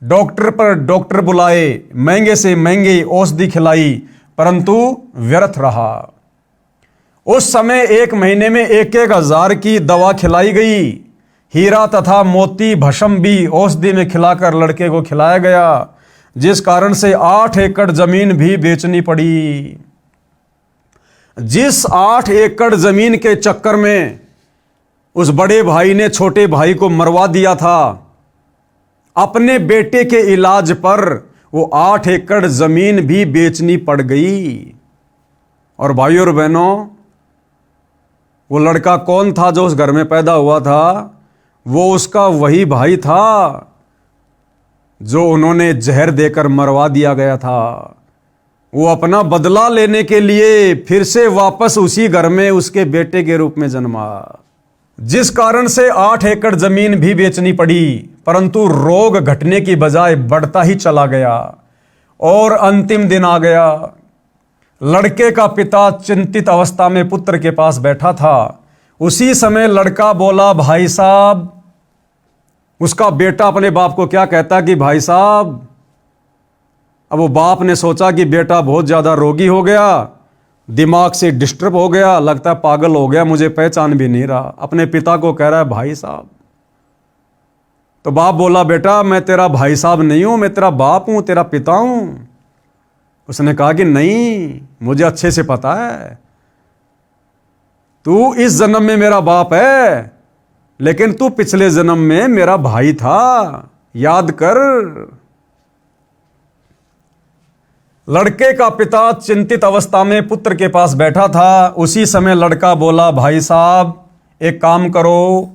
डॉक्टर पर डॉक्टर बुलाए, महंगे से महंगी औषधि खिलाई, परंतु व्यर्थ रहा। उस समय 1 महीने में 1-1 हजार की दवा खिलाई गई। हीरा तथा मोती भस्म भी औषधि में खिलाकर लड़के को खिलाया गया, जिस कारण से 8 एकड़ जमीन भी बेचनी पड़ी। जिस 8 एकड़ जमीन के चक्कर में उस बड़े भाई ने छोटे भाई को मरवा दिया था, अपने बेटे के इलाज पर वो 8 एकड़ जमीन भी बेचनी पड़ गई। और भाइयों और बहनों, वो लड़का कौन था जो उस घर में पैदा हुआ था? वो उसका वही भाई था जो उन्होंने जहर देकर मरवा दिया गया था। वो अपना बदला लेने के लिए फिर से वापस उसी घर में उसके बेटे के रूप में जन्मा, जिस कारण से 8 एकड़ जमीन भी बेचनी पड़ी। परंतु रोग घटने की बजाय बढ़ता ही चला गया और अंतिम दिन आ गया। लड़के का पिता चिंतित अवस्था में पुत्र के पास बैठा था। उसी समय लड़का बोला, भाई साहब। उसका बेटा अपने बाप को क्या कहता कि भाई साहब। अब वो बाप ने सोचा कि बेटा बहुत ज्यादा रोगी हो गया, दिमाग से डिस्टर्ब हो गया, लगता है पागल हो गया, मुझे पहचान भी नहीं रहा। अपने पिता को कह रहा है भाई साहब। तो बाप बोला, बेटा मैं तेरा भाई साहब नहीं हूं, मैं तेरा बाप हूं, तेरा पिता हूं। उसने कहा कि नहीं, मुझे अच्छे से पता है, तू इस जन्म में मेरा बाप है, लेकिन तू पिछले जन्म में मेरा भाई था, याद कर। लड़के का पिता चिंतित अवस्था में पुत्र के पास बैठा था। उसी समय लड़का बोला, भाई साहब एक काम करो।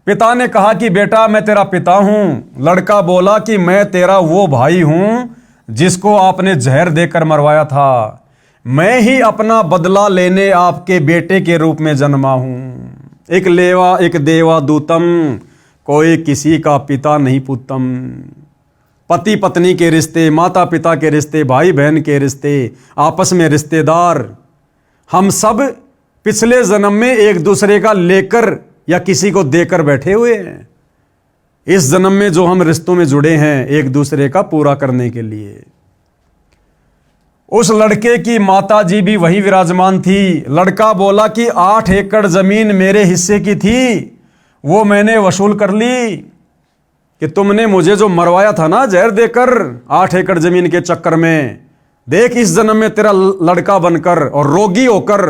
पिता ने कहा कि बेटा मैं तेरा पिता हूं। लड़का बोला कि मैं तेरा वो भाई हूं जिसको आपने जहर देकर मरवाया था। मैं ही अपना बदला लेने आपके बेटे के रूप में जन्मा हूं। एक लेवा एक देवा दूतम, कोई किसी का पिता नहीं पुतम। पति पत्नी के रिश्ते, माता पिता के रिश्ते, भाई बहन के रिश्ते, आपस में रिश्तेदार, हम सब पिछले जन्म में एक दूसरे का लेकर या किसी को देकर बैठे हुए हैं। इस जन्म में जो हम रिश्तों में जुड़े हैं एक दूसरे का पूरा करने के लिए। उस लड़के की माता जी भी वहीं विराजमान थी। लड़का बोला कि 8 एकड़ जमीन मेरे हिस्से की थी, वो मैंने वसूल कर ली कि तुमने मुझे जो मरवाया था ना जहर देकर 8 एकड़ जमीन के चक्कर में, देख इस जन्म में तेरा लड़का बनकर और रोगी होकर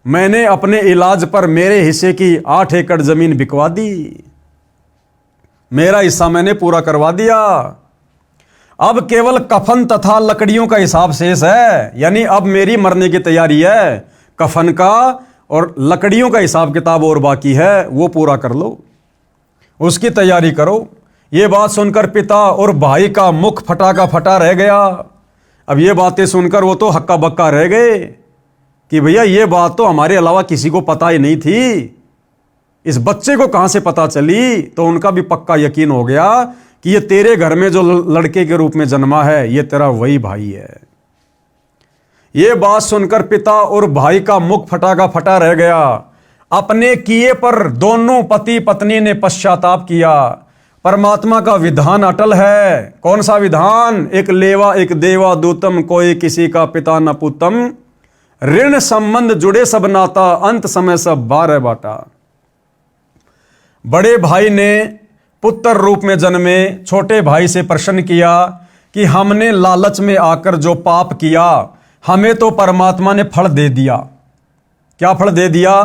मैंने अपने इलाज पर मेरे हिस्से की 8 एकड़ जमीन बिकवा दी, मेरा हिस्सा मैंने पूरा करवा दिया। अब केवल कफन तथा लकड़ियों का हिसाब शेष है, यानी अब मेरी मरने की तैयारी है, कफन का और लकड़ियों का हिसाब किताब और बाकी है, वो पूरा कर लो, उसकी तैयारी करो। ये बात सुनकर पिता और भाई का मुख फटा का फटा रह गया। अब ये बातें सुनकर वो तो हक्का बक्का रह गए कि भैया ये बात तो हमारे अलावा किसी को पता ही नहीं थी, इस बच्चे को कहां से पता चली। तो उनका भी पक्का यकीन हो गया कि ये तेरे घर में जो लड़के के रूप में जन्मा है ये तेरा वही भाई है। ये बात सुनकर पिता और भाई का मुख फटा का फटा रह गया। अपने किए पर दोनों पति पत्नी ने पश्चाताप किया। परमात्मा का विधान अटल है। कौन सा विधान? एक लेवा एक देवा दूतम, कोई किसी का पिता न पुतम, ऋण संबंध जुड़े सब नाता, अंत समय सब बारह बाटा। बड़े भाई ने पुत्र रूप में जन्मे छोटे भाई से प्रश्न किया कि हमने लालच में आकर जो पाप किया हमें तो परमात्मा ने फल दे दिया। क्या फल दे दिया?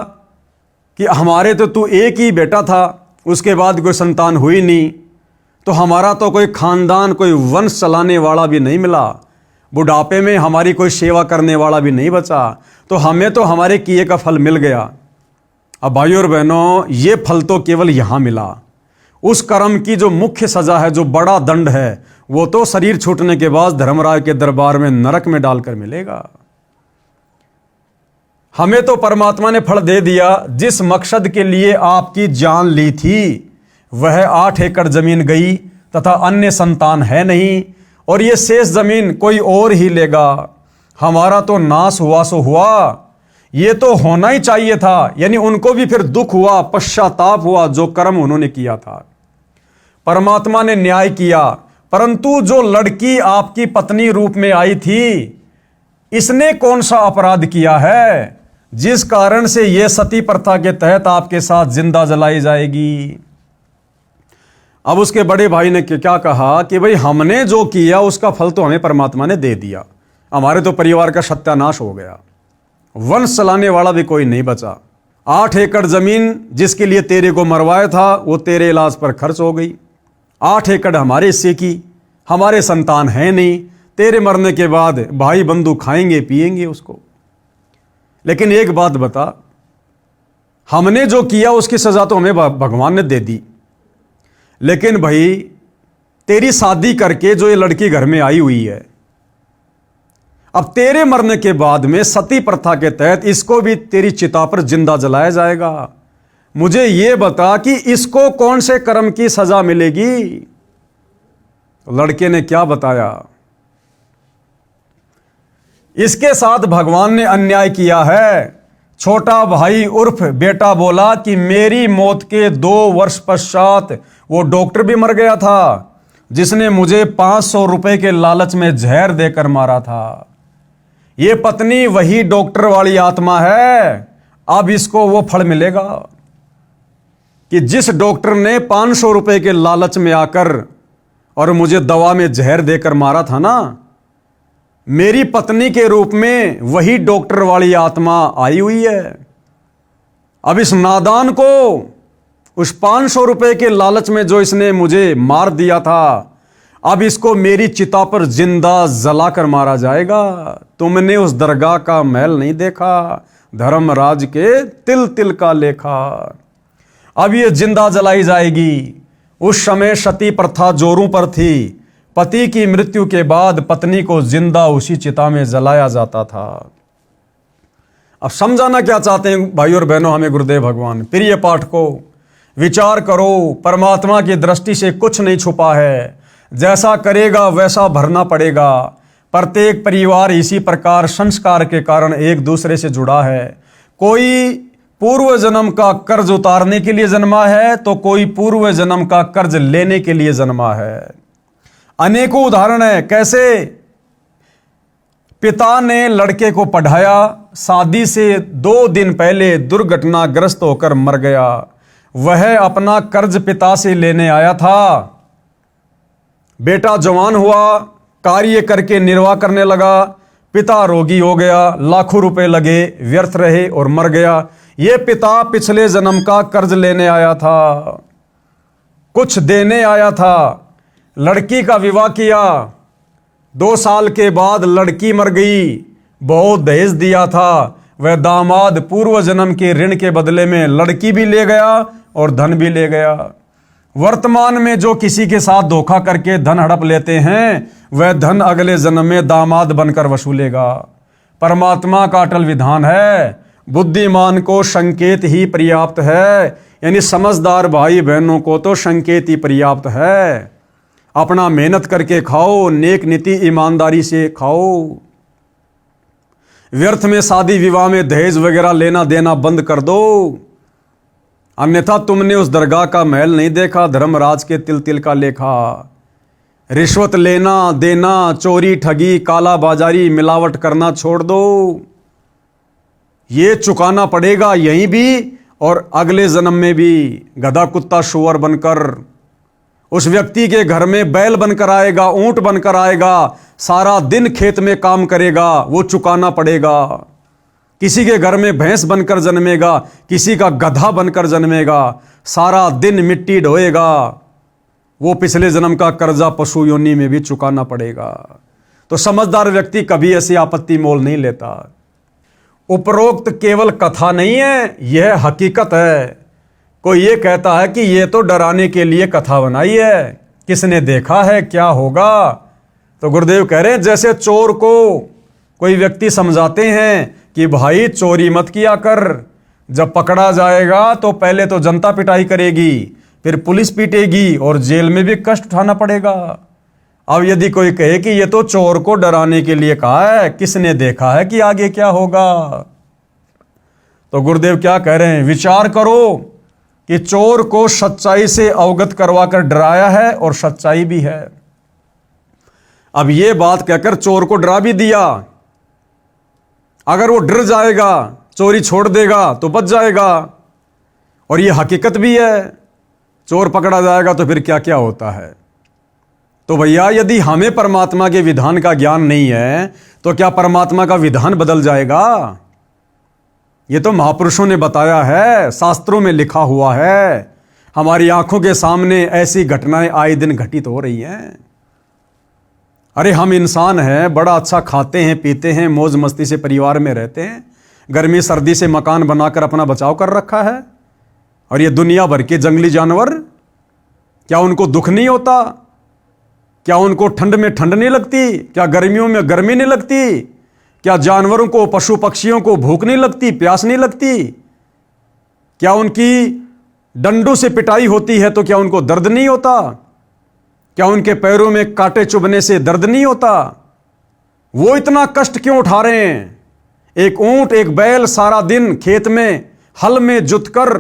कि हमारे तो तू एक ही बेटा था, उसके बाद कोई संतान हुई नहीं, तो हमारा तो कोई खानदान कोई वंश चलाने वाला भी नहीं मिला, बुढ़ापे में हमारी कोई सेवा करने वाला भी नहीं बचा, तो हमें तो हमारे किए का फल मिल गया। अब भाइयों और बहनों, ये फल तो केवल यहां मिला। उस कर्म की जो मुख्य सजा है, जो बड़ा दंड है, वो तो शरीर छूटने के बाद धर्मराज के दरबार में नरक में डालकर मिलेगा। हमें तो परमात्मा ने फल दे दिया। जिस मकसद के लिए आपकी जान ली थी वह 8 एकड़ जमीन गई तथा अन्य संतान है नहीं, और ये शेष जमीन कोई और ही लेगा। हमारा तो नाश हुआ सो हुआ, ये तो होना ही चाहिए था। यानी उनको भी फिर दुख हुआ, पश्चाताप हुआ जो कर्म उन्होंने किया था। परमात्मा ने न्याय किया, परंतु जो लड़की आपकी पत्नी रूप में आई थी, इसने कौन सा अपराध किया है जिस कारण से यह सती प्रथा के तहत आपके साथ जिंदा जलाई जाएगी? अब उसके बड़े भाई ने क्या कहा कि भाई हमने जो किया उसका फल तो हमें परमात्मा ने दे दिया, हमारे तो परिवार का सत्यानाश हो गया, वंश चलाने वाला भी कोई नहीं बचा। 8 एकड़ जमीन जिसके लिए तेरे को मरवाया था वो तेरे इलाज पर खर्च हो गई। 8 एकड़ हमारे हिस्से की, हमारे संतान है नहीं, तेरे मरने के बाद भाई बंधु खाएंगे पिएंगे उसको। लेकिन एक बात बता, हमने जो किया उसकी सजा तो हमें भगवान ने दे दी, लेकिन भाई तेरी शादी करके जो ये लड़की घर में आई हुई है, अब तेरे मरने के बाद में सती प्रथा के तहत इसको भी तेरी चिता पर जिंदा जलाया जाएगा। मुझे यह बता कि इसको कौन से कर्म की सजा मिलेगी? लड़के ने क्या बताया? इसके साथ भगवान ने अन्याय किया है। छोटा भाई उर्फ बेटा बोला कि मेरी मौत के 2 वर्ष पश्चात वो डॉक्टर भी मर गया था जिसने मुझे 500 रुपए के लालच में जहर देकर मारा था। ये पत्नी वही डॉक्टर वाली आत्मा है। अब इसको वो फल मिलेगा कि जिस डॉक्टर ने 500 रुपए के लालच में आकर और मुझे दवा में जहर देकर मारा था ना, मेरी पत्नी के रूप में वही डॉक्टर वाली आत्मा आई हुई है। अब इस नादान को उस 500 रुपए के लालच में जो इसने मुझे मार दिया था, अब इसको मेरी चिता पर जिंदा जलाकर मारा जाएगा। तुमने उस दरगाह का महल नहीं देखा, धर्मराज के तिल तिल का लेखा। अब ये जिंदा जलाई जाएगी। उस समय सती प्रथा जोरों पर थी। पति की मृत्यु के बाद पत्नी को जिंदा उसी चिता में जलाया जाता था। अब समझाना क्या चाहते हैं भाई और बहनों हमें गुरुदेव भगवान? प्रिय पाठ को विचार करो, परमात्मा की दृष्टि से कुछ नहीं छुपा है। जैसा करेगा वैसा भरना पड़ेगा। प्रत्येक परिवार इसी प्रकार संस्कार के कारण एक दूसरे से जुड़ा है। कोई पूर्व जन्म का कर्ज उतारने के लिए जन्मा है तो कोई पूर्व जन्म का कर्ज लेने के लिए जन्मा है। अनेकों उदाहरण है। कैसे? पिता ने लड़के को पढ़ाया, शादी से 2 दिन पहले दुर्घटनाग्रस्त होकर मर गया। वह अपना कर्ज पिता से लेने आया था। बेटा जवान हुआ, कार्य करके निर्वाह करने लगा। पिता रोगी हो गया, लाखों रुपए लगे, व्यर्थ रहे और मर गया। ये पिता पिछले जन्म का कर्ज लेने आया था, कुछ देने आया था। लड़की का विवाह किया, 2 साल के बाद लड़की मर गई। बहुत दहेज दिया था। वह दामाद पूर्व जन्म के ऋण के बदले में लड़की भी ले गया और धन भी ले गया। वर्तमान में जो किसी के साथ धोखा करके धन हड़प लेते हैं, वह धन अगले जन्म में दामाद बनकर वसूलेगा। परमात्मा का अटल विधान है, बुद्धिमान को संकेत ही पर्याप्त है। यानी समझदार भाई बहनों को तो संकेत ही पर्याप्त है। अपना मेहनत करके खाओ, नेक नीति ईमानदारी से खाओ। व्यर्थ में शादी विवाह में दहेज वगैरह लेना देना बंद कर दो, अन्यथा तुमने उस दरगाह का महल नहीं देखा, धर्मराज के तिल तिल का लेखा। रिश्वत लेना देना, चोरी ठगी काला बाजारी मिलावट करना छोड़ दो। ये चुकाना पड़ेगा यहीं भी और अगले जन्म में भी। गधा कुत्ता शुअर बनकर उस व्यक्ति के घर में बैल बनकर आएगा, ऊंट बनकर आएगा, सारा दिन खेत में काम करेगा, वो चुकाना पड़ेगा। किसी के घर में भैंस बनकर जन्मेगा, किसी का गधा बनकर जन्मेगा, सारा दिन मिट्टी ढोएगा, वो पिछले जन्म का कर्जा पशु योनि में भी चुकाना पड़ेगा। तो समझदार व्यक्ति कभी ऐसी आपत्ति मोल नहीं लेता। उपरोक्त केवल कथा नहीं है, यह हकीकत है। कोई ये कहता है कि ये तो डराने के लिए कथा बनाई है, किसने देखा है क्या होगा। तो गुरुदेव कह रहे हैं जैसे चोर को कोई व्यक्ति समझाते हैं कि भाई चोरी मत किया कर, जब पकड़ा जाएगा तो पहले तो जनता पिटाई करेगी, फिर पुलिस पीटेगी और जेल में भी कष्ट उठाना पड़ेगा। अब यदि कोई कहे कि ये तो चोर को डराने के लिए कहा है, किसने देखा है कि आगे क्या होगा। तो गुरुदेव क्या कह रहे हैं, विचार करो कि चोर को सच्चाई से अवगत करवाकर डराया है और सच्चाई भी है। अब यह बात कहकर चोर को डरा भी दिया, अगर वो डर जाएगा, चोरी छोड़ देगा तो बच जाएगा। और यह हकीकत भी है, चोर पकड़ा जाएगा तो फिर क्या क्या होता है। तो भैया यदि हमें परमात्मा के विधान का ज्ञान नहीं है तो क्या परमात्मा का विधान बदल जाएगा। ये तो महापुरुषों ने बताया है, शास्त्रों में लिखा हुआ है, हमारी आंखों के सामने ऐसी घटनाएं आए दिन घटित हो रही हैं। अरे हम इंसान हैं, बड़ा अच्छा खाते हैं पीते हैं, मौज मस्ती से परिवार में रहते हैं, गर्मी सर्दी से मकान बनाकर अपना बचाव कर रखा है। और ये दुनिया भर के जंगली जानवर, क्या उनको दुख नहीं होता? क्या उनको ठंड में ठंड नहीं लगती? क्या गर्मियों में गर्मी नहीं लगती? क्या जानवरों को, पशु पक्षियों को भूख नहीं लगती, प्यास नहीं लगती? क्या उनकी डंडों से पिटाई होती है तो क्या उनको दर्द नहीं होता? क्या उनके पैरों में कांटे चुभने से दर्द नहीं होता? वो इतना कष्ट क्यों उठा रहे हैं? एक ऊंट एक बैल सारा दिन खेत में हल में जुतकर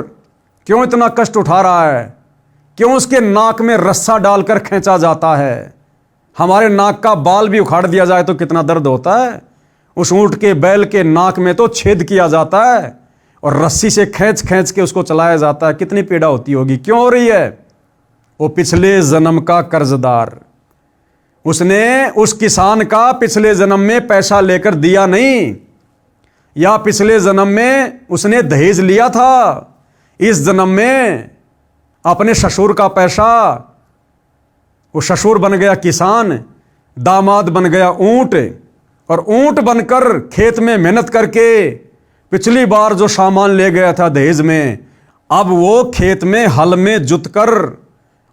क्यों इतना कष्ट उठा रहा है? क्यों उसके नाक में रस्सा डालकर खींचा जाता है? हमारे नाक का बाल भी उखाड़ दिया जाए तो कितना दर्द होता है। उस ऊंट के बैल के नाक में तो छेद किया जाता है और रस्सी से खींच खींच के उसको चलाया जाता है। कितनी पीड़ा होती होगी, क्यों हो रही है? वो पिछले जन्म का कर्जदार, उसने उस किसान का पिछले जन्म में पैसा लेकर दिया नहीं, या पिछले जन्म में उसने दहेज लिया था, इस जन्म में अपने ससुर का पैसा, वो ससुर बन गया किसान, दामाद बन गया ऊंट, और ऊंट बनकर खेत में मेहनत करके पिछली बार जो सामान ले गया था दहेज में, अब वो खेत में हल में जुतकर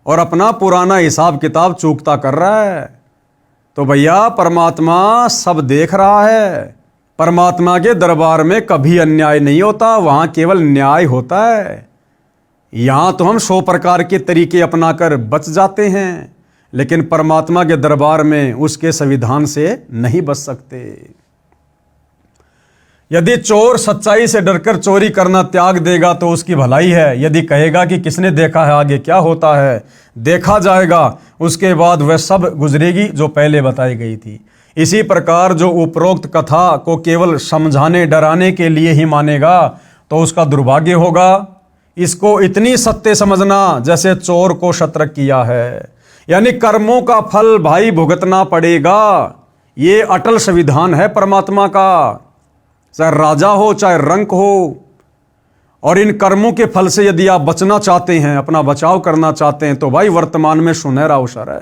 और अपना पुराना हिसाब किताब चूकता कर रहा है। तो भैया परमात्मा सब देख रहा है। परमात्मा के दरबार में कभी अन्याय नहीं होता, वहां केवल न्याय होता है। यहां तो हम 100 प्रकार के तरीके अपनाकर बच जाते हैं, लेकिन परमात्मा के दरबार में उसके संविधान से नहीं बच सकते। यदि चोर सच्चाई से डरकर चोरी करना त्याग देगा तो उसकी भलाई है। यदि कहेगा कि किसने देखा है आगे क्या होता है, देखा जाएगा, उसके बाद वह सब गुजरेगी जो पहले बताई गई थी। इसी प्रकार जो उपरोक्त कथा को केवल समझाने डराने के लिए ही मानेगा तो उसका दुर्भाग्य होगा। इसको इतनी सत्य समझना जैसे चोर को शतरक किया है। यानी कर्मों का फल भाई भुगतना पड़ेगा। ये अटल संविधान है परमात्मा का, चाहे राजा हो चाहे रंक हो। और इन कर्मों के फल से यदि आप बचना चाहते हैं, अपना बचाव करना चाहते हैं, तो भाई वर्तमान में सुनहरा अवसर है।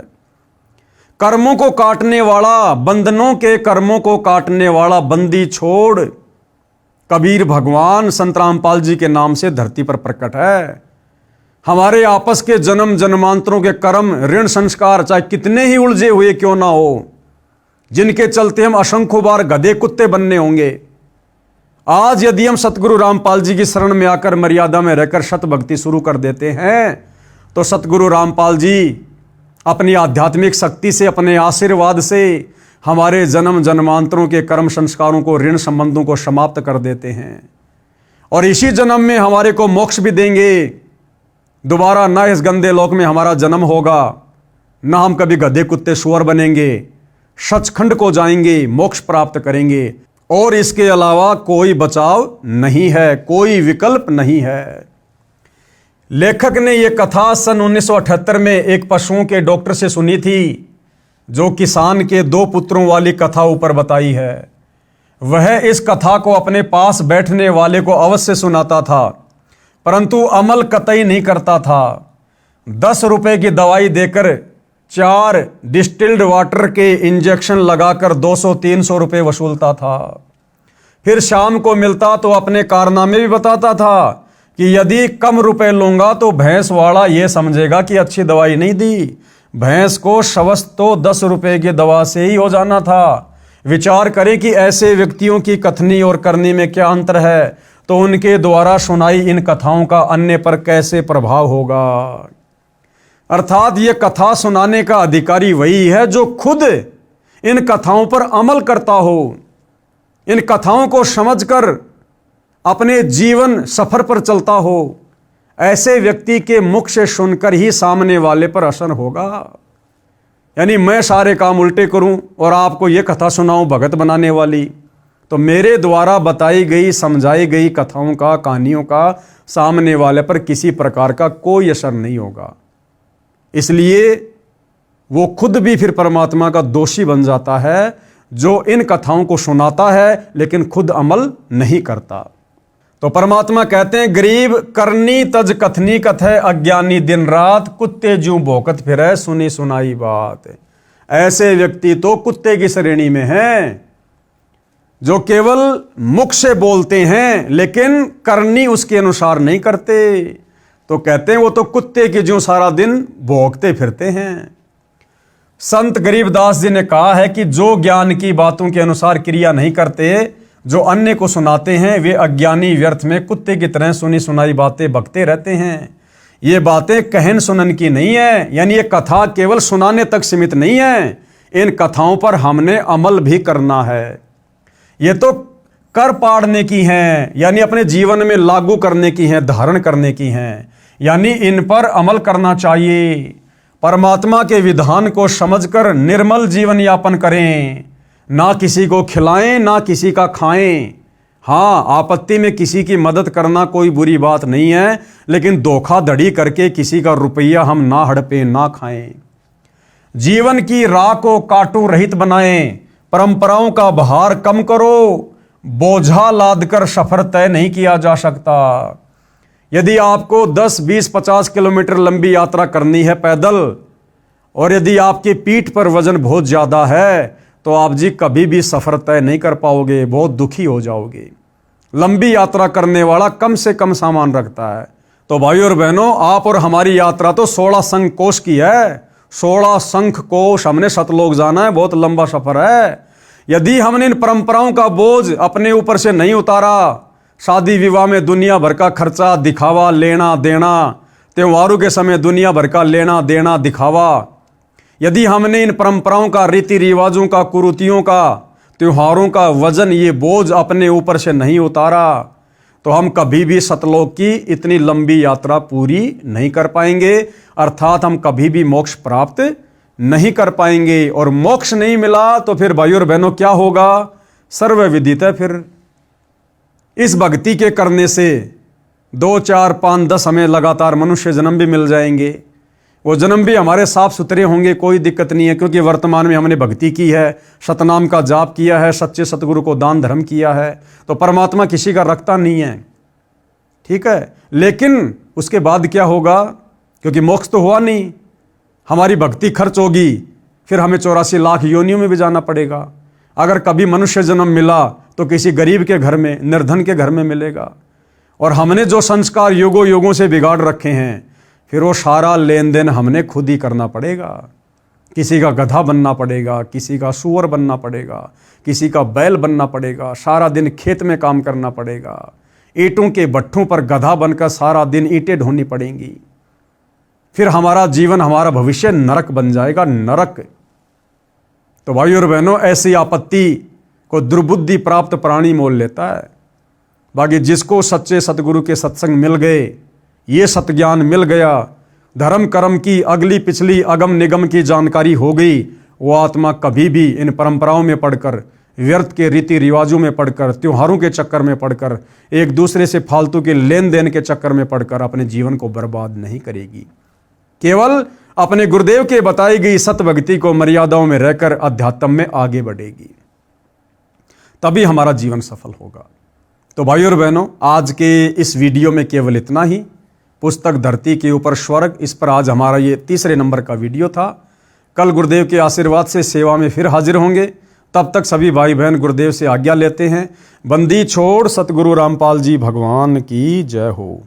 कर्मों को काटने वाला, बंधनों के कर्मों को काटने वाला बंदी छोड़ कबीर भगवान संत रामपाल जी के नाम से धरती पर प्रकट है। हमारे आपस के जन्म जन्मांतरों के कर्म, ऋण संस्कार चाहे कितने ही उलझे हुए क्यों ना हो, जिनके चलते हम असंख्य बार गधे कुत्ते बनने होंगे, आज यदि हम सतगुरु रामपाल जी की शरण में आकर मर्यादा में रहकर सत भक्ति शुरू कर देते हैं, तो सतगुरु रामपाल जी अपनी आध्यात्मिक शक्ति से, अपने आशीर्वाद से हमारे जन्म जन्मांतरों के कर्म संस्कारों को, ऋण संबंधों को समाप्त कर देते हैं। और इसी जन्म में हमारे को मोक्ष भी देंगे। दोबारा ना इस गंदे लोक में हमारा जन्म होगा, ना हम कभी गधे कुत्ते सुअर बनेंगे, सचखंड को जाएंगे, मोक्ष प्राप्त करेंगे। और इसके अलावा कोई बचाव नहीं है, कोई विकल्प नहीं है। लेखक ने यह कथा सन 1978 में एक पशुओं के डॉक्टर से सुनी थी, जो किसान के 2 पुत्रों वाली कथा ऊपर बताई है। वह इस कथा को अपने पास बैठने वाले को अवश्य सुनाता था, परंतु अमल कतई नहीं करता था। 10 रुपए की दवाई देकर 4 डिस्टिल्ड वाटर के इंजेक्शन लगाकर 200-300 रुपए वसूलता था। फिर शाम को मिलता तो अपने कारनामे भी बताता था कि यदि कम रुपए लूंगा तो भैंस वाला यह समझेगा कि अच्छी दवाई नहीं दी। भैंस को स्वस्थ तो 10 रुपए की दवा से ही हो जाना था। विचार करें कि ऐसे व्यक्तियों की कथनी और करनी में क्या अंतर है, तो उनके द्वारा सुनाई इन कथाओं का अन्य पर कैसे प्रभाव होगा। अर्थात ये कथा सुनाने का अधिकारी वही है जो खुद इन कथाओं पर अमल करता हो, इन कथाओं को समझकर अपने जीवन सफर पर चलता हो। ऐसे व्यक्ति के मुख से सुनकर ही सामने वाले पर असर होगा। यानी मैं सारे काम उल्टे करूं और आपको ये कथा सुनाऊं भगत बनाने वाली, तो मेरे द्वारा बताई गई, समझाई गई कथाओं का, कहानियों का सामने वाले पर किसी प्रकार का कोई असर नहीं होगा। इसलिए वो खुद भी फिर परमात्मा का दोषी बन जाता है, जो इन कथाओं को सुनाता है लेकिन खुद अमल नहीं करता। तो परमात्मा कहते हैं, गरीब करनी तज कथनी कथय, अज्ञानी दिन रात कुत्ते ज्यों भौंकत फिरै, सुनी सुनाई बात। ऐसे व्यक्ति तो कुत्ते की श्रेणी में हैं, जो केवल मुख से बोलते हैं लेकिन करनी उसके अनुसार नहीं करते। तो कहते हैं वो तो कुत्ते की ज्यों सारा दिन भौंकते फिरते हैं। संत गरीबदास जी ने कहा है कि जो ज्ञान की बातों के अनुसार क्रिया नहीं करते, जो अन्य को सुनाते हैं, वे अज्ञानी व्यर्थ में कुत्ते की तरह सुनी सुनाई बातें बकते रहते हैं। ये बातें कहन सुनन की नहीं है, यानी ये कथा केवल सुनाने तक सीमित नहीं है, इन कथाओं पर हमने अमल भी करना है। ये तो कर पाड़ने की हैं, यानी अपने जीवन में लागू करने की हैं, धारण करने की हैं, यानी इन पर अमल करना चाहिए। परमात्मा के विधान को समझकर निर्मल जीवन यापन करें, ना किसी को खिलाएं ना किसी का खाएं। हाँ, आपत्ति में किसी की मदद करना कोई बुरी बात नहीं है, लेकिन धोखाधड़ी करके किसी का रुपया हम ना हड़पें ना खाएं। जीवन की राह को काटू रहित बनाएं, परंपराओं का भार कम करो, बोझा लादकर सफर तय नहीं किया जा सकता। यदि आपको 10, 20, 50 किलोमीटर लंबी यात्रा करनी है पैदल, और यदि आपकी पीठ पर वजन बहुत ज़्यादा है, तो आप जी कभी भी सफ़र तय नहीं कर पाओगे, बहुत दुखी हो जाओगे। लंबी यात्रा करने वाला कम से कम सामान रखता है। तो भाई और बहनों, आप और हमारी यात्रा तो 16 शंख कोश की है। 16 शंख कोश हमने सतलोक जाना है, बहुत लंबा सफ़र है। यदि हमने इन परंपराओं का बोझ अपने ऊपर से नहीं उतारा, शादी विवाह में दुनिया भर का खर्चा, दिखावा, लेना देना, त्योहारों के समय दुनिया भर का लेना देना, दिखावा, यदि हमने इन परंपराओं का, रीति रिवाजों का, कुरीतियों का, त्योहारों का वजन, ये बोझ अपने ऊपर से नहीं उतारा, तो हम कभी भी सतलोक की इतनी लंबी यात्रा पूरी नहीं कर पाएंगे। अर्थात हम कभी भी मोक्ष प्राप्त नहीं कर पाएंगे। और मोक्ष नहीं मिला तो फिर भाई और बहनों क्या होगा? सर्व विदित है। फिर इस भक्ति के करने से 2, 4, 5, 10 हमें लगातार मनुष्य जन्म भी मिल जाएंगे। वो जन्म भी हमारे साफ सुथरे होंगे, कोई दिक्कत नहीं है, क्योंकि वर्तमान में हमने भक्ति की है, सतनाम का जाप किया है, सच्चे सतगुरु को दान धर्म किया है, तो परमात्मा किसी का रखता नहीं है, ठीक है। लेकिन उसके बाद क्या होगा, क्योंकि मोक्ष तो हुआ नहीं, हमारी भक्ति खर्च होगी, फिर हमें 84 लाख योनियों में भी जाना पड़ेगा। अगर कभी मनुष्य जन्म मिला तो किसी गरीब के घर में, निर्धन के घर में मिलेगा। और हमने जो संस्कार युगों युगों से बिगाड़ रखे हैं, फिर वो सारा लेन देन हमने खुद ही करना पड़ेगा। किसी का गधा बनना पड़ेगा, किसी का सूअर बनना पड़ेगा, किसी का बैल बनना पड़ेगा, सारा दिन खेत में काम करना पड़ेगा, ईंटों के भट्ठों पर गधा बनकर सारा दिन ईंटें ढोनी पड़ेंगी। फिर हमारा जीवन, हमारा भविष्य नरक बन जाएगा, नरक। तो भाइयों और बहनों, ऐसी आपत्ति को दुर्बुद्धि प्राप्त प्राणी मोल लेता है। बाकी जिसको सच्चे सतगुरु के सत्संग मिल गए, ये सतज्ञान मिल गया, धर्म कर्म की अगली पिछली अगम निगम की जानकारी हो गई, वो आत्मा कभी भी इन परंपराओं में पढ़कर, व्यर्थ के रीति रिवाजों में पढ़कर, त्योहारों के चक्कर में पढ़कर, एक दूसरे से फालतू के लेन देन के चक्कर में पढ़कर अपने जीवन को बर्बाद नहीं करेगी। केवल अपने गुरुदेव के बताई गई सत भक्ति को मर्यादाओं में रहकर अध्यात्म में आगे बढ़ेगी, तभी हमारा जीवन सफल होगा। तो भाइयों और बहनों, आज के इस वीडियो में केवल इतना ही। पुस्तक धरती के ऊपर स्वर्ग, इस पर आज हमारा ये 3रे नंबर का वीडियो था। कल गुरुदेव के आशीर्वाद से सेवा में फिर हाजिर होंगे। तब तक सभी भाई बहन गुरुदेव से आज्ञा लेते हैं। बंदी छोड़ सतगुरु रामपाल जी भगवान की जय हो।